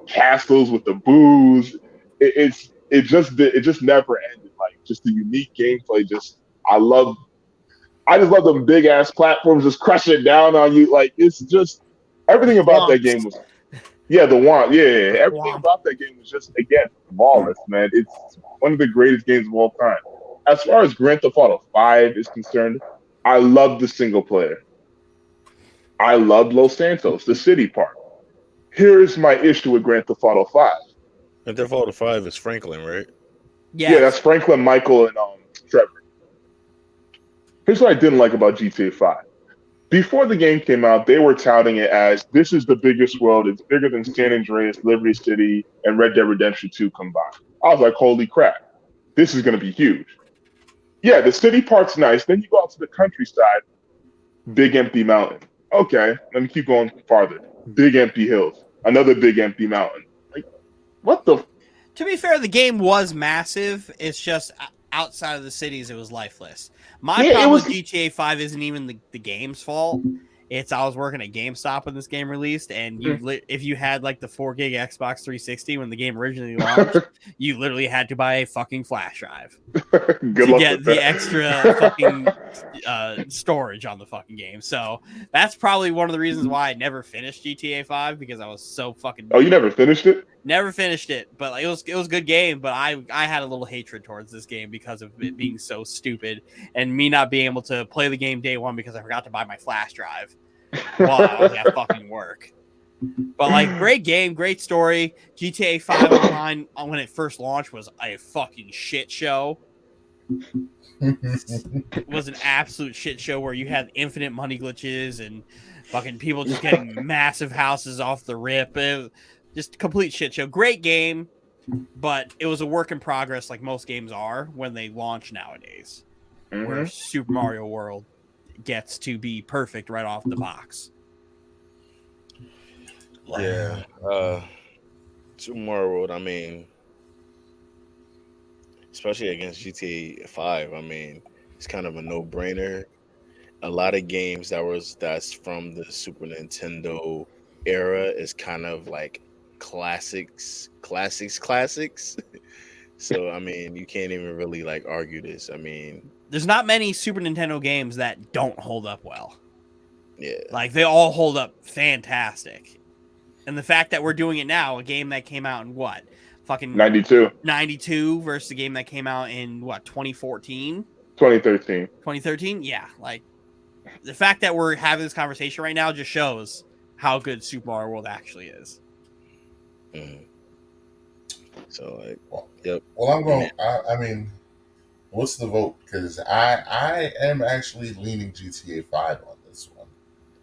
castles with the booze, it just never ended. Like, just the unique gameplay, I just love them big ass platforms just crushing down on you. Like, it's just everything about that game was everything about that game was just, again, flawless, man. It's one of the greatest games of all time. As far as Grand Theft Auto 5 is concerned, I love the single player. I love Los Santos, the city part. Here's my issue with Grand Theft Auto 5. Grand Theft Auto 5 is Franklin, right? Yeah, that's Franklin, Michael, and Trevor. Here's what I didn't like about GTA 5. Before the game came out, they were touting it as, this is the biggest world. It's bigger than San Andreas, Liberty City, and Red Dead Redemption 2 combined. I was like, holy crap. This is going to be huge. Yeah, the city part's nice. Then you go out to the countryside, big empty mountain. Okay, let me keep going farther. Big empty hills. Another big empty mountain. Like, what the? To be fair, the game was massive. It's just outside of the cities, it was lifeless. My problem with GTA 5 isn't even the game's fault. It's I was working at GameStop when this game released, and if you had like the 4 gig Xbox 360 when the game originally launched, you literally had to buy a fucking flash drive to get the extra fucking storage on the fucking game. So that's probably one of the reasons why I never finished GTA 5, because I was so fucking. Oh, you never finished it? Never finished it, but like, it was a good game. But I had a little hatred towards this game because of it being so stupid and me not being able to play the game day one because I forgot to buy my flash drive while I was at fucking work. But like, great game, great story. GTA 5 Online when it first launched was a fucking shit show. It was an absolute shit show where you had infinite money glitches and fucking people just getting massive houses off the rip. Just complete shit show. Great game, but it was a work in progress, like most games are when they launch nowadays. Where Super Mario World gets to be perfect right off the box. Yeah, Super Mario World. I mean, especially against GTA 5. I mean, it's kind of a no-brainer. A lot of games that's from the Super Nintendo era is kind of like classics. So I mean, you can't even really like argue this. I mean, there's not many Super Nintendo games that don't hold up well. Yeah, like they all hold up fantastic. And the fact that we're doing it now, a game that came out in what? Fucking 92 versus a game that came out in what, 2014? 2013. Yeah, like the fact that we're having this conversation right now just shows how good Super Mario World actually is. So like, yep. Well, I'm going. I mean, what's the vote? Because I am actually leaning GTA 5 on this one.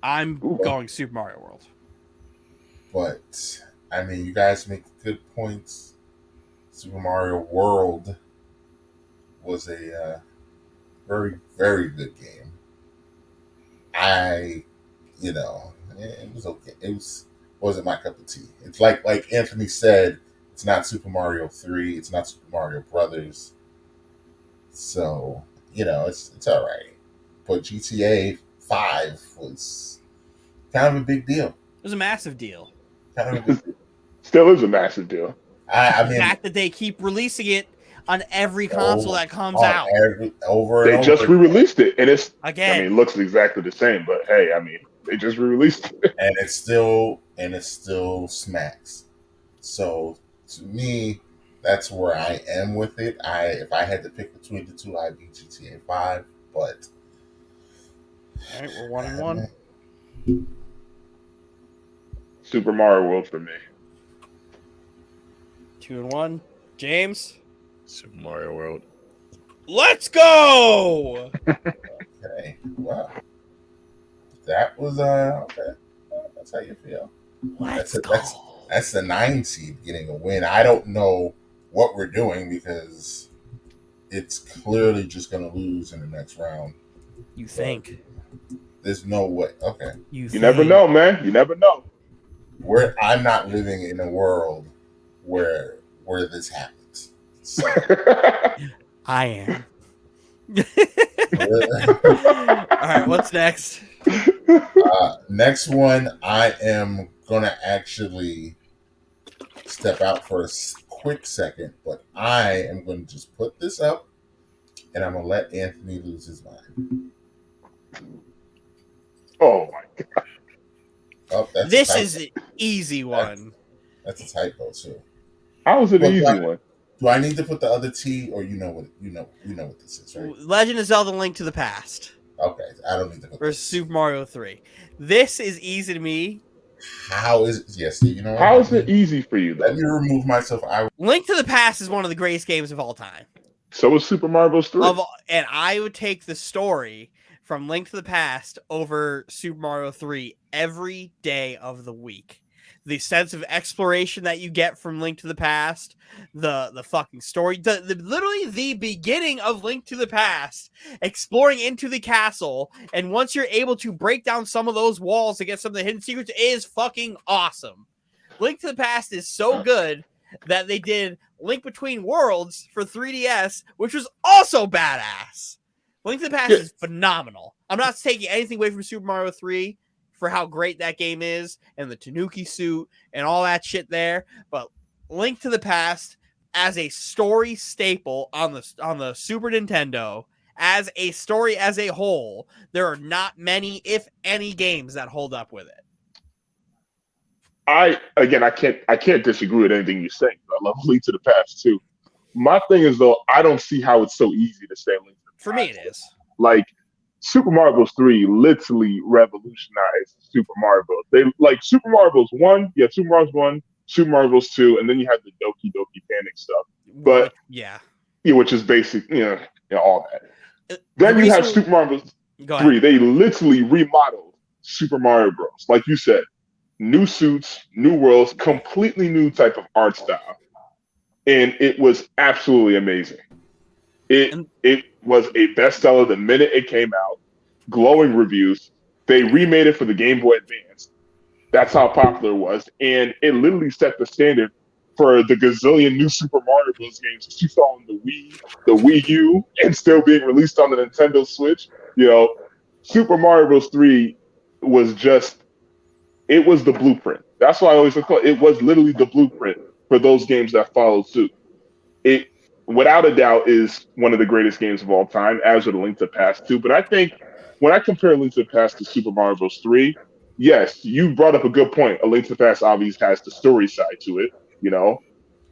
I'm going Super Mario World. But I mean, you guys make good points. Super Mario World was a very, very good game. It was okay. Wasn't my cup of tea. It's like Anthony said, it's not Super Mario 3, it's not Super Mario Brothers. So, it's all right. But GTA 5 was kind of a big deal. It was a massive deal. Kind of a big deal. Still is a massive deal. I mean, the fact that they keep releasing it on every console that comes out. They just re-released it, and it's again. I mean, it looks exactly the same, but hey, I mean, they just re-released it, and it still smacks. So to me, that's where I am with it. If I had to pick between the two, I'd be GTA 5. But all right, we're 1-1. Super Mario World for me. 2-1. James? Super Mario World. Let's go! Okay. Wow. That was okay. That's how you feel. That's the 9 seed getting a win. I don't know what we're doing because it's clearly just going to lose in the next round. You think? There's no way. Okay. You never know, man. You never know. I'm not living in a world where this happens. So. I am. All right, what's next? Next one, I am going to actually step out for a quick second, but I am going to just put this up, and I'm going to let Anthony lose his mind. Oh, my God. Oh, this is an easy one. That's a typo, too. How is it an easy one? Do I need to put the other T, or you know what this is, right? Legend of Zelda: Link to the Past. Okay, I don't need to put versus Super Mario 3. This is easy to me. How is it? Yes, you know. How is it easy for you, though? Let me remove myself. Link to the Past is one of the greatest games of all time. So is Super Mario Bros. 3. And I would take the story from Link to the Past over Super Mario 3 every day of the week. The sense of exploration that you get from Link to the Past, the fucking story, literally the beginning of Link to the Past, exploring into the castle, and once you're able to break down some of those walls to get some of the hidden secrets, is fucking awesome. Link to the Past is so good that they did Link Between Worlds for 3DS, which was also badass. Link to the Past is phenomenal. I'm not taking anything away from Super Mario 3 for how great that game is and the Tanuki suit and all that shit there, but Link to the Past as a story staple on the Super Nintendo, as a story as a whole, there are not many, if any, games that hold up with it. I can't disagree with anything you're saying. I love Link to the Past too. My thing is though, I don't see how it's so easy to say Link to the Past. For me, it is. Like Super Mario Bros. 3 literally revolutionized Super Mario Bros. They like Super Mario Bros. 1, yeah, Super Mario Bros. 1, Super Mario Bros. 2, and then you have the Doki Doki Panic stuff. But yeah, which is basic, all that. Then you have Super Mario Bros. 3. They literally remodeled Super Mario Bros. Like you said, new suits, new worlds, completely new type of art style, and it was absolutely amazing. It was a bestseller the minute it came out. Glowing reviews. They remade it for the Game Boy Advance. That's how popular it was, and it literally set the standard for the gazillion new Super Mario Bros. Games that you saw on the Wii, the Wii U, and still being released on the Nintendo Switch. Super Mario Bros. 3 was it was the blueprint. That's why I always call it. It was literally the blueprint for those games that followed suit. It, without a doubt, is one of the greatest games of all time, as with A Link to the Past 2. But I think when I compare Link to the Past to Super Mario Bros. 3, yes, you brought up a good point. A Link to the Past obviously has the story side to it.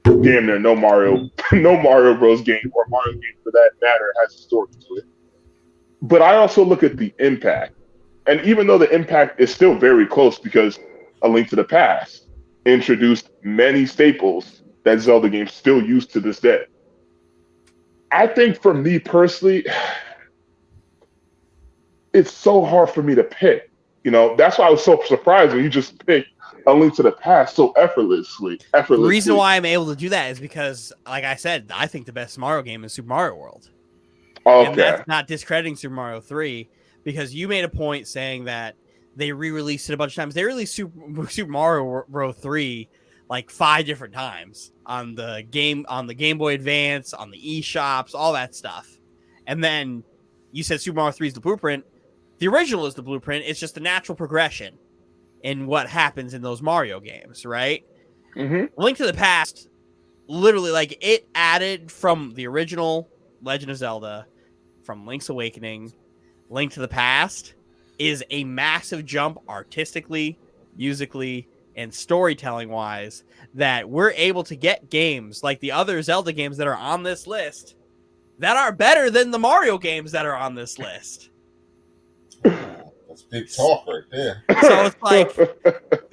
Damn near no Mario Bros. Game or Mario game for that matter has a story to it. But I also look at the impact. And even though the impact is still very close because A Link to the Past introduced many staples that Zelda games still use to this day. I think for me personally, it's so hard for me to pick. That's why I was so surprised when you just picked A Link to the Past so effortlessly. The reason why I'm able to do that is because, like I said, I think the best Mario game is Super Mario World. Okay. And that's not discrediting Super Mario 3, because you made a point saying that they re-released it a bunch of times. They released Super Mario Bros. 3 like 5 different times on the Game Boy Advance, on the eShops, all that stuff. And then you said Super Mario 3 is the blueprint. The original is the blueprint. It's just the natural progression in what happens in those Mario games, right? Mm-hmm. Link to the Past, literally, like, it added from the original Legend of Zelda, from Link's Awakening, Link to the Past is a massive jump artistically, musically, and storytelling wise, that we're able to get games like the other Zelda games that are on this list that are better than the Mario games that are on this list. That's big talk right there. So it's like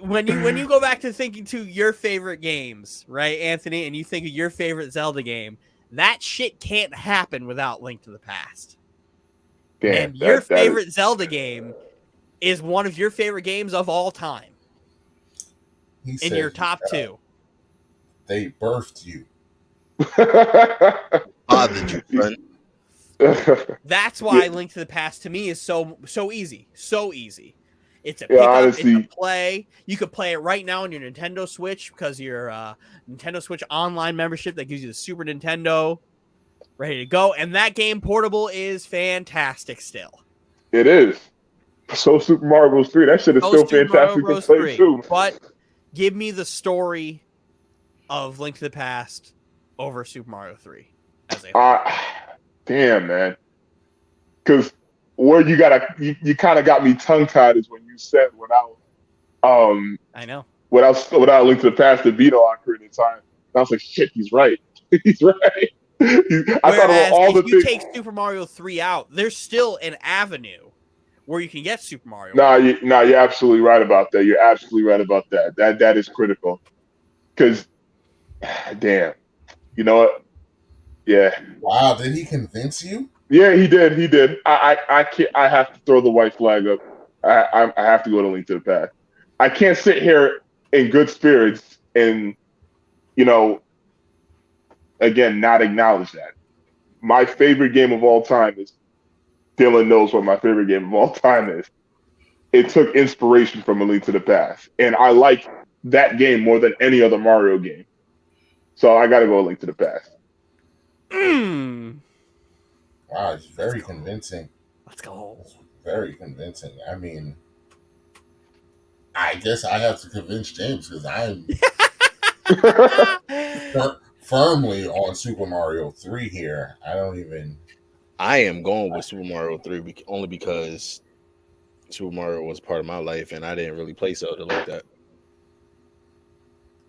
when you go back to thinking to your favorite games, right, Anthony, and you think of your favorite Zelda game, that shit can't happen without Link to the Past. Damn, and your favorite Zelda game is one of your favorite games of all time. In your top 2. They birthed you. Bothered you, friend. That's why Link to the Past to me is so easy. So easy. It's a pick up, it's a play. You could play it right now on your Nintendo Switch because your Nintendo Switch online membership that gives you the Super Nintendo. Ready to go. And that game portable is fantastic still. It is. So Super Mario Bros. 3, that shit is still fantastic to play too. But give me the story of Link to the Past over Super Mario 3 as a damn, man. Because where you kind of got me tongue tied is when you said without I know. Without Link to the Past, the Vito Ocarina of Time. And I was like, shit, he's right. He's right. I thought about all if you take Super Mario 3 out, there's still an avenue where you can get Super Mario. You're absolutely right about that. You're absolutely right about that. That is critical. Because, damn, you know what? Yeah. Wow, did he convince you? Yeah, he did. He did. I can't. I have to throw the white flag up. I have to go to Link to the Past. I can't sit here in good spirits and, again, not acknowledge that. My favorite game of all time is, Dylan knows what my favorite game of all time is. It took inspiration from A Link to the Past. And I like that game more than any other Mario game. So I got to go A Link to the Past. Wow, it's very convincing. Let's go. It's very convincing. I mean, I guess I have to convince James because I'm firmly on Super Mario 3 here. I am going with Super Mario 3 only because Super Mario was part of my life and I didn't really play Zelda like that.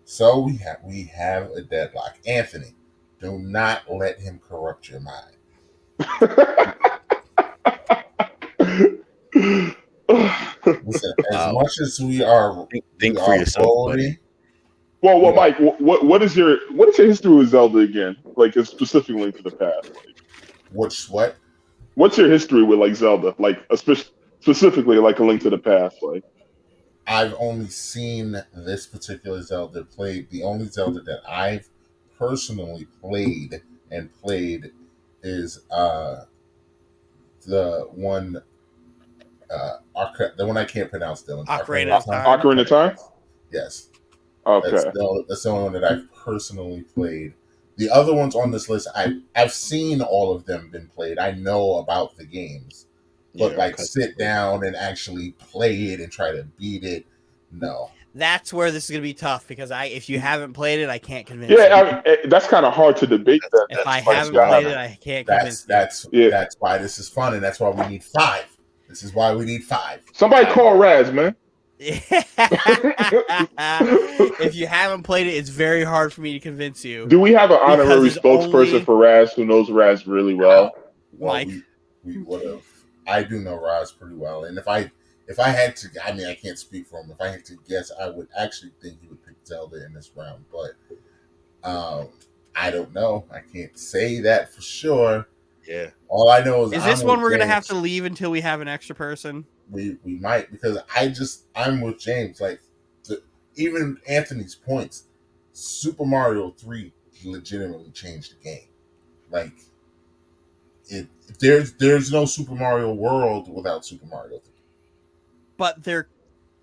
So we have a deadlock. Anthony, do not let him corrupt your mind. Listen, as much as we are think for yourself, buddy. Well, Mike, what is your history with Zelda again? Like, specifically Link to the Past. Like, what's your history with like Zelda? Like, specifically like A Link to the Past. Like, I've only seen this particular Zelda played. The only Zelda that I've personally played is the one I can't pronounce, Dylan. Ocarina of Time. Ocarina of Time? Yes. Okay. That's the only one that I've personally played. The other ones on this list, I've seen all of them been played. I know about the games. But sit down and actually play it and try to beat it, no. That's where this is going to be tough because if you haven't played it, I can't convince you. That's kind of hard to debate that. If I haven't played it, I can't convince you. That's why this is fun, and that's why we need 5. This is why we need 5. Somebody call Raz, man. If you haven't played it, it's very hard for me to convince you. Do we have an honorary spokesperson for Raz who knows Raz really well? Mike. We would have. I do know Raz pretty well, and if I had to, I mean, I can't speak for him. If I had to guess, I would actually think he would pick Zelda in this round, but I don't know. I can't say that for sure. Yeah. All I know is this one we're gonna have to leave until we have an extra person? We might, because I'm with James. Like even Anthony's points, Super Mario 3 legitimately changed the game. Like there's no Super Mario World without Super Mario 3. But there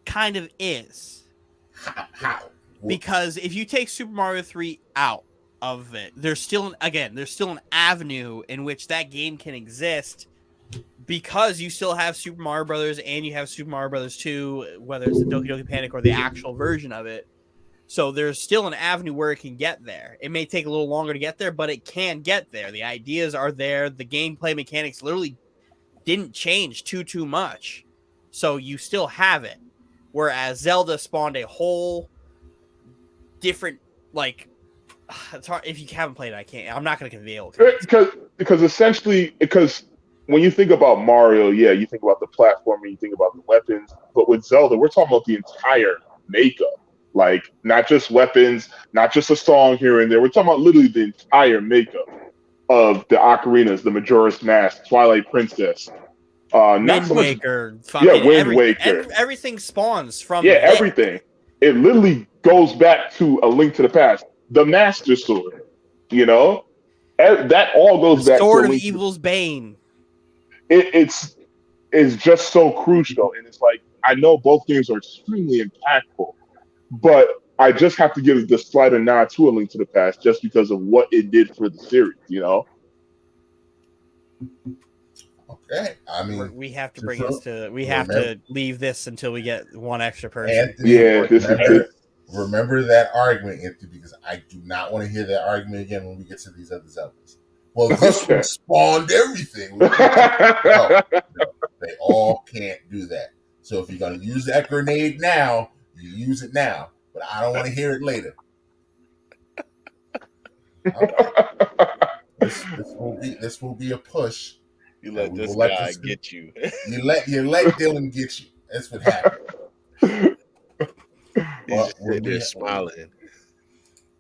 kind of is. How? Because if you take Super Mario 3 out of it, there's still an avenue in which that game can exist because you still have Super Mario Brothers and you have Super Mario Brothers 2, whether it's the Doki Doki Panic or the actual version of it. So there's still an avenue where it can get there. It may take a little longer to get there, but it can get there. The ideas are there. The gameplay mechanics literally didn't change too much. So you still have it. Whereas Zelda spawned a whole different, like, it's hard. If you haven't played it, I'm not going to convey it. Because essentially, when you think about Mario, you think about the platforming, you think about the weapons. But with Zelda, we're talking about the entire makeup. Like, not just weapons, not just a song here and there. We're talking about literally the entire makeup of the ocarinas, the Majora's Mask, Twilight Princess. Wind Waker. Wind Waker. Everything spawns from everything. It literally goes back to A Link to the Past. The Master Sword, that all goes back to Sword of Evil's Bane. It's just so crucial, and it's like, I know both games are extremely impactful, but I just have to give the slighter nod to A Link to the Past just because of what it did for the series, Okay, I mean, we have to bring this to. We have to leave this until we get one extra person. Anthony, remember that argument, Anthony, because I do not want to hear that argument again when we get to these other Zeldas. Well, this one spawned everything. No, they all can't do that. So if you're going to use that grenade now, you use it now. But I don't want to hear it later. This will be a push. You let this guy get you. You let Dylan get you. That's what happened. They're smiling.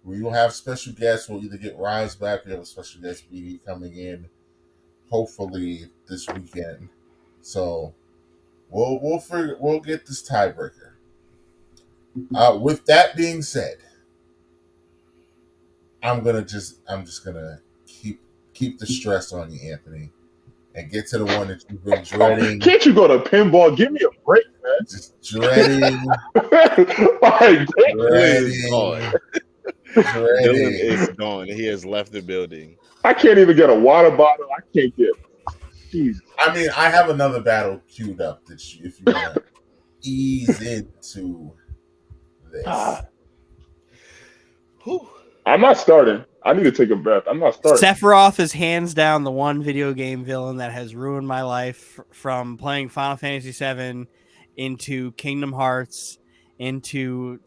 We will have special guests. We'll either get Rise back. We have a special guest BD coming in, hopefully this weekend. So we'll get this tiebreaker. With that being said, I'm just gonna keep the stress on you, Anthony, and get to the one that you've been dreading. Can't you go to pinball? Give me a break, man. Just dreading. All right, Dylan Ready. is gone. He has left the building. I can't even get a water bottle. I can't get. Jesus. I mean, I have another battle queued up that if you want to ease into this. Whew. I'm not starting. I need to take a breath. I'm not starting. Sephiroth is hands down the one video game villain that has ruined my life, from playing Final Fantasy VII into Kingdom Hearts into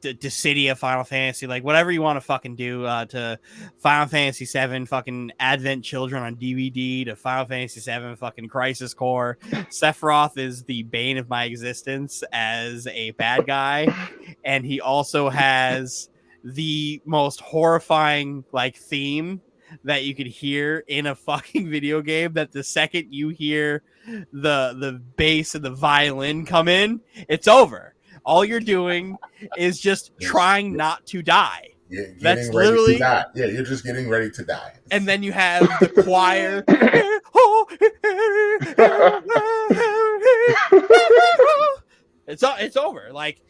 Dissidia Final Fantasy, like whatever you want to fucking do, to Final Fantasy VII fucking Advent Children on DVD to Final Fantasy VII fucking Crisis Core. Sephiroth is the bane of my existence as a bad guy, and he also has the most horrifying like theme that you could hear in a fucking video game, that the second you hear the bass and the violin come in, it's over. All you're doing is just trying not to die. That's literally, yeah, you're just getting ready to die. And then you have the choir. It's over. Like,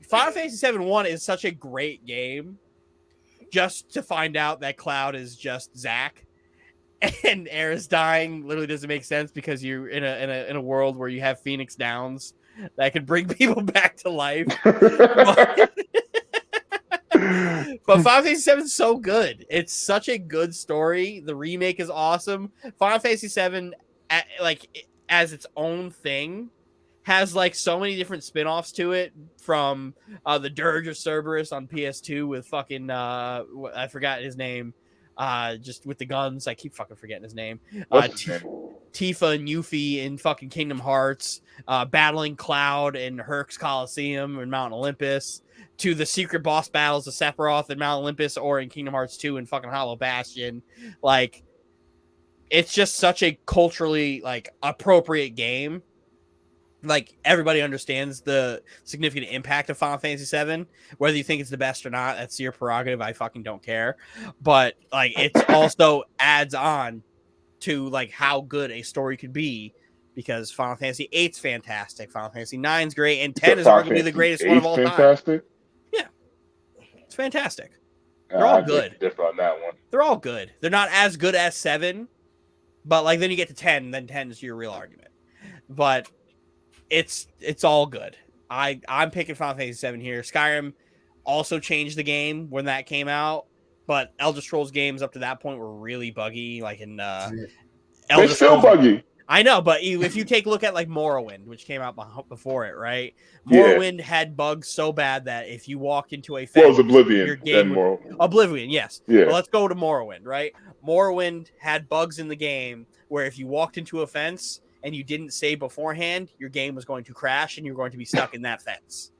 Final Fantasy VII 1 is such a great game, just to find out that Cloud is just Zack and Aerith dying literally doesn't make sense, because you're in a world where you have Phoenix Downs that can bring people back to life. But Final Fantasy VII is so good. It's such a good story. The remake is awesome. Final Fantasy VII, like, as its own thing, has like so many different spin-offs to it, from the Dirge of Cerberus on PS2 with fucking I forgot his name, just with the guns. I keep fucking forgetting his name. Tifa and Yuffie in fucking Kingdom Hearts, battling Cloud in Herc's Coliseum in Mount Olympus, to the secret boss battles of Sephiroth in Mount Olympus, or in Kingdom Hearts 2 in fucking Hollow Bastion. Like, it's just such a culturally like appropriate game. Like, everybody understands the significant impact of Final Fantasy VII. Whether you think it's the best or not, that's your prerogative. I fucking don't care. But like, it's also adds on to like how good a story could be, because Final Fantasy VIII's fantastic, Final Fantasy IX's great, and 10 is arguably the greatest one of all time. Yeah, it's fantastic. They're all good. Different on that one. They're all good. They're not as good as 7, but like then you get to 10, then 10 is your real argument. But it's all good. I'm picking Final Fantasy VII here. Skyrim also changed the game when that came out, but Elder Scrolls games up to that point were really buggy. Like in Elder Scrolls, buggy. I know, but if you take a look at like Morrowind, which came out before it, right? Morrowind had bugs so bad that if you walked into a fence, Oblivion, your game Oblivion, yes. Yeah. Well, let's go to Morrowind, right? Morrowind had bugs in the game where if you walked into a fence and you didn't save beforehand, your game was going to crash and you're going to be stuck in that fence.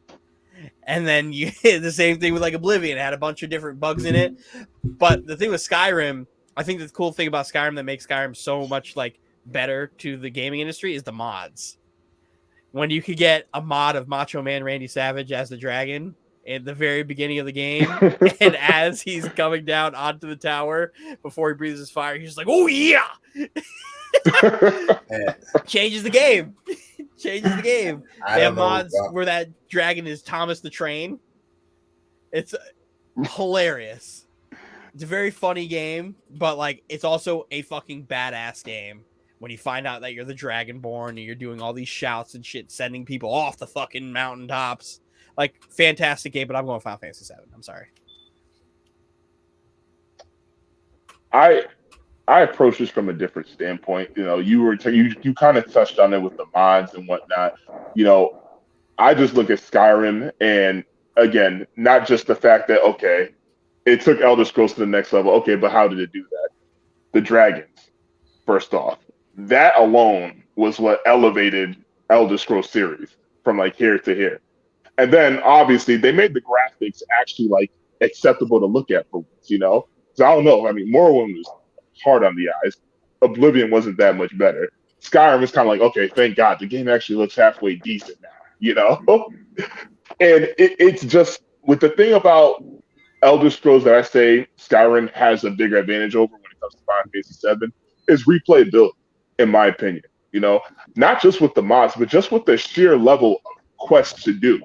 And then you the same thing with like Oblivion. It had a bunch of different bugs in it. But the thing with Skyrim, I think the cool thing about Skyrim that makes Skyrim so much like better to the gaming industry is the mods. When you could get a mod of Macho Man Randy Savage as the dragon at the very beginning of the game, and as he's coming down onto the tower before he breathes his fire, he's just like, oh yeah. Changes the game. Changes the game. They have mods where that dragon is Thomas the Train. It's hilarious. It's a very funny game, but like it's also a fucking badass game when you find out that you're the Dragonborn and you're doing all these shouts and shit, sending people off the fucking mountaintops. Like, fantastic game, but I'm going Final Fantasy VII. I'm sorry. I approach this from a different standpoint. You know, you kind of touched on it with the mods and whatnot. You know, I just look at Skyrim, and again, not just the fact that, okay, it took Elder Scrolls to the next level. Okay, but how did it do that? The dragons, first off. That alone was what elevated Elder Scrolls series from like here to here. And then obviously they made the graphics actually like acceptable to look at for once, you know? So I don't know. I mean, Morrowind was hard on the eyes. Oblivion wasn't that much better. Skyrim was kind of like, okay, thank God, the game actually looks halfway decent now, you know? And it's just, with the thing about Elder Scrolls that I say Skyrim has a bigger advantage over when it comes to Final Fantasy VII is replayability, in my opinion. You know, not just with the mods, but just with the sheer level of quests to do.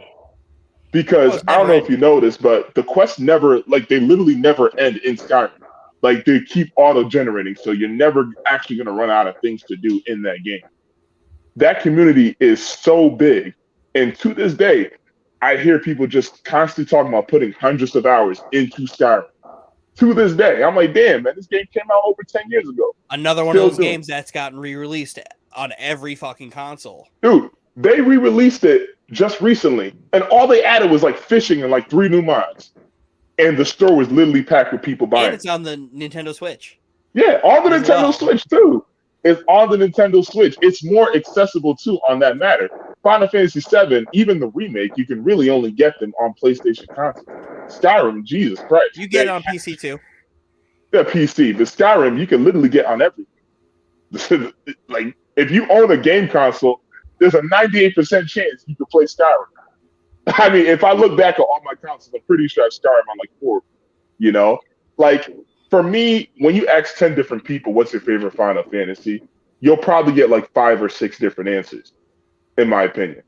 Because I don't know if you know this, but the quests never, like, they literally never end in Skyrim. Like, they keep auto-generating, so you're never actually going to run out of things to do in that game. That community is so big. And to this day, I hear people just constantly talking about putting hundreds of hours into Skyrim. To this day, I'm like, damn, man, this game came out over 10 years ago. Another one of those games that's gotten re-released on every fucking console. Dude, they re-released it just recently, and all they added was like fishing and like 3 new mods. And the store was literally packed with people buying. And it's on the Nintendo Switch. Yeah, on the Nintendo Switch too. It's on the Nintendo Switch. It's more accessible too on that matter. Final Fantasy VII, even the remake, you can really only get them on PlayStation consoles. Skyrim, Jesus Christ. You get it on PC too. Yeah, PC. But Skyrim, you can literally get on everything. Like, if you own a game console, there's a 98% chance you can play Skyrim. I mean, if I look back at all my consoles, I'm pretty sure I have Skyrim on like 4. You know? Like, for me, when you ask 10 different people, what's your favorite Final Fantasy, you'll probably get like 5 or 6 different answers, in my opinion.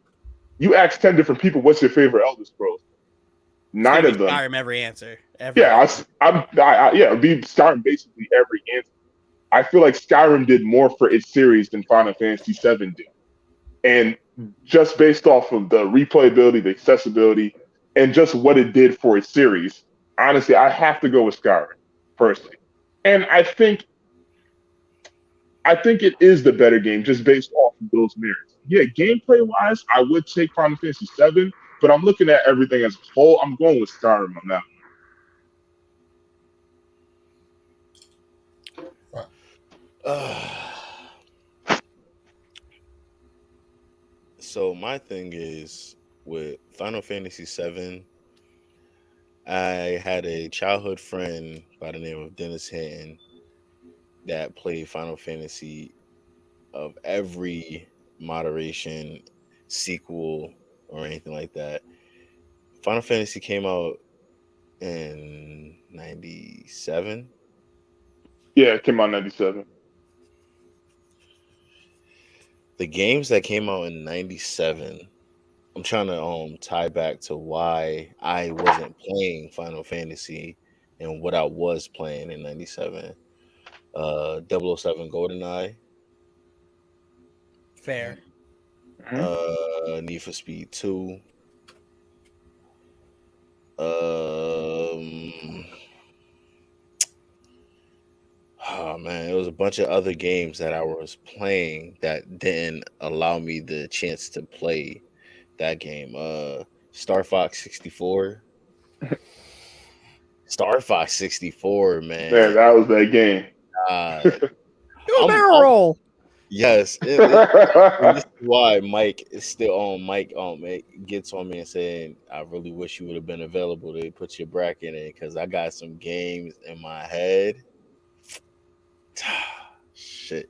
You ask 10 different people, what's your favorite Elder Scrolls? 9 of them. Skyrim every answer. It'd be Skyrim basically every answer. I feel like Skyrim did more for its series than Final Fantasy VII did. And just based off of the replayability, the accessibility, and just what it did for its series, honestly, I have to go with Skyrim, personally. And I think it is the better game just based off of those merits. Yeah, gameplay-wise, I would take Final Fantasy VII, but I'm looking at everything as a whole. I'm going with Skyrim on that one. So my thing is with Final Fantasy VII, I had a childhood friend by the name of Dennis Hinton that played Final Fantasy of every moderation, sequel, or anything like that. Final Fantasy came out in 97. Yeah, it came out in 97. The games that came out in 97, I'm trying to tie back to why I wasn't playing Final Fantasy and what I was playing in 97. 007 GoldenEye. Fair. Need for Speed 2. Oh man, it was a bunch of other games that I was playing that didn't allow me the chance to play that game. Star Fox 64. Star Fox 64, man. Man, that was that game. You a barrel roll. Yes. This is why Mike is still on. Mike gets on me and saying, I really wish you would have been available to put your bracket in, because I got some games in my head. Shit.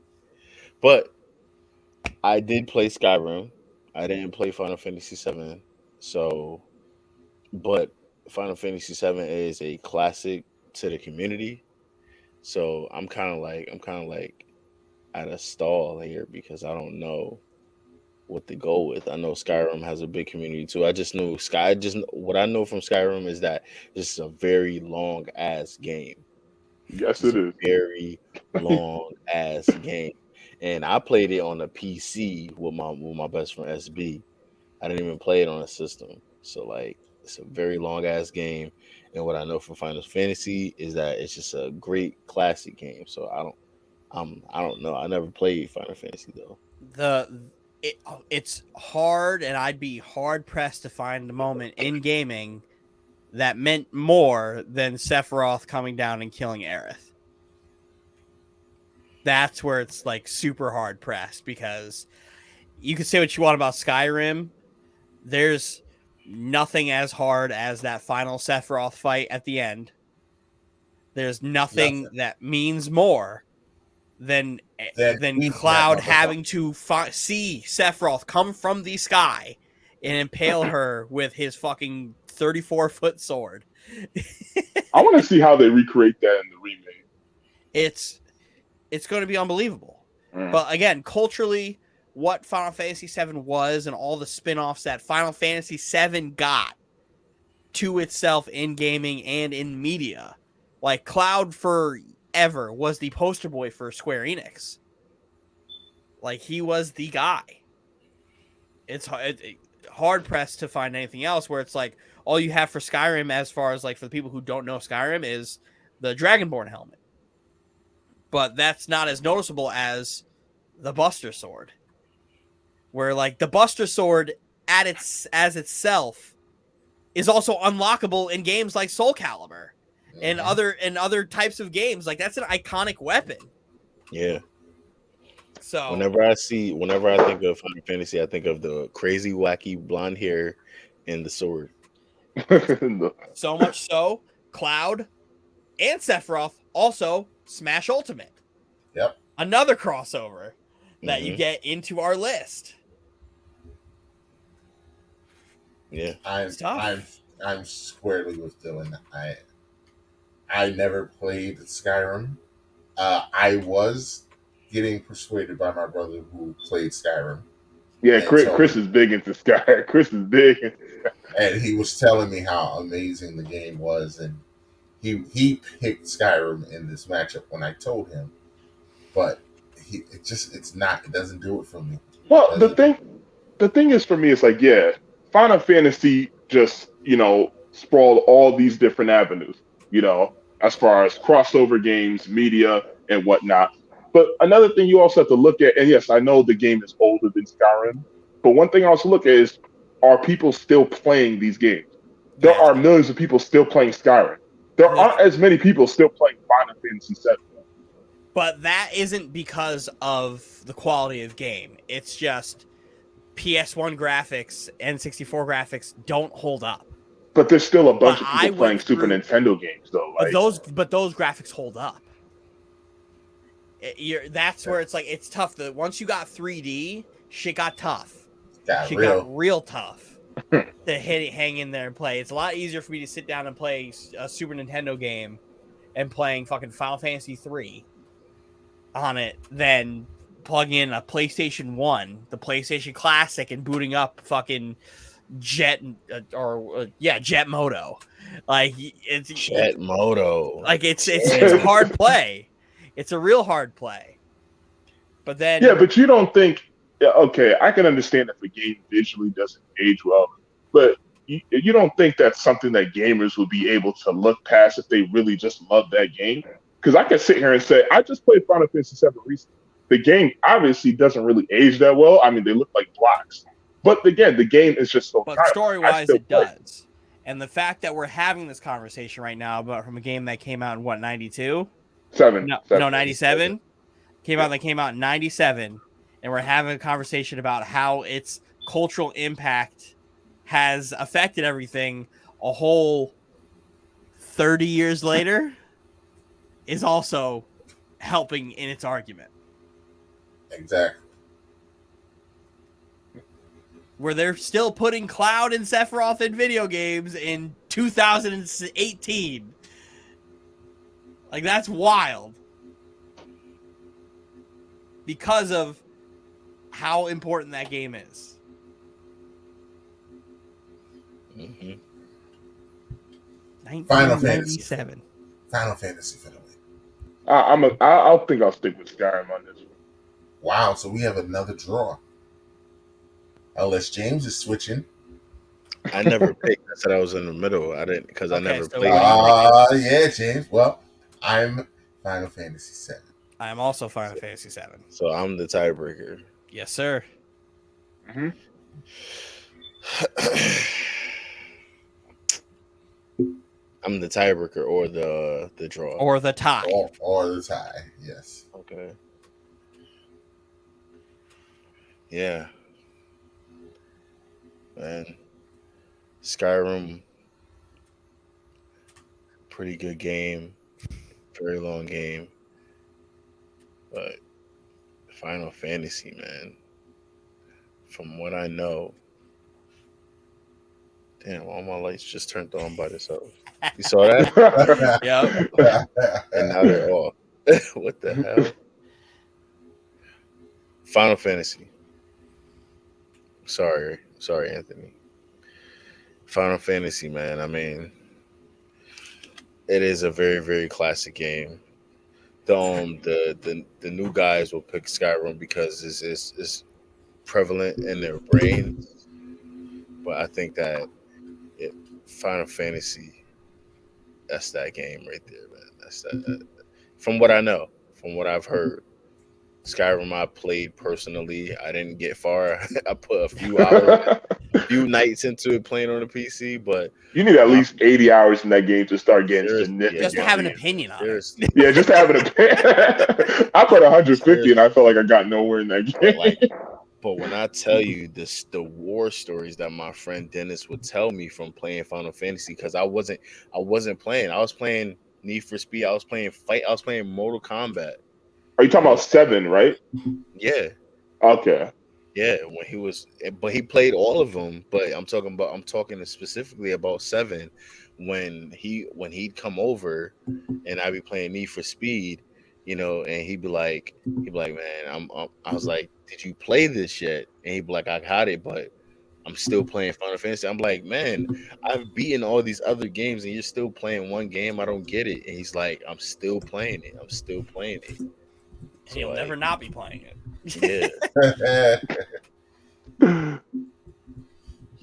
But I did play Skyrim. I didn't play Final Fantasy VII. But Final Fantasy VII is a classic to the community. So I'm kind of like at a stall here because I don't know what to go with. I know Skyrim has a big community too. What I know from Skyrim is that this is a very long ass game. Yes, it is. Very long ass game. And I played it on a PC with my best friend SB. I didn't even play it on a system. So like, it's a very long ass game. And what I know from Final Fantasy is that it's just a great classic game. So I don't know. I never played Final Fantasy though. It's hard, and I'd be hard pressed to find a moment in gaming that meant more than Sephiroth coming down and killing Aerith. That's where it's like super hard pressed, because you can say what you want about Skyrim. There's nothing as hard as that final Sephiroth fight at the end. There's nothing that means more than Cloud having to see Sephiroth come from the sky and impale her with his fucking 34-foot sword. I want to see how they recreate that in the remake. It's going to be unbelievable. But again, culturally, what Final Fantasy VII was and all the spin-offs that Final Fantasy VII got to itself in gaming and in media. Like Cloud forever was the poster boy for Square Enix. Like he was the guy. It's hard pressed to find anything else where it's like all you have for Skyrim, as far as like for the people who don't know Skyrim, is the Dragonborn helmet. But that's not as noticeable as the Buster Sword, where like the Buster Sword as itself is also unlockable in games like Soul Calibur and other types of games. Like that's an iconic weapon. Yeah. So whenever I think of Final Fantasy, I think of the crazy, wacky blonde hair and the sword. So much so, Cloud and Sephiroth also Smash Ultimate. Yep. Another crossover that you get into our list. Yeah. I'm squarely with Dylan. I never played Skyrim. I was getting persuaded by my brother who played Skyrim. Yeah, Chris is big into Sky. Chris is big into Sky. And he was telling me how amazing the game was, and he picked Skyrim in this matchup when I told him, but it doesn't do it for me. Well, the thing is for me, it's like, yeah, Final Fantasy just, sprawled all these different avenues, as far as crossover games, media, and whatnot. But another thing you also have to look at, and yes, I know the game is older than Skyrim, but one thing I also look at is, are people still playing these games? There are millions of people still playing Skyrim. There aren't as many people still playing Final Fantasy VII. But that isn't because of the quality of game. It's just PS1 graphics and N64 graphics don't hold up. But there's still a bunch of people playing Super Nintendo games, though. But those graphics hold up. That's where it's like it's tough. Once you got 3D, shit got tough. Got real tough to hang in there and play. It's a lot easier for me to sit down and play a Super Nintendo game and playing fucking Final Fantasy 3 on it than plugging in a PlayStation 1, the PlayStation Classic, and booting up fucking Jet Moto. Like it's Jet Moto. Like it's a hard play. It's a real hard play. But then but you don't think okay, I can understand if a game visually doesn't age well, but you don't think that's something that gamers would be able to look past if they really just love that game? Because I can sit here and say, I just played Final Fantasy VII recently. The game obviously doesn't really age that well. I mean, they look like blocks. But again, the game is just so But story-wise, it does. And the fact that we're having this conversation right now about from a game that came out in, 92? 97? Came out in 97. And we're having a conversation about how its cultural impact has affected everything a whole 30 years later is also helping in its argument. Exactly. Where they're still putting Cloud and Sephiroth in video games in 2018. Like, that's wild. Because of how important that game is. Mm-hmm. Final 1997. Final Fantasy for the win. I'll think I'll stick with Skyrim on this one. Wow, so we have another draw. Unless James is switching. I never picked. I said I was in the middle. I didn't because I never played. Yeah, James. Well, I'm Final Fantasy VII. I am also Final Fantasy VII. So I'm the tiebreaker. Yes, sir. Mm-hmm. I'm the tiebreaker or the draw. Or the tie. Or the tie, yes. Okay. Yeah. Man. Skyrim, pretty good game. Very long game. But Final Fantasy, man. From what I know. Damn, all my lights just turned on by themselves. You saw that? Yeah. And now they're off. What the hell? Final Fantasy. Sorry, Anthony. Final Fantasy, man. I mean, it is a very, very classic game. The new guys will pick Skyrim because it's prevalent in their brain, but I think that it, Final Fantasy, that's that game right there, man. That's that. From what I know, from what I've heard, Skyrim I played personally. I didn't get far. I put a few hours, few nights into it playing on the PC, but You need at least 80 hours in that game to start getting seriously, Just to have an significant. opinion on it. seriously, Yeah, just having a. I put 150 and I felt like I got nowhere in that game. like. But when I tell you this, the war stories that my friend Dennis would tell me from playing Final Fantasy, because I wasn't playing. I was playing Need for Speed. I was playing Fight. I was playing Mortal Kombat. Are you talking about 7, right? Yeah, Okay. yeah. When he was, but he played all of them. But I'm talking specifically about 7. When he'd come over, and I'd be playing Need for Speed, and he'd be like, man, I was like, did you play this yet? And he'd be like, I got it, but I'm still playing Final Fantasy. I'm like, man, I've beaten all these other games, and you're still playing one game. I don't get it. And he's like, I'm still playing it. I'm still playing it. So you'll never not be playing it. Yeah. All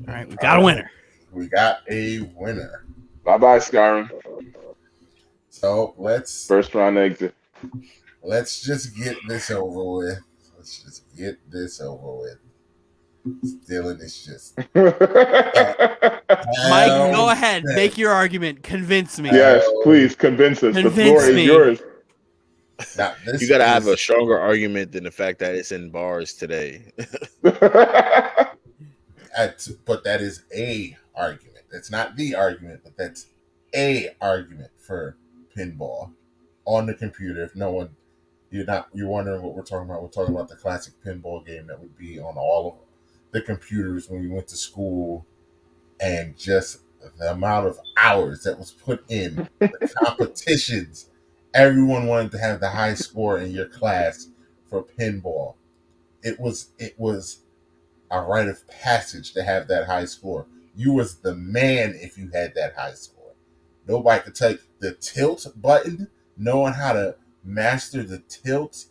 right, we got a winner. We got a winner. Bye-bye, Skyrim. So let's First round exit. just get this over with. Let's just get this over with. Dylan is just Mike, go ahead. Make your argument. Convince me. Yes, please convince us. Convince the floor me. is yours. Now, this You got to have is- a stronger argument than the fact that it's in bars today. but that is a argument. That's not the argument, but that's a argument for pinball on the computer. If no one, you're wondering what we're talking about. We're talking about the classic pinball game that would be on all of the computers when we went to school, and just the amount of hours that was put in the competitions. Everyone wanted to have the high score in your class for pinball. It was a rite of passage to have that high score. You was the man if you had that high score. Nobody could take the tilt button, knowing how to master the tilt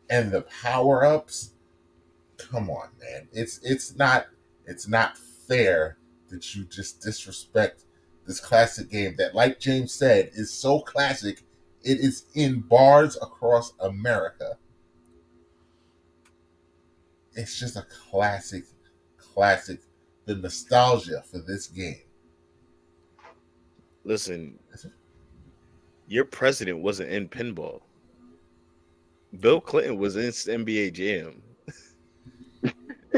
and the power ups. Come on, man. It's not fair that you just disrespect this classic game that, like James said, is so classic. It is in bars across America. It's just a classic. The nostalgia for this game. Listen, your president wasn't in pinball. Bill Clinton was in NBA Jam.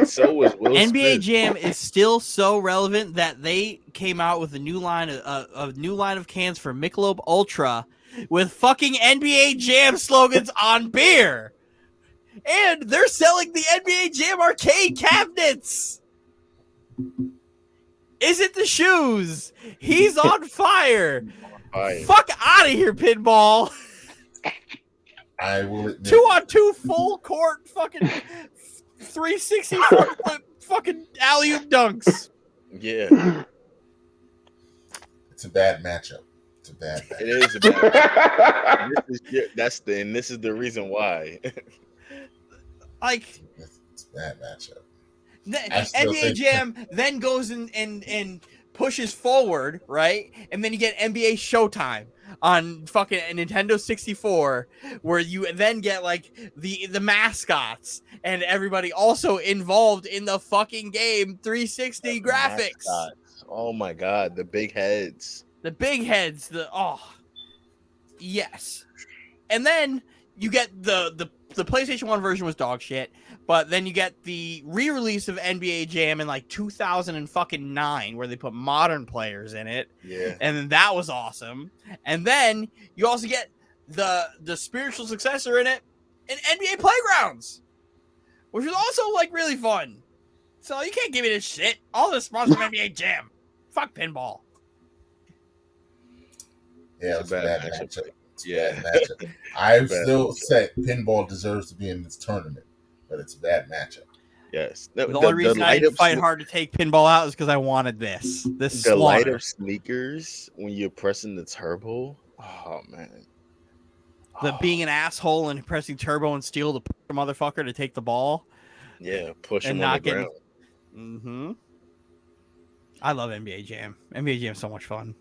So was Will NBA Smith. Jam is still so relevant that they came out with a new line of cans for Michelob Ultra with fucking NBA Jam slogans on beer. And they're selling the NBA Jam arcade cabinets. Is it the shoes? He's on fire. Fire. Fuck out of here, pinball. I will admit, 2-on-2 full court fucking 360 fucking alley-oop dunks. Yeah, it's a bad matchup. It's a bad matchup. it is about. This is the reason why. Like, It's a bad matchup. the I still NBA think- Jam then goes and pushes forward, right? And then you get NBA Showtime on fucking Nintendo 64, where you then get like the mascots and everybody also involved in the fucking game 360 graphics. Mascots. Oh my god, the big heads. The big heads, yes. And then you get the PlayStation 1 version was dog shit, but then you get the re-release of NBA Jam in like 2009 where they put modern players in it. Yeah. And then that was awesome. And then you also get the spiritual successor in it in NBA Playgrounds, which was also like really fun. So you can't give me this shit. All this sponsored from NBA Jam. Fuck pinball. Yeah, It's it's a a bad bad matchup. matchup. Yeah. Bad matchup. I Bad still matchup. say pinball deserves to be in this tournament, but it's a bad matchup. Yes. The only reason I didn't fight hard to take pinball out is because I wanted this. The slaughter. light of sneakers when you're pressing the turbo. Oh man. Being an asshole and pressing turbo and steal the motherfucker to take the ball. Yeah, push him and on not the ground. Mm-hmm. I love NBA Jam. NBA Jam is so much fun.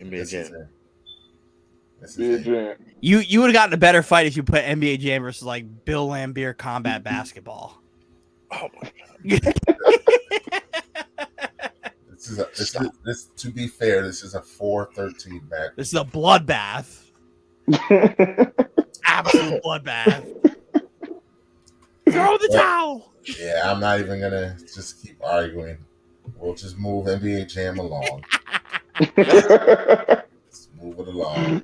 NBA Jam. NBA Jam. You would have gotten a better fight if you put NBA Jam versus like Bill Laimbeer combat basketball. Oh my god. This to be fair, this is a 4-13 match. This is a bloodbath. Absolute bloodbath. Throw the towel. Yeah, I'm not even gonna just keep arguing. We'll just move NBA Jam along. Let's move it along.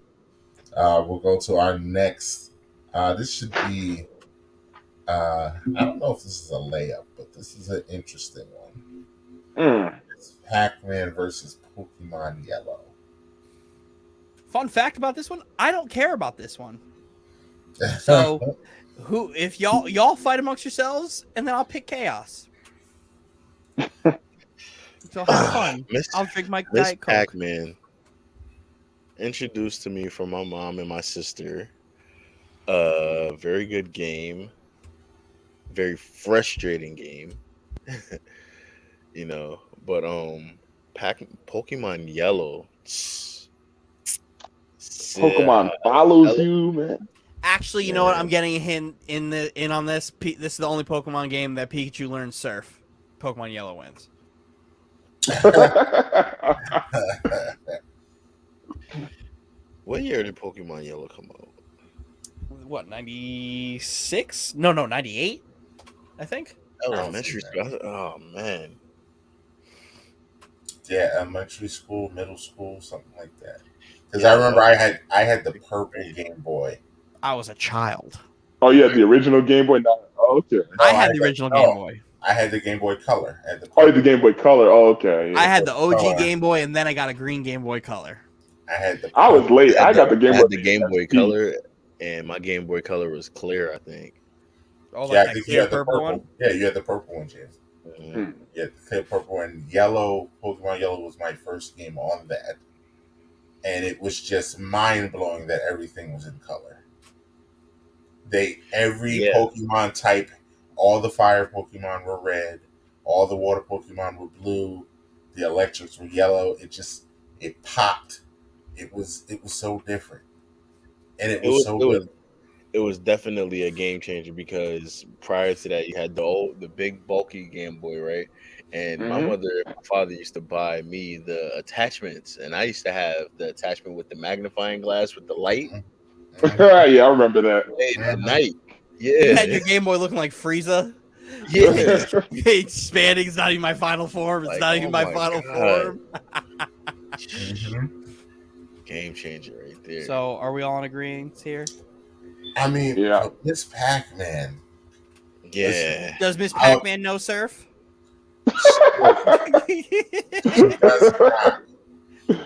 We'll go to our next. This should be. I don't know if this is a layup, but this is an interesting one. It's Pac-Man versus Pokemon Yellow. Fun fact about this one: I don't care about this one. So, if y'all fight amongst yourselves, and then I'll pick Chaos. So have fun. I'll drink my Diet Coke. Pac-Man introduced to me from my mom and my sister. Very good game. Very frustrating game. You know, but Pokemon Yellow. Pokemon follows you, man. Actually, you know what? I'm getting a hint in on this. This is the only Pokemon game that Pikachu learns Surf. Pokemon Yellow wins. What year did Pokemon Yellow come out? What, 96? No, 98. I think. Elementary school. Oh man. Yeah, elementary school, middle school, something like that. Because I remember I had the purple Game Boy. I was a child. Oh, you had the original Game Boy? No. Oh, okay. I had the original Game Boy. I had the Game Boy Color. Oh, the Game Boy Color. Oh, okay. Yeah. I had the OG Game Boy, and then I got a green Game Boy Color. I was late. I got the Game Boy. I had the Game Boy Color, and my Game Boy Color was clear, I think. Oh, like that clear purple one? Yeah, you had the purple one, James. Mm-hmm. Yeah, the clear purple and yellow. Pokemon Yellow was my first game on that. And it was just mind-blowing that everything was in color. Every Pokemon type, all the fire Pokemon were red, all the water Pokemon were blue, the electrics were yellow. It popped. It was so different. And it was so good. It was definitely a game changer because prior to that, you had the big bulky Game Boy, right? And my mother and my father used to buy me the attachments, and I used to have the attachment with the magnifying glass with the light. Yeah, I remember that. At night, yeah. You had your Game Boy looking like Frieza. Yeah, expanding. It's not even my final form. It's not even my final form. Game changer right there. So, are we all in agreement here? I mean, Miss Pac-Man. Yeah. Does Miss Pac-Man know Surf?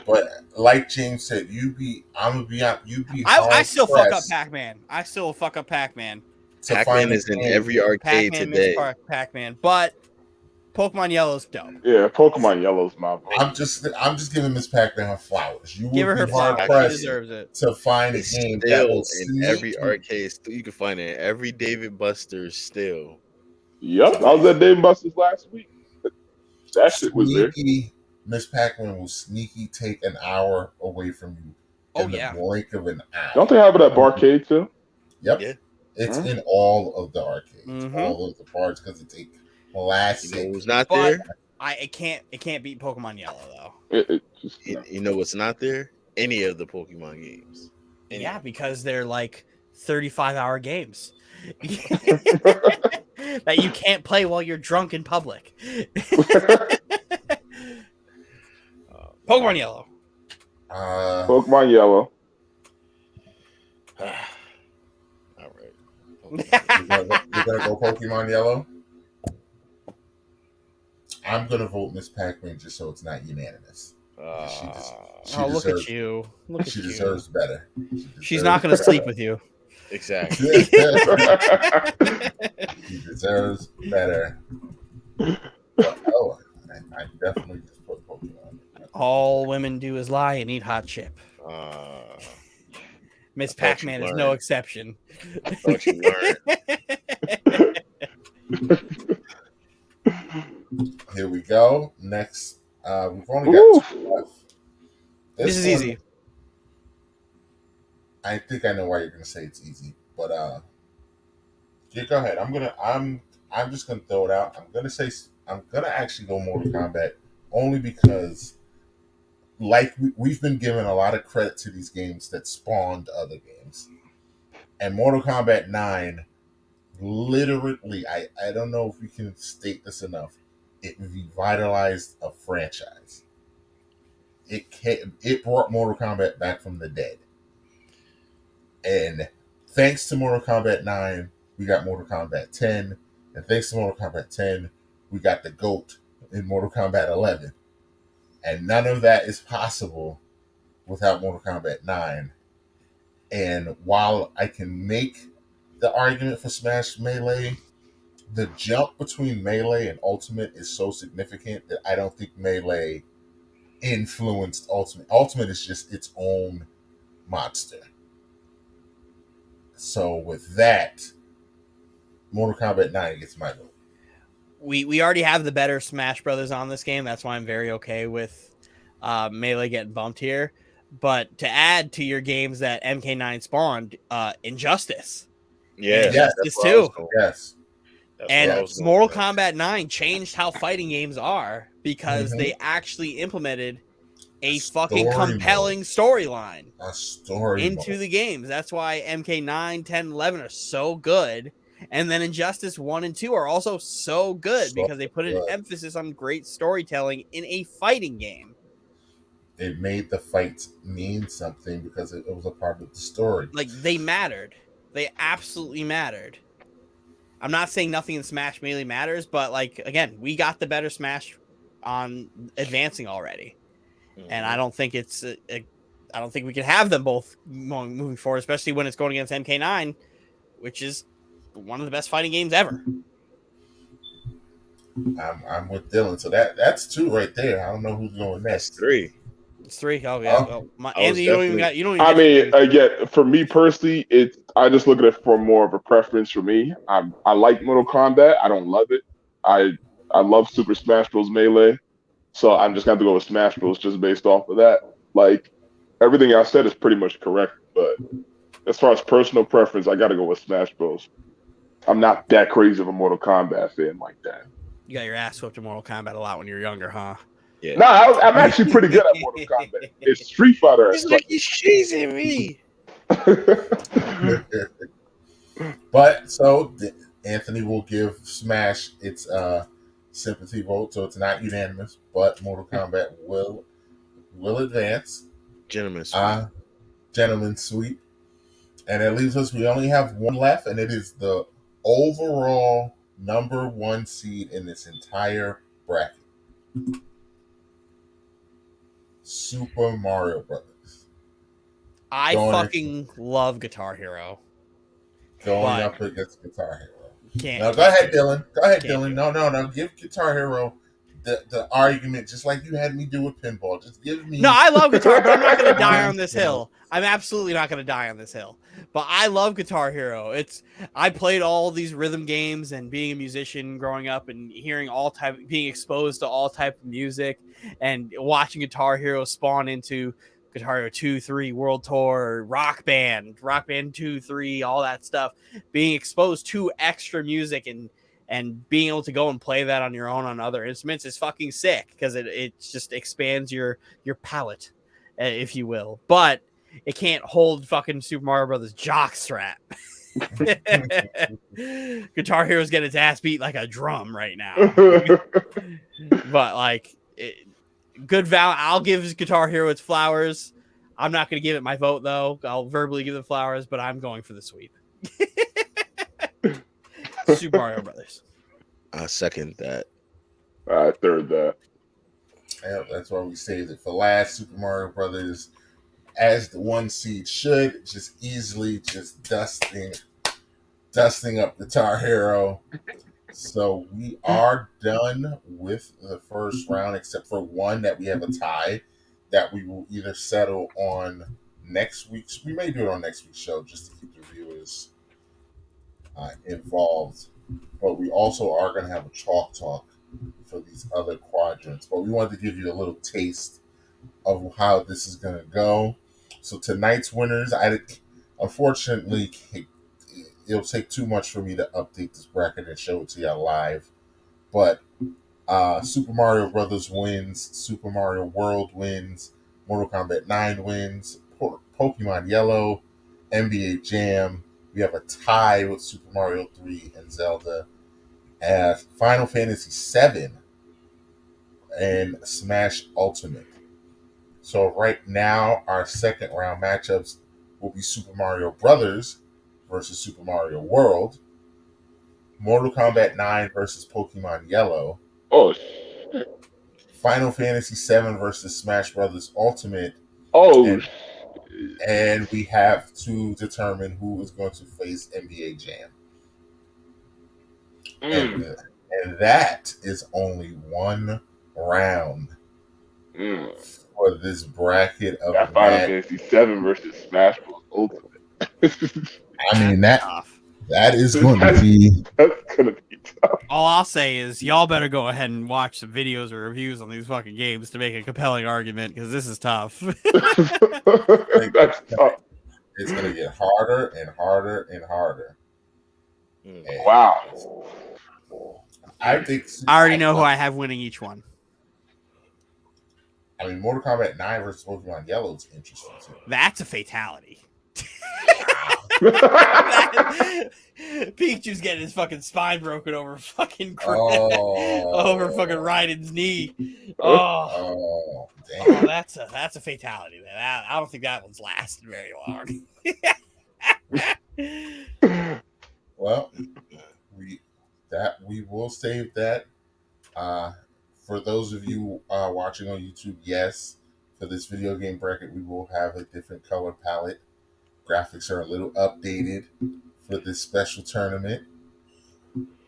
But like James said, I still fuck up Pac-Man. Pac-Man is in every arcade today. Pac-Man, but Pokemon Yellow's dope. Yeah, Pokemon Yellow's my vote. I'm just giving Miss Pac-Man her flowers. You give her her flowers. She deserves it. To find a game that will in every arcade. You can find it in every David Buster's still. Yep, I was at Dave & Buster's last week. That shit was there. Miss Pac-Man will sneaky take an hour away from you. In the blink of an eye. Don't they have it at Barcade too? Yep. Yeah. It's in all of the arcades, all of the parts, because it's a classic. You know what's not there? It can't beat Pokemon Yellow though. You know what's not there? Any of the Pokemon games. Yeah, because they're like 35-hour games. That you can't play while you're drunk in public. Pokemon Yellow. Pokemon Yellow. All right. You're gonna go Pokemon Yellow? I'm gonna vote Miss Pac-Man just so it's not unanimous. Look at you. She deserves better. She's not gonna sleep with you. Exactly. He deserves better. But, I definitely just put Pokemon. All women do is lie and eat hot chip. Miss Pac-Man is no exception. I thought you learned. Here we go. Next, we've only got 2 left. This is easy. I think I know why you're gonna say it's easy, but yeah, go ahead. I'm just gonna throw it out. I'm gonna actually go Mortal Kombat only because, like, we've been given a lot of credit to these games that spawned other games, and Mortal Kombat 9, literally, I don't know if we can state this enough. It revitalized a franchise. It brought Mortal Kombat back from the dead. And thanks to Mortal Kombat 9, we got Mortal Kombat 10. And thanks to Mortal Kombat 10, we got the GOAT in Mortal Kombat 11. And none of that is possible without Mortal Kombat 9. And while I can make the argument for Smash Melee, the jump between Melee and Ultimate is so significant that I don't think Melee influenced Ultimate. Ultimate is just its own monster. So with that, Mortal Kombat 9 gets my vote. We already have the better Smash Brothers on this game. That's why I'm very okay with Melee getting bumped here. But to add to your games that MK9 spawned, Injustice. Yeah, Injustice too. Yes. And Mortal Kombat 9 changed how fighting games are because they actually implemented a fucking compelling storyline into the games. That's why MK9, 10, 11 are so good. And then Injustice 1 and 2 are also so good because they put an emphasis on great storytelling in a fighting game. It made the fights mean something because it was a part of the story. Like, they mattered. They absolutely mattered. I'm not saying nothing in Smash Melee matters, but, like, again, we got the better Smash on advancing already. And I don't think I don't think we can have them both moving forward, especially when it's going against MK9, which is one of the best fighting games ever. I'm with Dylan. So that's 2 right there. I don't know who's going next. That's 3. It's 3. Oh yeah. Anthony, you don't even. I mean, again, for me personally, I just look at it for more of a preference for me. I like Mortal Kombat. I don't love it. I love Super Smash Bros. Melee. So I'm just going to go with Smash Bros. Just based off of that. Like, everything I said is pretty much correct. But as far as personal preference, I got to go with Smash Bros. I'm not that crazy of a Mortal Kombat fan like that. You got your ass whooped in Mortal Kombat a lot when you were younger, huh? Yeah. No, I'm actually pretty good at Mortal Kombat. It's Street Fighter. He's like, he's cheesing me. But, so, Anthony will give Smash its sympathy vote, so it's not unanimous, but Mortal Kombat will advance. Gentlemen's sweep. Gentlemen's sweep. And it leaves us, we only have 1 left, and it is the overall number 1 seed in this entire bracket. Super Mario Brothers. I fucking love Guitar Hero. Going up against Guitar Hero. No, go ahead, Dylan. Dylan. No. Give Guitar Hero the argument, just like you had me do with pinball. Just give me. No, I love Guitar, but I'm not going to die on this hill. I'm absolutely not going to die on this hill. But I love Guitar Hero. I played all these rhythm games, and being a musician growing up and hearing being exposed to all type of music, and watching Guitar Hero spawn into Guitar Hero 2, 3, World Tour, Rock Band 2, 3, all that stuff. Being exposed to extra music and being able to go and play that on your own on other instruments is fucking sick because it just expands your palette, if you will. But it can't hold fucking Super Mario Brothers jockstrap. Guitar Hero's getting its ass beat like a drum right now. But like, I'll give Guitar Hero its flowers. I'm not going to give it my vote though. I'll verbally give it flowers, but I'm going for the sweep. Super Mario Brothers. I second that. I third that. Yeah, that's why we saved it for last. Super Mario Brothers as the 1 seed should, just easily just dusting up the Tar Hero. So we are done with the first round, except for one that we have a tie that we will either settle on next week's. We may do it on next week's show just to keep the viewers involved. But we also are going to have a chalk talk for these other quadrants. But we wanted to give you a little taste of how this is going to go. So tonight's winners, unfortunately, it'll take too much for me to update this bracket and show it to y'all live. But Super Mario Brothers wins, Super Mario World wins, Mortal Kombat 9 wins, Pokemon Yellow, NBA Jam. We have a tie with Super Mario 3 and Zelda. Final Fantasy 7 and Smash Ultimate. So right now, our second round matchups will be Super Mario Brothers versus Super Mario World, Mortal Kombat 9 versus Pokemon Yellow, Oh, Final Fantasy 7 versus Smash Brothers Ultimate, oh, and we have to determine who is going to face NBA Jam. And that is only one round for this bracket of that Final Fantasy 7 versus Smash Bros. Ultimate. I mean that is going to be tough. All I'll say is y'all better go ahead and watch some videos or reviews on these fucking games to make a compelling argument, because this is tough. That's tough. It's going to get harder and harder and harder. And wow. I think I already know who I have winning each one. I mean, Mortal Kombat 9 versus Pokemon Yellow is interesting too. That's a fatality. Pikachu's getting his fucking spine broken over fucking over fucking Raiden's knee. Oh, damn. That's a fatality. Man. I don't think that one's lasted very long. Well, we will save that. For those of you watching on YouTube, yes, for this video game bracket, we will have a different color palette. Graphics are a little updated for this special tournament.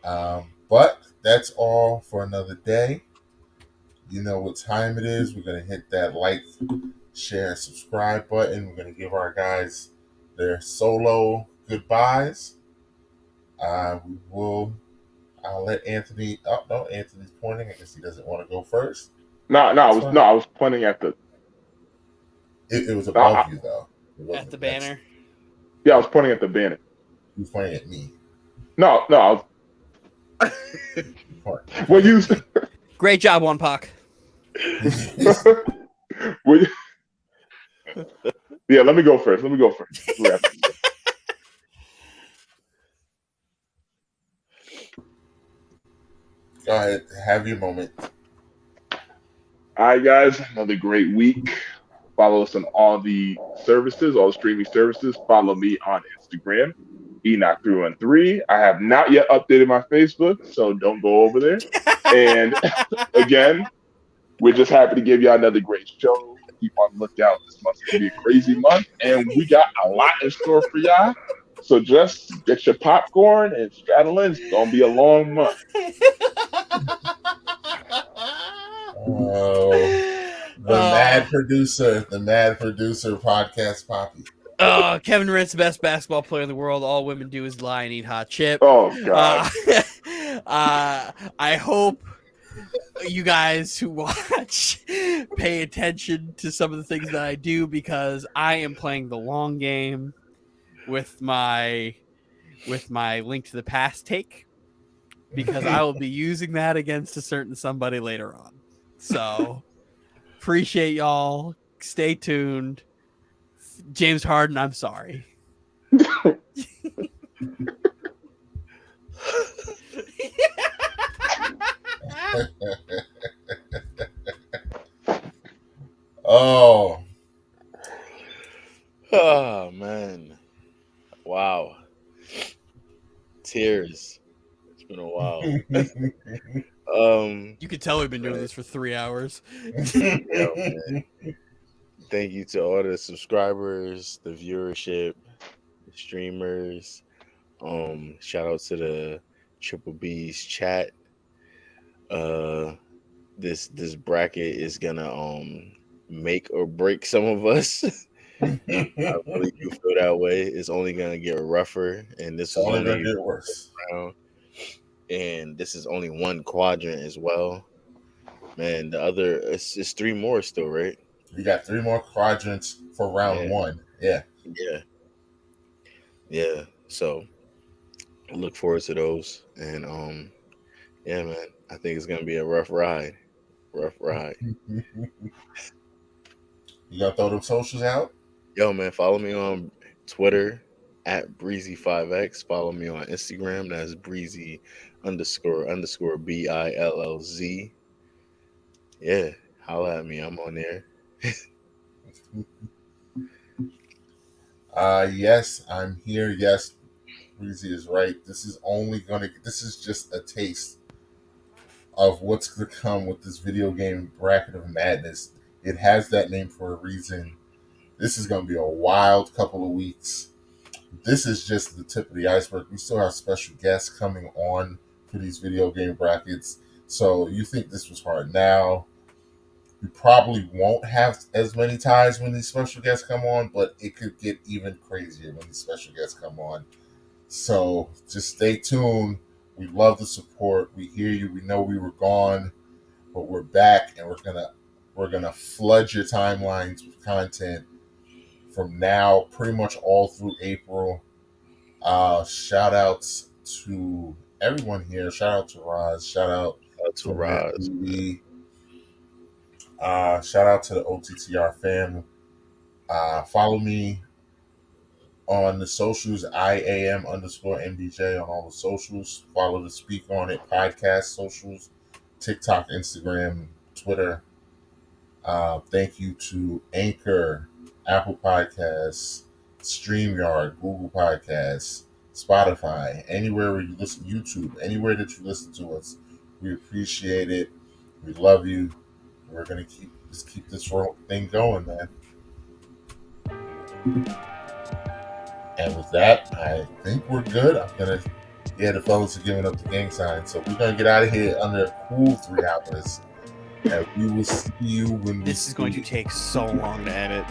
But that's all for another day. You know what time it is. We're going to hit that like, share, subscribe button. We're going to give our guys their solo goodbyes. I'll let Anthony. Oh no, Anthony's pointing. I guess he doesn't want to go first. I was pointing at the. It was above you though. At the banner. Yeah, I was pointing at the banner. You were pointing at me. No, I was. Well, you. Great job, One Puck. Yeah, let me go first. Go ahead, have your moment. All right, guys, another great week. Follow us on all the services, all the streaming services. Follow me on Instagram, Enoch313. I have not yet updated my Facebook, so don't go over there. And again, we're just happy to give y'all another great show. Keep on the lookout. This month's going to be a crazy month, and we got a lot in store for y'all. So just get your popcorn and straddle in. It's going to be a long month. Oh, the mad producer podcast Poppy. Kevin Durant's the best basketball player in the world. All women do is lie and eat hot chip. Oh, God. I hope you guys who watch pay attention to some of the things that I do, because I am playing the long game with my Link to the Past take, because I will be using that against a certain somebody later on. So appreciate y'all. Stay tuned. James Harden, I'm sorry. Oh man. Wow. Tears. It's been a while. You can tell we've been doing this for 3 hours. Yeah, man. thank you to all the subscribers, the viewership, the streamers. Shout out to the Triple B's chat. This bracket is gonna make or break some of us. I really do feel that way. It's only gonna get rougher, and this It's was only gonna only get worse. round, and this is only one quadrant as well. Man, the other it's three more still, right? We got 3 more quadrants for round Yeah, 1. Yeah. yeah, yeah. So look forward to those, and yeah, man, I think it's gonna be a rough ride. Rough ride. You gonna throw them socials out? Yo, man, follow me on Twitter at Breezy5X. Follow me on Instagram. That's Breezy __ BILLZ. Yeah, holla at me. I'm on there. Yes, I'm here. Yes, Breezy is right. This is just a taste of what's to come with this video game Bracket of Madness. It has that name for a reason. This is going to be a wild couple of weeks. This is just the tip of the iceberg. We still have special guests coming on for these video game brackets. So you think this was hard now. We probably won't have as many ties when these special guests come on, but it could get even crazier when these special guests come on. So just stay tuned. We love the support. We hear you. We know we were gone, but we're back, and we're gonna flood your timelines with content from now, pretty much all through April. Shout outs to everyone here. Shout out to Roz. Shout out To to Matt Roz. BB. Shout out to the OTTR fam. Follow me on the socials, IAM_MDJ on all the socials. Follow the Speak On It podcast socials, TikTok, Instagram, Twitter. Thank you to Anchor, Apple Podcasts, StreamYard, Google Podcasts, Spotify, anywhere where you listen, YouTube, anywhere that you listen to us. We appreciate it. We love you. We're gonna keep this thing going, man. And with that, I think we're good. The fellas are giving up the gang sign, so we're gonna get out of here under a cool 3 hours. And we will see you when This is going to take so long to edit.